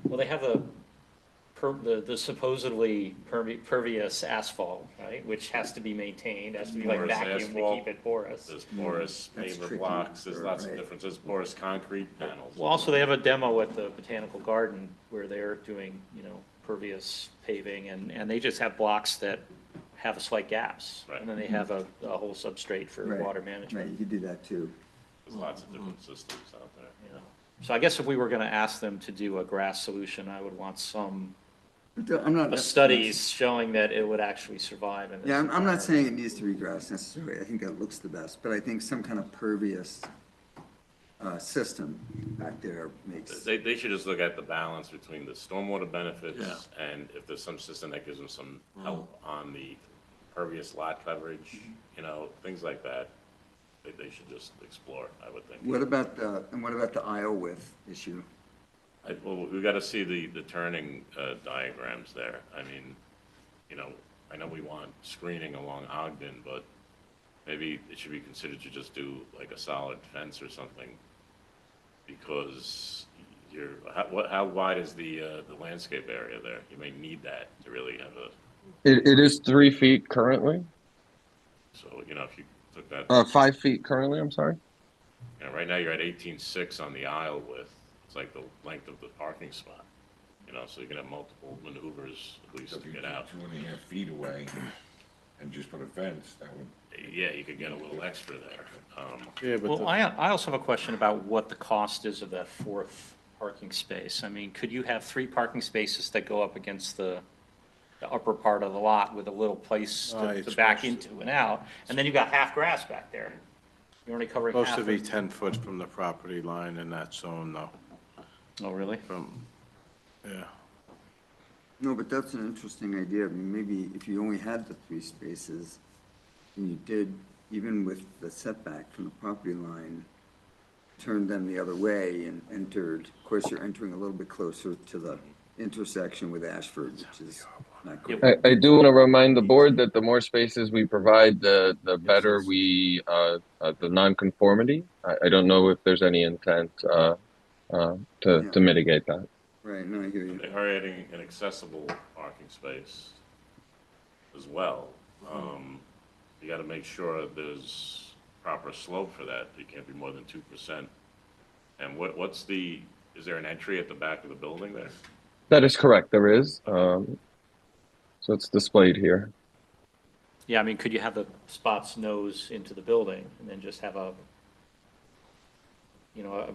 S1: Well, they have the supposedly pervious asphalt, right, which has to be maintained, has to be like
S13: Porous
S1: vacuumed to
S13: asphalt.
S1: keep it porous.
S13: There's porous
S10: That's
S13: paver
S10: tricky,
S13: blocks, there's
S10: sure,
S13: lots of
S10: right.
S13: differences, porous concrete panels.
S1: Well, also, they have a demo at the Botanical Garden where they're doing, pervious paving, and they just have blocks that have slight gaps.
S13: Right.
S1: And then they have a whole substrate for
S10: Right,
S1: water
S10: Right,
S1: management.
S10: you could do that too.
S13: There's lots of different systems out there.
S1: Yeah. So I guess if we were gonna ask them to do a grass solution, I would want some
S10: But I'm not.
S1: studies showing that it would actually survive in this.
S10: Yeah, I'm not
S1: environment.
S10: saying it needs to be grass necessarily. I think that looks the best, but I think some kind of pervious system back there makes.
S13: They should just look at the balance between the stormwater benefits
S3: Yeah.
S13: and if there's some system that gives them some help on the pervious lot coverage, things like that. they should just explore, I would think.
S10: What about the aisle width issue?
S13: Well, we got to see the turning diagrams there. I mean, you know, I know we want screening along Ogden, but maybe it should be considered to just do like a solid fence or something, because how wide is the landscape area there? You may need that to really have a.
S16: It is 3 feet currently.
S13: So, you know, if you took that.
S16: 5 feet currently, I'm sorry.
S13: You know, right now you're at 18.6 on the aisle width. It's like the length of the parking spot. You know, so you can have multiple maneuvers at least
S15: So if
S13: to
S15: you
S13: get
S15: took
S13: out.
S15: 2.5 feet away and just put a fence, that would.
S13: Yeah, you could get a little extra there.
S17: Yeah, but
S1: Well, I also have a question about what the cost is of that fourth parking space. I mean, could you have 3 parking spaces that go up against the upper part of the lot with a little place to
S17: it's
S1: back
S17: supposed
S1: into and out, and then you got half grass back there? You're only covering half.
S17: Supposed to be
S1: of-
S17: 10 foot from the property line in that zone, though.
S1: Oh, really?
S17: Yeah.
S10: No, but that's an interesting idea. I mean, maybe if you only had the 3 spaces, and you did, even with the setback from the property line, turned them the other way and entered, of course, you're entering a little bit closer to the intersection with Ashford, which is not great.
S16: I do want to remind the board that the more spaces we provide, the better we the nonconformity. I don't know if there's any intent to mitigate that.
S10: Right, no, I hear you.
S13: They are adding an accessible parking space as well. You got to make sure there's proper slope for that. You can't be more than 2%. And is there an entry at the back of the building there?
S16: That is correct. There is. So it's displayed here.
S1: Yeah, I mean, could you have the spot's nose into the building and then just have a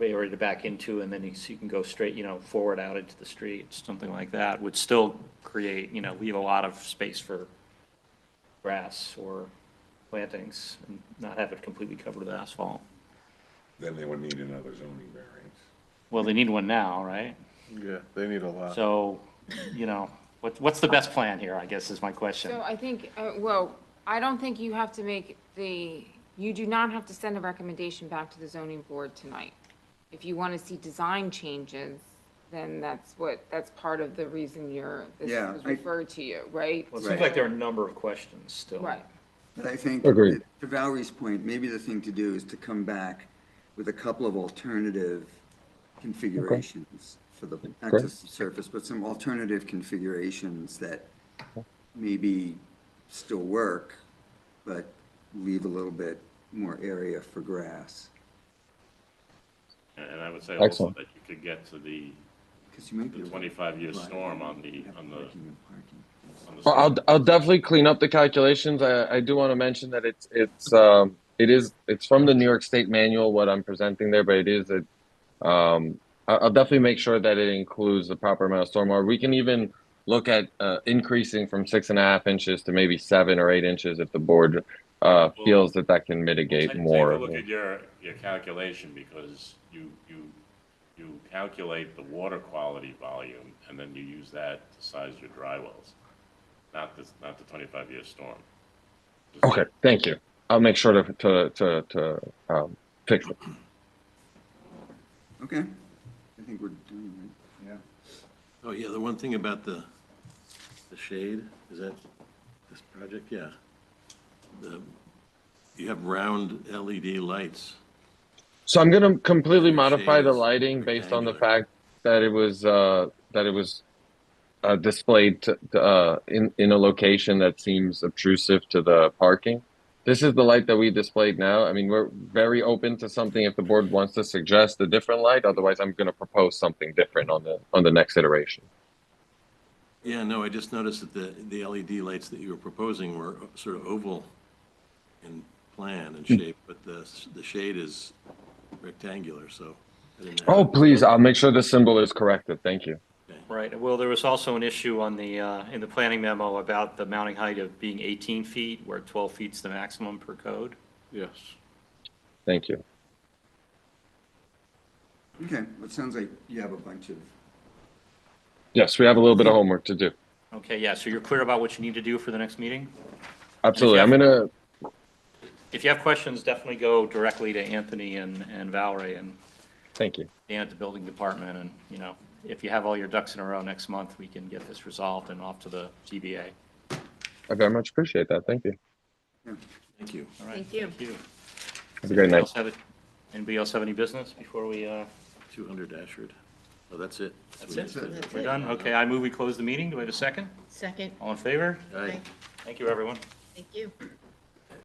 S1: area to back into, and then so you can go straight, forward out into the street, something like that would still create, leave a lot of space for grass or plantings and not have it completely covered with asphalt.
S15: Then they would need another zoning variance.
S1: Well, they need one now, right?
S17: Yeah, they need a lot.
S1: So, what's the best plan here, I guess, is my question.
S8: So I think, I don't think you have to you do not have to send a recommendation back to the zoning board tonight. If you want to see design changes, then that's part of the reason this was referred to you, right?
S1: Well, it seems like there are a number of questions still.
S8: Right.
S10: But I think,
S16: Agreed.
S10: to Valerie's point, maybe the thing to do is to come back with a couple of alternative configurations for the, not
S16: Great.
S10: just the surface, but some alternative configurations that maybe still work, but leave a little bit more area for grass.
S13: And I would say also
S16: Excellent.
S13: that you could get to the
S10: Because you might be able to
S13: 25-year
S10: drive
S13: storm
S10: in,
S13: on the
S10: have parking and parking.
S16: Well, I'll definitely clean up the calculations. I do want to mention that it's from the New York State manual what I'm presenting there, but I'll definitely make sure that it includes the proper amount of stormwater. We can even look at increasing from 6.5 inches to maybe 7 or 8 inches if the board feels that can mitigate more.
S13: Take a look at your calculation, because you calculate the water quality volume, and then you use that to size your dry wells, not the 25-year storm.
S16: Okay, thank you. I'll make sure to fix it.
S10: Okay, I think we're done, right? Yeah.
S3: Oh, yeah, the one thing about the shade, is that this project? Yeah. You have round LED lights.
S16: So I'm going to completely modify the
S3: Shades,
S16: lighting based on the
S3: rectangular.
S16: fact that it was displayed in a location that seems obtrusive to the parking. This is the light that we displayed now. I mean, we're very open to something if the board wants to suggest a different light. Otherwise, I'm going to propose something different on the next iteration.
S3: Yeah, no, I just noticed that the LED lights that you were proposing were sort of oval in plan and shape, but the shade is rectangular, so I didn't know.
S16: Oh, please, I'll make sure the symbol is corrected. Thank you.
S1: Right, well, there was also an issue on in the planning memo about the mounting height of being 18 feet, where 12 feet's the maximum per code.
S17: Yes.
S16: Thank you.
S10: Okay, well, it sounds like you have a bunch of,
S16: Yes, we have a little bit of homework to do.
S1: Okay, yeah, so you're clear about what you need to do for the next meeting?
S16: Absolutely. I'm going to
S1: If you have questions, definitely go directly to Anthony and Valerie and
S16: Thank you.
S1: Dan at the building department. And, you know, if you have all your ducks in a row next month, we can get this resolved and off to the ZBA.
S16: I very much appreciate that. Thank you.
S3: Thank you.
S1: All right.
S2: Thank you.
S1: Thank you.
S16: Have a great night.
S1: Anybody else have any business before we,
S3: 200 Ashford. Oh, that's it.
S1: that's it?
S2: That's
S1: We're
S2: it.
S1: done? Okay, I move we close the meeting. Do I have a second?
S2: Second.
S1: All in favor?
S3: Aye.
S1: Thank you, everyone.
S2: Thank you.